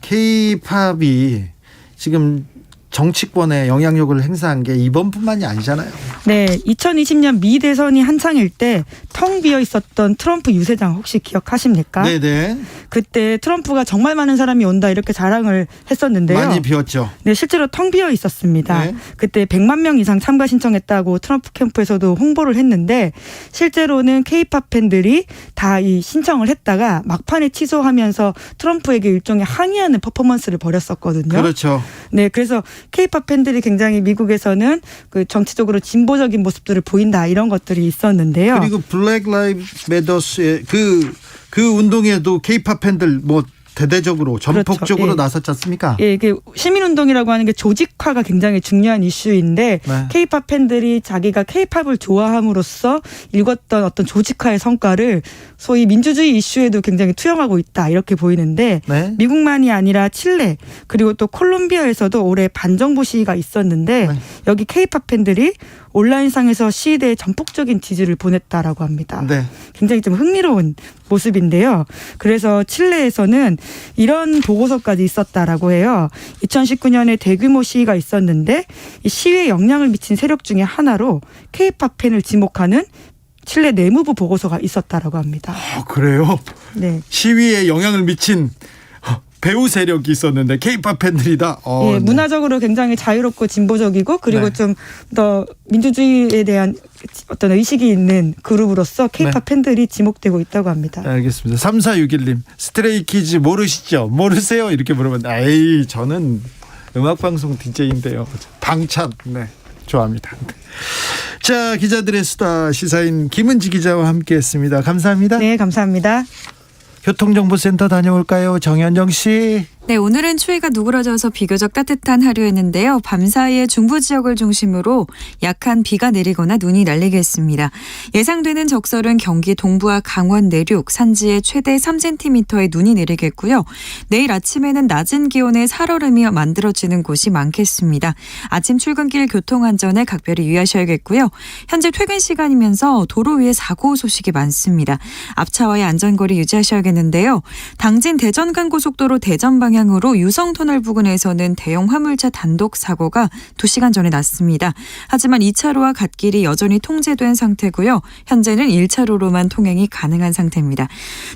K-팝이 지금 정치권에 영향력을 행사한 게 이번뿐만이 아니잖아요. 네, 2020년 미 대선이 한창일 때 텅 비어 있었던 트럼프 유세장 혹시 기억하십니까? 네네. 그때 트럼프가 정말 많은 사람이 온다 이렇게 자랑을 했었는데요. 많이 비었죠. 네, 실제로 텅 비어 있었습니다. 네. 그때 100만 명 이상 참가 신청했다고 트럼프 캠프에서도 홍보를 했는데 실제로는 K-팝 팬들이 다 이 신청을 했다가 막판에 취소하면서 트럼프에게 일종의 항의하는 퍼포먼스를 벌였었거든요. 그렇죠. 네, 그래서 K-팝 팬들이 굉장히 미국에서는 그 정치적으로 진보적인 모습들을 보인다 이런 것들이 있었는데요. 그리고 블랙 라이브 매터스의 그 운동에도 K-팝 팬들 뭐 대대적으로 전폭적으로 그렇죠. 예. 나섰지 않습니까? 예, 이게 시민운동이라고 하는 게 조직화가 굉장히 중요한 이슈인데 네. K-팝 팬들이 자기가 K-팝을 좋아함으로써 일궜던 어떤 조직화의 성과를 소위 민주주의 이슈에도 굉장히 투영하고 있다 이렇게 보이는데 네. 미국만이 아니라 칠레 그리고 또 콜롬비아에서도 올해 반정부 시위가 있었는데 네. 여기 K-팝 팬들이 온라인상에서 시위대에 전폭적인 지지를 보냈다라고 합니다. 네. 굉장히 좀 흥미로운 모습인데요. 그래서 칠레에서는 이런 보고서까지 있었다라고 해요. 2019년에 대규모 시위가 있었는데 이 시위에 영향을 미친 세력 중에 하나로 K-팝 팬을 지목하는 칠레 내무부 보고서가 있었다라고 합니다. 그래요? 네. 시위에 영향을 미친 배우 세력이 있었는데 K-팝 팬들이다. 예, 네. 문화적으로 굉장히 자유롭고 진보적이고 그리고 네. 좀 더 민주주의에 대한 어떤 의식이 있는 그룹으로서 K-팝 팬들이 지목되고 있다고 합니다. 알겠습니다. 3461님 스트레이키즈 모르시죠? 모르세요? 이렇게 물어봤는데 에이 저는 음악방송 DJ인데요. 방찬 네 좋아합니다. 자, 기자들의 수다 시사인 김은지 기자와 함께했습니다. 감사합니다. 네, 감사합니다. 교통정보센터 다녀올까요? 정현정 씨. 네, 오늘은 추위가 누그러져서 비교적 따뜻한 하루였는데요. 밤사이에 중부 지역을 중심으로 약한 비가 내리거나 눈이 날리겠습니다. 예상되는 적설은 경기 동부와 강원 내륙, 산지에 최대 3cm의 눈이 내리겠고요. 내일 아침에는 낮은 기온에 살얼음이 만들어지는 곳이 많겠습니다. 아침 출근길 교통안전에 각별히 유의하셔야겠고요. 현재 퇴근 시간이면서 도로 위에 사고 소식이 많습니다. 앞차와의 안전거리 유지하셔야겠는데요. 당진 대전간고속도로 대전 방향으로 유성터널 부근에서는 대형 화물차 단독 사고가 2시간 전에 났습니다. 하지만 2차로와 갓길이 여전히 통제된 상태고요. 현재는 1차로로만 통행이 가능한 상태입니다.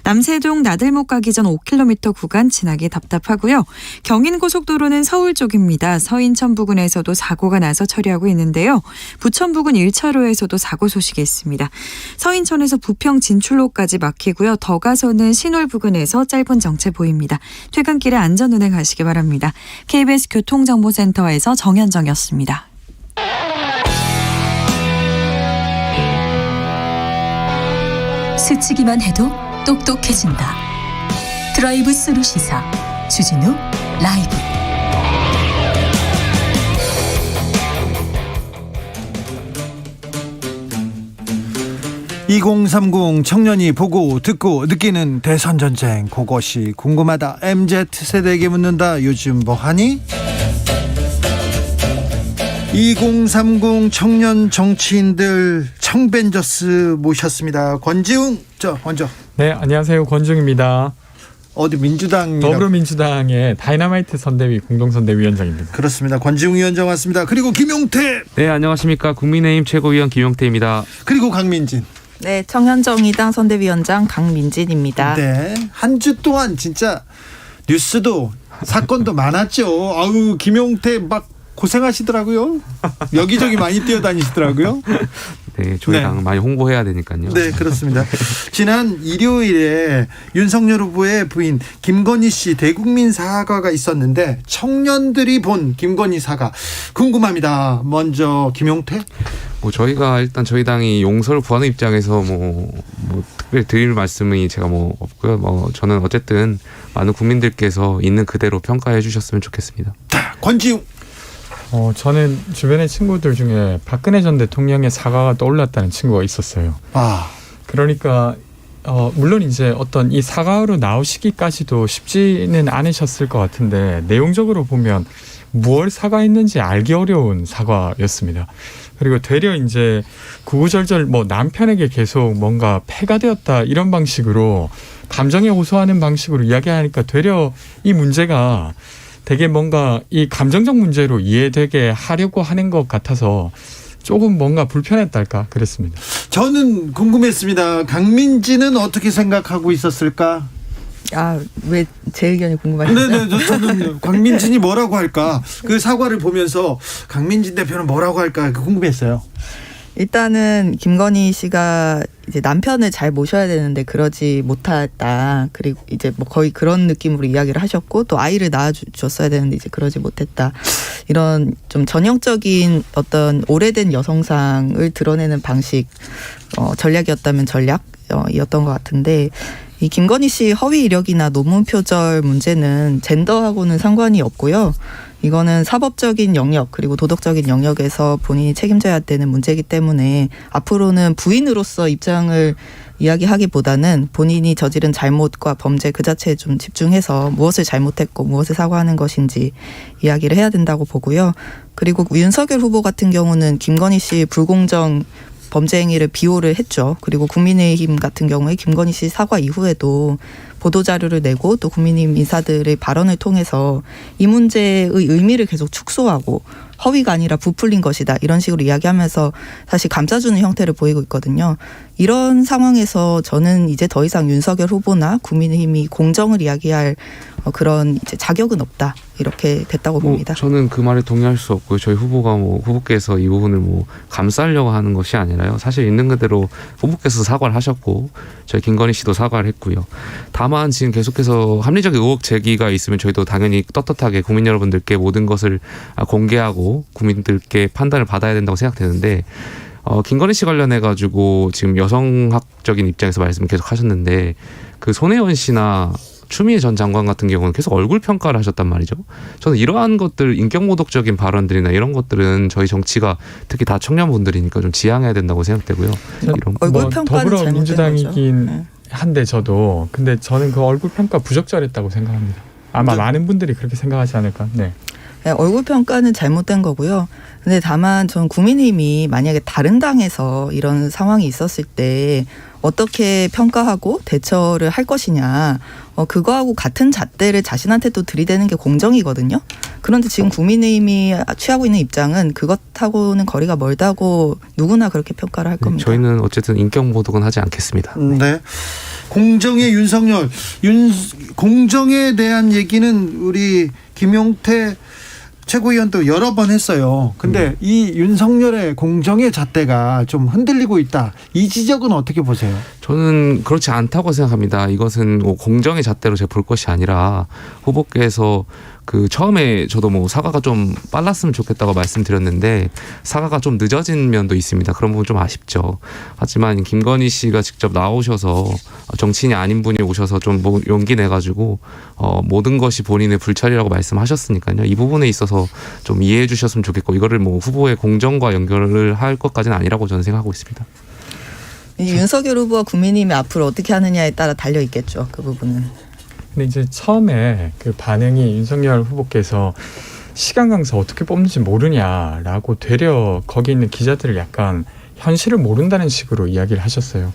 남세동 나들목 가기 전 5km 구간 지나기 답답하고요. 경인고속도로는 서울 쪽입니다. 서인천 부근에서도 사고가 나서 처리하고 있는데요. 부천 부근 1차로에서도 사고 소식이 있습니다. 서인천에서 부평 진출로까지 막히고요. 더 가서는 신월 부근에서 짧은 정체 보입니다. 퇴근길에 안전운행 하시기 바랍니다. KBS 교통정보센터에서 정현정이었습니다. 스치기만 해도 똑똑해진다. 드라이브 스루 시사 주진우 라이브. (2030) 청년이 보고 듣고 느끼는 대선 전쟁, 그것이 궁금하다. MZ세대에게 묻는다. 요즘 뭐하니? 2030 청년 정치인들 청벤져스 모셨습니다. 권지웅 먼저. 네, 안녕하세요. 권지웅입니다. 어디 민주당 더불어민주당의 다이너마이트 선대위 공동선대위원장입니다. 그렇습니다. 권지웅 위원장 왔습니다. 그리고 김용태. 네, 안녕하십니까. 국민의힘 최고위원 김용태입니다. 그리고 강민진. 네, 청년정의당 선대위원장 강민진입니다. 네, 한 주 동안 진짜 뉴스도 사건도 많았죠. 아우, 김용태 막 고생하시더라고요. 여기저기 많이 뛰어다니시더라고요. 네, 저희 네. 당 많이 홍보해야 되니까요. 네, 그렇습니다. 지난 일요일에 윤석열 후보의 부인 김건희 씨 대국민 사과가 있었는데 청년들이 본 김건희 사과 궁금합니다. 먼저 김용태? 뭐 저희가 일단 저희 당이 용서를 구하는 입장에서 뭐 특별히 드릴 말씀이 제가 뭐 없고요. 뭐 저는 어쨌든 많은 국민들께서 있는 그대로 평가해 주셨으면 좋겠습니다. 권지웅. 저는 주변의 친구들 중에 박근혜 전 대통령의 사과가 떠올랐다는 친구가 있었어요. 그러니까 물론 이제 어떤 이 사과로 나오시기까지도 쉽지는 않으셨을 것 같은데 내용적으로 보면 무엇 사과했는지 알기 어려운 사과였습니다. 그리고 되려 이제 구구절절 뭐 남편에게 계속 뭔가 패가 되었다 이런 방식으로 감정에 호소하는 방식으로 이야기하니까 되려 이 문제가 되게 뭔가 이 감정적 문제로 이해되게 하려고 하는 것 같아서 조금 뭔가 불편했달까 그랬습니다. 저는 궁금했습니다. 강민지는 어떻게 생각하고 있었을까? 왜 제 의견이 궁금하신가요? 네네, 저는 강민진이 뭐라고 할까? 그 사과를 보면서 강민진 대표는 뭐라고 할까 궁금했어요. 일단은 김건희 씨가 이제 남편을 잘 모셔야 되는데 그러지 못했다. 그리고 이제 뭐 거의 그런 느낌으로 이야기를 하셨고 또 아이를 낳아줬어야 되는데 이제 그러지 못했다. 이런 좀 전형적인 어떤 오래된 여성상을 드러내는 방식 전략이었다면 전략이었던 것 같은데 이 김건희 씨 허위 이력이나 논문 표절 문제는 젠더하고는 상관이 없고요. 이거는 사법적인 영역 그리고 도덕적인 영역에서 본인이 책임져야 되는 문제이기 때문에 앞으로는 부인으로서 입장을 이야기하기보다는 본인이 저지른 잘못과 범죄 그 자체에 좀 집중해서 무엇을 잘못했고 무엇을 사과하는 것인지 이야기를 해야 된다고 보고요. 그리고 윤석열 후보 같은 경우는 김건희 씨 불공정 범죄 행위를 비호를 했죠. 그리고 국민의힘 같은 경우에 김건희 씨 사과 이후에도 보도자료를 내고 또 국민의힘 인사들의 발언을 통해서 이 문제의 의미를 계속 축소하고 허위가 아니라 부풀린 것이다. 이런 식으로 이야기하면서 사실 감싸주는 형태를 보이고 있거든요. 이런 상황에서 저는 이제 더 이상 윤석열 후보나 국민의힘이 공정을 이야기할 그런 이제 자격은 없다. 이렇게 됐다고 봅니다. 저는 그 말에 동의할 수 없고요. 저희 후보께서 이 부분을 감싸려고 하는 것이 아니라요. 사실 있는 그대로 후보께서 사과를 하셨고 저희 김건희 씨도 사과를 했고요. 다만 지금 계속해서 합리적인 의혹 제기가 있으면 저희도 당연히 떳떳하게 국민 여러분들께 모든 것을 공개하고 국민들께 판단을 받아야 된다고 생각되는데 김건희 씨 관련해 가지고 지금 여성학적인 입장에서 말씀을 계속 하셨는데 그 손혜원 씨나 추미애 전 장관 같은 경우는 계속 얼굴 평가를 하셨단 말이죠. 저는 이러한 것들 인격모독적인 발언들이나 이런 것들은 저희 정치가 특히 다 청년분들이니까 좀 지양해야 된다고 생각되고요. 얼굴 평가는 더불어민주당이긴 한데 근데 저는 그 얼굴 평가 부적절했다고 생각합니다. 아마 많은 분들이 그렇게 생각하지 않을까. 네. 네, 얼굴 평가는 잘못된 거고요. 근데 다만 전 국민의힘이 만약에 다른 당에서 이런 상황이 있었을 때 어떻게 평가하고 대처를 할 것이냐. 그거하고 같은 잣대를 자신한테 또 들이대는 게 공정이거든요. 그런데 지금 국민의힘이 취하고 있는 입장은 그것하고는 거리가 멀다고 누구나 그렇게 평가를 할 겁니다. 저희는 어쨌든 인격모독은 하지 않겠습니다. 네. 공정의 윤석열. 공정에 대한 얘기는 우리 김용태 최고위원도 여러 번 했어요. 근데 이 윤석열의 공정의 잣대가 좀 흔들리고 있다. 이 지적은 어떻게 보세요? 저는 그렇지 않다고 생각합니다. 이것은 공정의 잣대로 제가 볼 것이 아니라 후보께서 처음에 저도 사과가 좀 빨랐으면 좋겠다고 말씀드렸는데 사과가 좀 늦어진 면도 있습니다. 그런 부분 좀 아쉽죠. 하지만 김건희 씨가 직접 나오셔서 정치인이 아닌 분이 오셔서 좀 용기 내가지고 모든 것이 본인의 불찰이라고 말씀하셨으니까요. 이 부분에 있어서 좀 이해해 주셨으면 좋겠고 이거를 후보의 공정과 연결을 할 것까지는 아니라고 저는 생각하고 있습니다. 윤석열 후보와 국민의힘이 앞으로 어떻게 하느냐에 따라 달려 있겠죠. 그 부분은. 근데 이제 처음에 그 반응이 윤석열 후보께서 시간 강사 어떻게 뽑는지 모르냐라고 되려 거기 있는 기자들을 약간 현실을 모른다는 식으로 이야기를 하셨어요.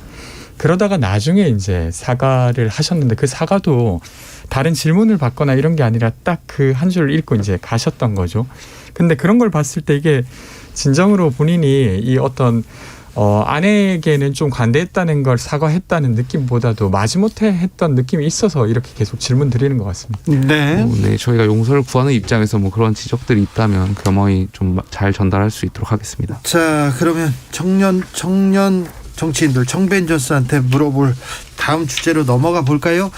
그러다가 나중에 이제 사과를 하셨는데 그 사과도 다른 질문을 받거나 이런 게 아니라 딱 그 한 줄을 읽고 이제 가셨던 거죠. 근데 그런 걸 봤을 때 이게 진정으로 본인이 이 어떤 아내에게는 좀 관대했다는 걸 사과했다는 느낌보다도 마지못해 했던 느낌이 있어서 이렇게 계속 질문 드리는 것 같습니다. 네. 네, 저희가 용서를 구하는 입장에서 뭐 그런 지적들이 있다면 겸허히 좀 잘 전달할 수 있도록 하겠습니다. 자, 그러면 청년 정치인들 청벤져스한테 물어볼 다음 주제로 넘어가 볼까요?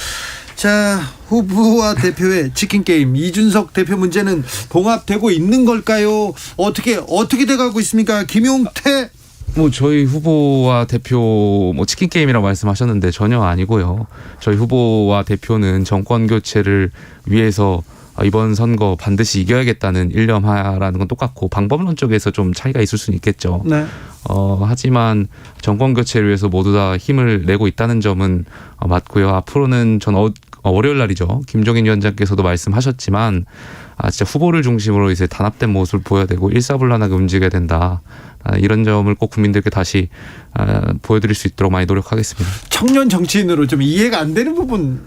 자, 후보와 대표의 치킨 게임, 이준석 대표 문제는 봉합되고 있는 걸까요? 어떻게 돼가고 있습니까? 김용태. 뭐 저희 후보와 대표 뭐 치킨 게임이라고 말씀하셨는데 전혀 아니고요. 저희 후보와 대표는 정권 교체를 위해서 이번 선거 반드시 이겨야겠다는 일념하라는 건 똑같고 방법론 쪽에서 좀 차이가 있을 수는 있겠죠. 네. 하지만 정권 교체를 위해서 모두 다 힘을 내고 있다는 점은 맞고요. 앞으로는 전 월요일 날이죠. 김종인 위원장께서도 말씀하셨지만 진짜 후보를 중심으로 이제 단합된 모습을 보여야 되고 일사불란하게 움직여야 된다. 이런 점을 꼭 국민들께 다시 보여드릴 수 있도록 많이 노력하겠습니다. 청년 정치인으로 좀 이해가 안 되는 부분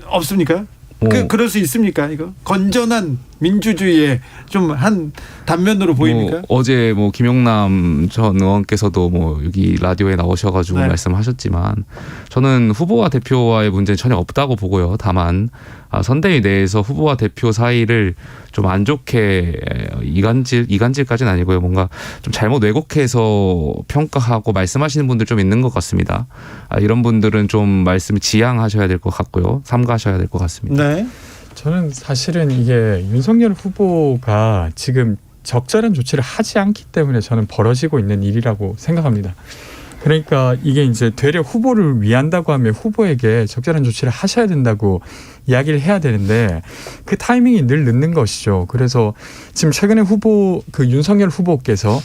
없습니까? 그럴 수 있습니까? 이거 건전한 민주주의의 좀 한 단면으로 보입니까? 어제 김용남 전 의원께서도 여기 라디오에 나오셔가지고 네. 말씀하셨지만 저는 후보와 대표와의 문제는 전혀 없다고 보고요. 다만 선대위 내에서 후보와 대표 사이를 좀 안 좋게 이간질까지는 아니고요. 뭔가 좀 잘못 왜곡해서 평가하고 말씀하시는 분들 좀 있는 것 같습니다. 이런 분들은 좀 말씀을 지양하셔야 될 것 같고요. 삼가하셔야 될 것 같습니다. 네. 저는 사실은 이게 윤석열 후보가 지금 적절한 조치를 하지 않기 때문에 저는 벌어지고 있는 일이라고 생각합니다. 그러니까 이게 이제 되려 후보를 위한다고 하면 후보에게 적절한 조치를 하셔야 된다고 이야기를 해야 되는데 그 타이밍이 늘 늦는 것이죠. 그래서 지금 최근에 윤석열 후보께서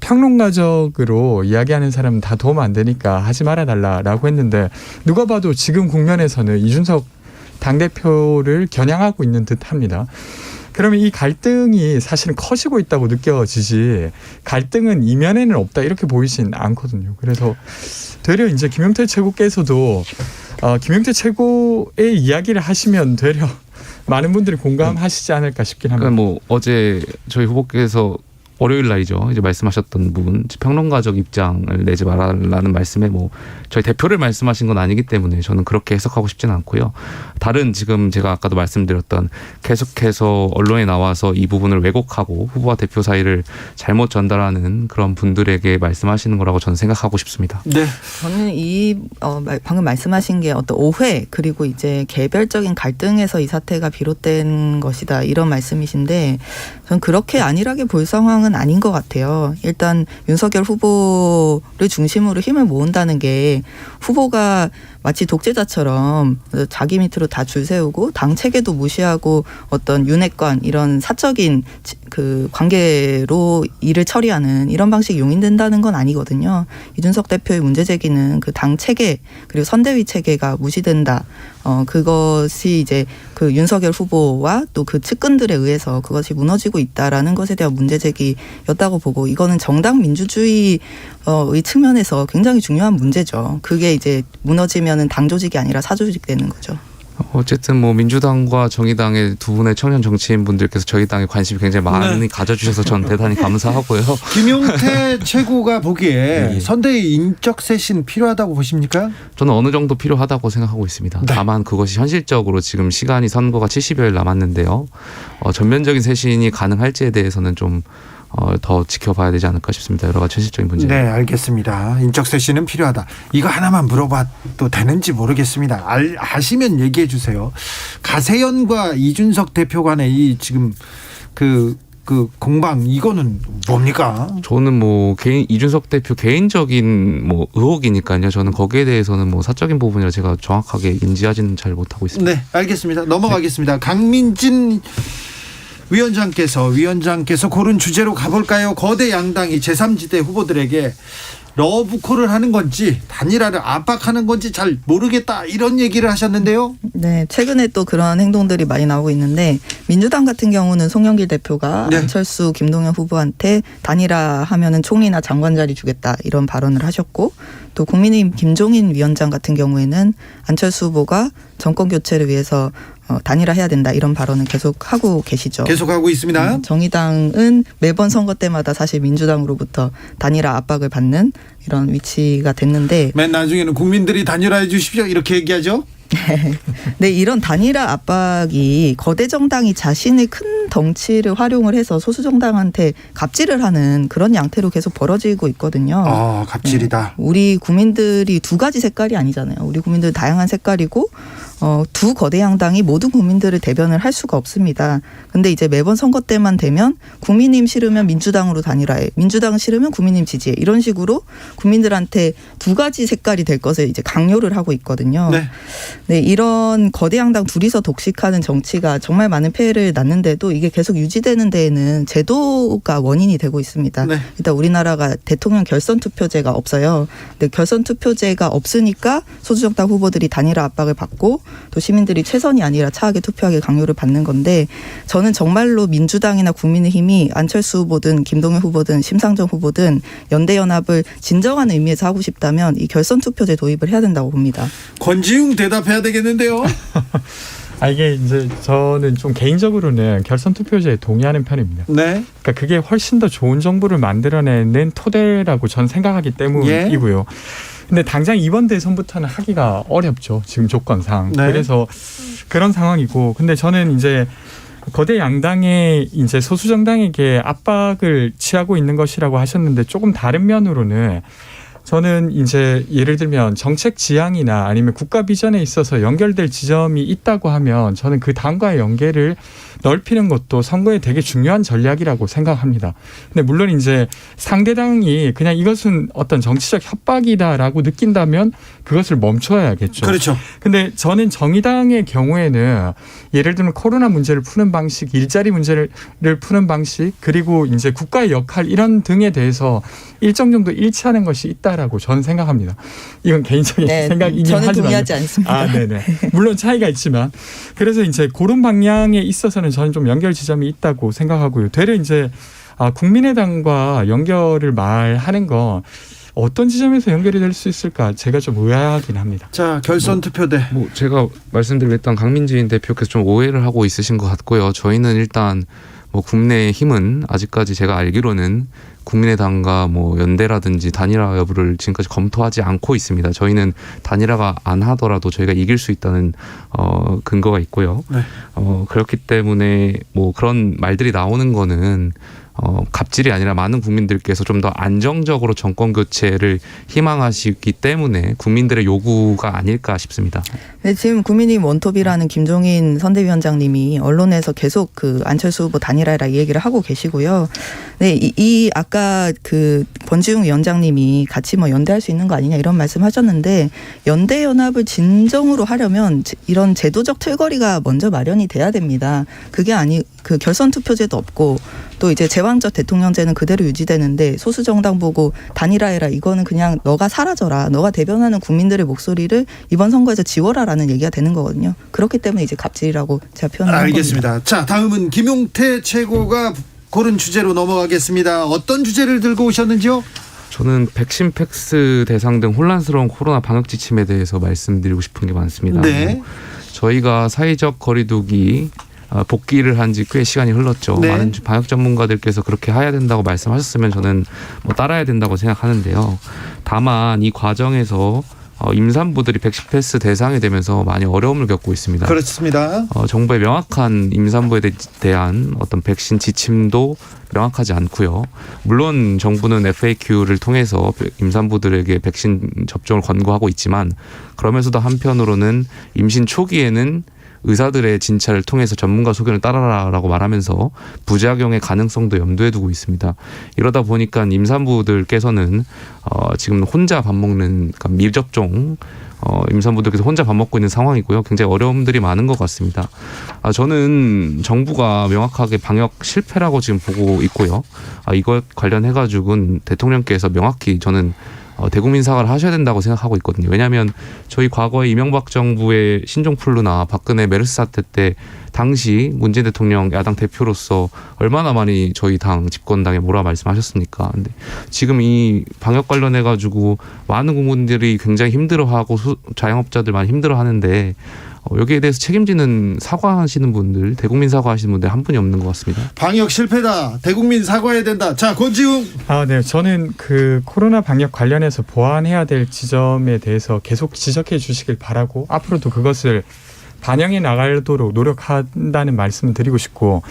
평론가적으로 이야기하는 사람은 다 도움 안 되니까 하지 말아달라고 했는데 누가 봐도 지금 국면에서는 이준석 당대표를 겨냥하고 있는 듯합니다. 그러면 이 갈등이 사실은 커지고 있다고 느껴지지 갈등은 이면에는 없다 이렇게 보이진 않거든요. 그래서 되려 이제 김용태 최고께서도 김용태 최고의 이야기를 하시면 되려 많은 분들이 공감하시지 않을까 싶긴 합니다. 그러니까 어제 저희 후보께서 월요일 날이죠. 이제 말씀하셨던 부분 평론가적 입장을 내지 말라는 말씀에 저희 대표를 말씀하신 건 아니기 때문에 저는 그렇게 해석하고 싶지는 않고요. 다른 지금 제가 아까도 말씀드렸던 계속해서 언론에 나와서 이 부분을 왜곡하고 후보와 대표 사이를 잘못 전달하는 그런 분들에게 말씀하시는 거라고 저는 생각하고 싶습니다. 네. 저는 방금 말씀하신 게 어떤 오해 그리고 이제 개별적인 갈등에서 이 사태가 비롯된 것이다 이런 말씀이신데 저는 그렇게 안일하게 볼 상황은 아닌 것 같아요. 일단 윤석열 후보를 중심으로 힘을 모은다는 게 후보가 마치 독재자처럼 자기 밑으로 다 줄 세우고 당 체계도 무시하고 어떤 윤핵관 이런 사적인 그 관계로 일을 처리하는 이런 방식이 용인된다는 건 아니거든요. 이준석 대표의 문제 제기는 그 당 체계 그리고 선대위 체계가 무시된다. 그것이 이제 그 윤석열 후보와 또 그 측근들에 의해서 그것이 무너지고 있다라는 것에 대한 문제 제기였다고 보고 이거는 정당 민주주의의 측면에서 굉장히 중요한 문제죠. 그게 이제 무너지면은 당 조직이 아니라 사 조직 되는 거죠. 어쨌든 민주당과 정의당의 두 분의 청년 정치인 분들께서 저희 당에 관심이 굉장히 많이 가져주셔서 전 대단히 감사하고요. 김용태 최고가 보기에 선대위 인적 쇄신 필요하다고 보십니까? 저는 어느 정도 필요하다고 생각하고 있습니다. 네. 다만 그것이 현실적으로 지금 시간이 선거가 70여일 남았는데요. 전면적인 쇄신이 가능할지에 대해서는 좀 더 지켜봐야 되지 않을까 싶습니다. 여러 가지 현실적인 문제. 네, 알겠습니다. 인적 쇄신은 필요하다. 이거 하나만 물어봐도 되는지 모르겠습니다. 아시면 얘기해 주세요. 가세연과 이준석 대표 간의 이 지금 그 공방 이거는 뭡니까? 저는 이준석 대표 개인적인 의혹이니까요. 저는 거기에 대해서는 사적인 부분이라 제가 정확하게 인지하지는 잘 못하고 있습니다. 네, 알겠습니다. 넘어가겠습니다. 네. 강민진 위원장께서 고른 주제로 가볼까요? 거대 양당이 제3지대 후보들에게 러브콜을 하는 건지 단일화를 압박하는 건지 잘 모르겠다 이런 얘기를 하셨는데요. 네, 최근에 또 그런 행동들이 많이 나오고 있는데 민주당 같은 경우는 송영길 대표가 네. 안철수, 김동연 후보한테 단일화하면은 총리나 장관 자리 주겠다 이런 발언을 하셨고 또 국민의힘 김종인 위원장 같은 경우에는 안철수 후보가 정권 교체를 위해서 단일화해야 된다 이런 발언은 계속 하고 계시죠. 계속 하고 있습니다. 정의당은 매번 선거 때마다 사실 민주당으로부터 단일화 압박을 받는 이런 위치가 됐는데 맨 나중에는 국민들이 단일화해 주십시오 이렇게 얘기하죠. 네, 이런 단일화 압박이 거대 정당이 자신의 큰 덩치를 활용을 해서 소수 정당한테 갑질을 하는 그런 양태로 계속 벌어지고 있거든요. 갑질이다. 우리 국민들이 두 가지 색깔이 아니잖아요. 우리 국민들 다양한 색깔이고 두 거대 양당이 모든 국민들을 대변을 할 수가 없습니다. 근데 이제 매번 선거 때만 되면 국민님 싫으면 민주당으로 단일화해, 민주당 싫으면 국민님 지지해, 이런 식으로 국민들한테 두 가지 색깔이 될 것을 이제 강요를 하고 있거든요. 네, 이런 거대 양당 둘이서 독식하는 정치가 정말 많은 폐해를 낳는데도 이게 계속 유지되는 데에는 제도가 원인이 되고 있습니다. 일단 우리나라가 대통령 결선 투표제가 없어요. 근데 결선 투표제가 없으니까 소수정당 후보들이 단일화 압박을 받고 또 시민들이 최선이 아니라 차하게 투표하게 강요를 받는 건데, 저는 정말로 민주당이나 국민의힘이 안철수 후보든 김동연 후보든 심상정 후보든 연대연합을 진정한 의미에서 하고 싶다면 이 결선 투표제 도입을 해야 된다고 봅니다. 권지웅 대답해야 되겠는데요. 이게 이제 저는 좀 개인적으로는 결선 투표제에 동의하는 편입니다. 네. 그러니까 그게 훨씬 더 좋은 정부를 만들어내는 토대라고 전 생각하기 때문이고요. 근데 당장 이번 대선부터는 하기가 어렵죠. 지금 조건상. 그래서 그런 상황이고, 근데 저는 이제 거대 양당의 이제 소수 정당에게 압박을 취하고 있는 것이라고 하셨는데, 조금 다른 면으로는 저는 이제 예를 들면 정책 지향이나 아니면 국가 비전에 있어서 연결될 지점이 있다고 하면 저는 그 당과의 연계를 넓히는 것도 선거에 되게 중요한 전략이라고 생각합니다. 근데 물론 이제 상대당이 그냥 이것은 어떤 정치적 협박이다라고 느낀다면 그것을 멈춰야겠죠. 그렇죠. 근데 저는 정의당의 경우에는 예를 들면 코로나 문제를 푸는 방식, 일자리 문제를 푸는 방식, 그리고 이제 국가의 역할 이런 등에 대해서 일정 정도 일치하는 것이 있다라고 저는 생각합니다. 이건 개인적인 생각이긴 하지만 저는 동의하지 않습니다. 네네. 물론 차이가 있지만, 그래서 이제 그런 방향에 있어서는 저는 좀 연결 지점이 있다고 생각하고요. 되려 이제 국민의당과 연결을 말하는 건 어떤 지점에서 연결이 될 수 있을까 제가 좀 의아하긴 합니다. 자, 결선 투표대. 제가 말씀드린 일단 강민진 대표께서 좀 오해를 하고 있으신 것 같고요. 저희는 일단 국민의힘은 아직까지 제가 알기로는 국민의당과 연대라든지 단일화 여부를 지금까지 검토하지 않고 있습니다. 저희는 단일화가 안 하더라도 저희가 이길 수 있다는 근거가 있고요. 그렇기 때문에 그런 말들이 나오는 거는 갑질이 아니라 많은 국민들께서 좀 더 안정적으로 정권 교체를 희망하시기 때문에 국민들의 요구가 아닐까 싶습니다. 네, 지금 국민의힘 원톱이라는 김종인 선대위원장님이 언론에서 계속 그 안철수 후보 단일화라 이 얘기를 하고 계시고요. 네, 이 아까 그 권지웅 위원장님이 같이 연대할 수 있는 거 아니냐 이런 말씀하셨는데, 연대 연합을 진정으로 하려면 이런 제도적 틀거리가 먼저 마련이 돼야 됩니다. 그게 그 결선 투표제도 없고 또 이제 제왕적 대통령제는 그대로 유지되는데, 소수 정당 보고 단일화해라, 이거는 그냥 너가 사라져라, 너가 대변하는 국민들의 목소리를 이번 선거에서 지워라라는 얘기가 되는 거거든요. 그렇기 때문에 이제 갑질이라고 제가 표현한 겁니다. 알겠습니다. 자, 다음은 김용태 최고가 고른 주제로 넘어가겠습니다. 어떤 주제를 들고 오셨는지요? 저는 백신 팩스 대상 등 혼란스러운 코로나 방역 지침에 대해서 말씀드리고 싶은 게 많습니다. 저희가 사회적 거리두기 복귀를 한 지 꽤 시간이 흘렀죠. 많은 방역 전문가들께서 그렇게 해야 된다고 말씀하셨으면 저는 따라야 된다고 생각하는데요. 다만 이 과정에서 임산부들이 백신 패스 대상이 되면서 많이 어려움을 겪고 있습니다. 그렇습니다. 정부의 명확한 임산부에 대한 어떤 백신 지침도 명확하지 않고요. 물론 정부는 FAQ를 통해서 임산부들에게 백신 접종을 권고하고 있지만, 그러면서도 한편으로는 임신 초기에는 의사들의 진찰을 통해서 전문가 소견을 따라라라고 말하면서 부작용의 가능성도 염두에 두고 있습니다. 이러다 보니까 임산부들께서는 지금 혼자 밥 먹는, 그러니까 미접종 임산부들께서 혼자 밥 먹고 있는 상황이고요. 굉장히 어려움들이 많은 것 같습니다. 저는 정부가 명확하게 방역 실패라고 지금 보고 있고요. 이것 관련해가지고는 대통령께서 명확히 저는 대국민 사과를 하셔야 된다고 생각하고 있거든요. 왜냐하면 저희 과거에 이명박 정부의 신종플루나 박근혜 메르스 사태 때 당시 문재인 대통령 야당 대표로서 얼마나 많이 저희 당 집권당에 뭐라 말씀하셨습니까? 근데 지금 이 방역 관련해가지고 많은 국민들이 굉장히 힘들어하고 자영업자들 많이 힘들어하는데 여기에 대해서 책임지는 사과하시는 분들, 대국민 사과하시는 분들 한 분이 없는 것 같습니다. 방역 실패다. 대국민 사과해야 된다. 자, 권지웅. 네. 저는 그 코로나 방역 관련해서 보완해야 될 지점에 대해서 계속 지적해 주시길 바라고 앞으로도 그것을 반영해 나가도록 노력한다는 말씀을 드리고 싶고,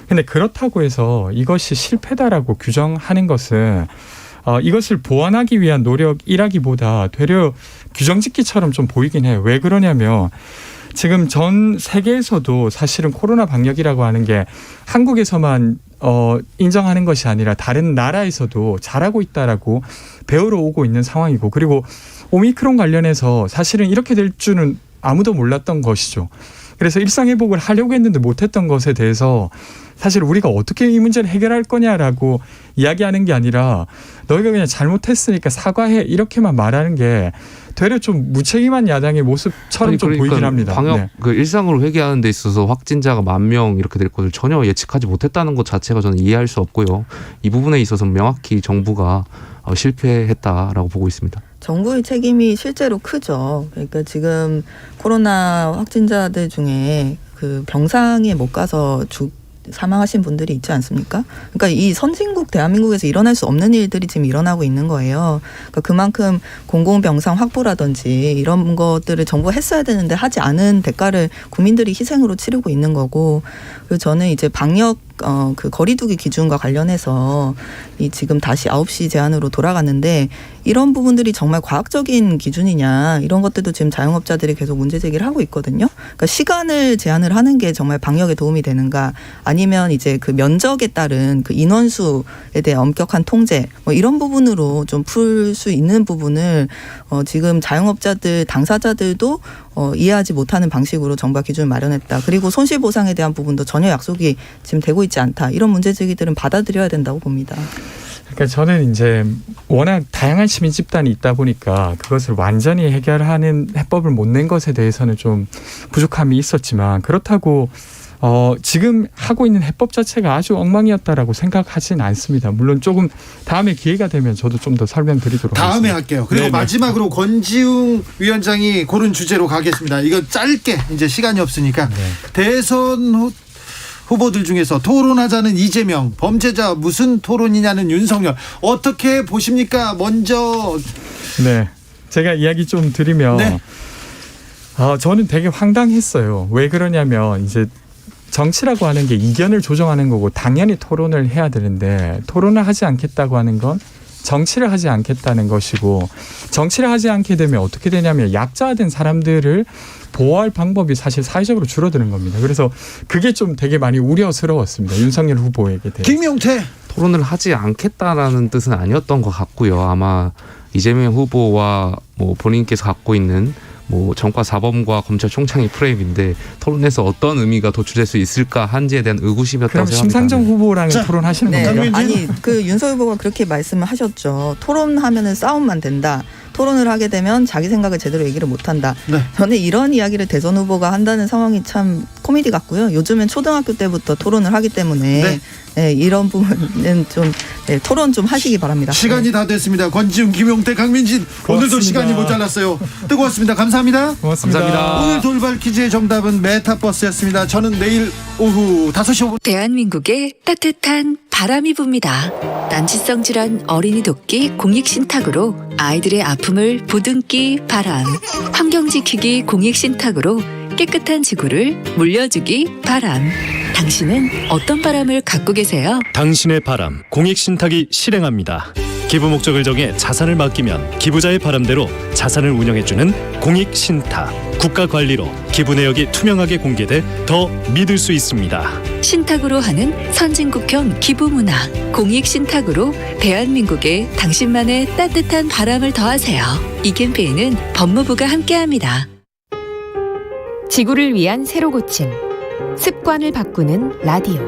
근데 그렇다고 해서 이것이 실패다라고 규정하는 것은 이것을 보완하기 위한 노력이라기보다 되려 규정짓기처럼 좀 보이긴 해요. 왜 그러냐면 지금 전 세계에서도 사실은 코로나 방역이라고 하는 게 한국에서만 인정하는 것이 아니라 다른 나라에서도 잘하고 있다라고 배우러 오고 있는 상황이고, 그리고 오미크론 관련해서 사실은 이렇게 될 줄은 아무도 몰랐던 것이죠. 그래서 일상회복을 하려고 했는데 못했던 것에 대해서 사실 우리가 어떻게 이 문제를 해결할 거냐라고 이야기하는 게 아니라 너희가 그냥 잘못했으니까 사과해 이렇게만 말하는 게 되려 좀 무책임한 야당의 모습처럼 좀 보이긴 합니다. 방역 그 일상으로 회귀하는 데 있어서 확진자가 10,000명 이렇게 될 것을 전혀 예측하지 못했다는 것 자체가 저는 이해할 수 없고요. 이 부분에 있어서는 명확히 정부가 실패했다라고 보고 있습니다. 정부의 책임이 실제로 크죠. 그러니까 지금 코로나 확진자들 중에 그 병상에 못 가서 사망하신 분들이 있지 않습니까? 그러니까 이 선진국 대한민국에서 일어날 수 없는 일들이 지금 일어나고 있는 거예요. 그러니까 그만큼 공공병상 확보라든지 이런 것들을 정부가 했어야 되는데 하지 않은 대가를 국민들이 희생으로 치르고 있는 거고, 그리고 저는 이제 방역 그 거리두기 기준과 관련해서 이 지금 다시 9시 제한으로 돌아갔는데 이런 부분들이 정말 과학적인 기준이냐, 이런 것들도 지금 자영업자들이 계속 문제 제기를 하고 있거든요. 그러니까 시간을 제한을 하는 게 정말 방역에 도움이 되는가, 아니면 이제 그 면적에 따른 그 인원수에 대한 엄격한 통제, 뭐 이런 부분으로 좀 풀 수 있는 부분을 지금 자영업자들 당사자들도 이해하지 못하는 방식으로 정부가 기준을 마련했다. 그리고 손실보상에 대한 부분도 전혀 약속이 지금 되고 있지 않다. 이런 문제 제기들은 받아들여야 된다고 봅니다. 그러니까 저는 이제 워낙 다양한 시민 집단이 있다 보니까 그것을 완전히 해결하는 해법을 못 낸 것에 대해서는 좀 부족함이 있었지만, 그렇다고 지금 하고 있는 해법 자체가 아주 엉망이었다라고 생각하진 않습니다. 물론 조금 다음에 기회가 되면 저도 좀 더 설명드리도록 다음에 하겠습니다. 할게요. 그리고 네네. 마지막으로 권지웅 위원장이 고른 주제로 가겠습니다. 이거 짧게, 이제 시간이 없으니까. 대선 후보들 중에서 토론하자는 이재명, 범죄자 무슨 토론이냐는 윤석열, 어떻게 보십니까? 먼저. 네, 제가 이야기 좀 드리면 저는 되게 황당했어요. 왜 그러냐면 이제 정치라고 하는 게 이견을 조정하는 거고 당연히 토론을 해야 되는데, 토론을 하지 않겠다고 하는 건 정치를 하지 않겠다는 것이고, 정치를 하지 않게 되면 어떻게 되냐면 약자된 사람들을 보호할 방법이 사실 사회적으로 줄어드는 겁니다. 그래서 그게 좀 되게 많이 우려스러웠습니다. 윤석열 후보에게 대해서. 김용태. 토론을 하지 않겠다라는 뜻은 아니었던 것 같고요. 아마 이재명 후보와 뭐 본인께서 갖고 있는 뭐 정과 사범과 검찰총장의 프레임인데 토론에서 어떤 의미가 도출될 수 있을까 한지에 대한 의구심이었다고 그럼 생각합니다. 심상정 후보랑 토론하시는 건가요? 아니, 그 윤석열 후보가 그렇게 말씀을 하셨죠. 토론하면은 싸움만 된다. 토론을 하게 되면 자기 생각을 제대로 얘기를 못한다. 저는 이런 이야기를 대선 후보가 한다는 상황이 참 코미디 같고요. 요즘엔 초등학교 때부터 토론을 하기 때문에 이런 부분은 좀 토론 좀 하시기 바랍니다. 시간이 다 됐습니다. 권지웅, 김용태, 강민진, 오늘도 시간이 모자랐어요. 뜨거웠습니다. 감사합니다. 고맙습니다. 오늘 돌발 퀴즈의 정답은 메타버스였습니다. 저는 내일 오후 5시 5분 대한민국에 따뜻한 바람이 붑니다. 난치성 질환 어린이 돕기 공익신탁으로 아이들의 아픔을 보듬기 바람. 환경 지키기 공익신탁으로 깨끗한 지구를 물려주기 바람. 당신은 어떤 바람을 갖고 계세요? 당신의 바람 공익신탁이 실행합니다. 기부 목적을 정해 자산을 맡기면 기부자의 바람대로 자산을 운영해주는 공익신탁. 국가 관리로 기부 내역이 투명하게 공개돼 더 믿을 수 있습니다. 신탁으로 하는 선진국형 기부 문화. 공익신탁으로 대한민국에 당신만의 따뜻한 바람을 더하세요. 이 캠페인은 법무부가 함께합니다. 지구를 위한 새로 고침. 습관을 바꾸는 라디오.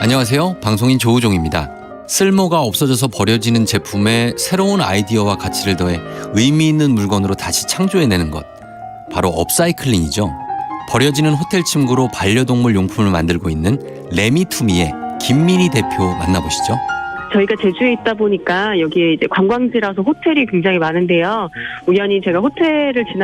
안녕하세요. 방송인 조우종입니다. 쓸모가 없어져서 버려지는 제품에 새로운 아이디어와 가치를 더해 의미 있는 물건으로 다시 창조해내는 것. 바로 업사이클링이죠. 버려지는 호텔 침구로 반려동물 용품을 만들고 있는 레미투미의 김민희 대표 만나보시죠. 저희가 제주에 있다 보니까 여기에 이제 관광지라서 호텔이 굉장히 많은데요. 우연히 제가 호텔을 지나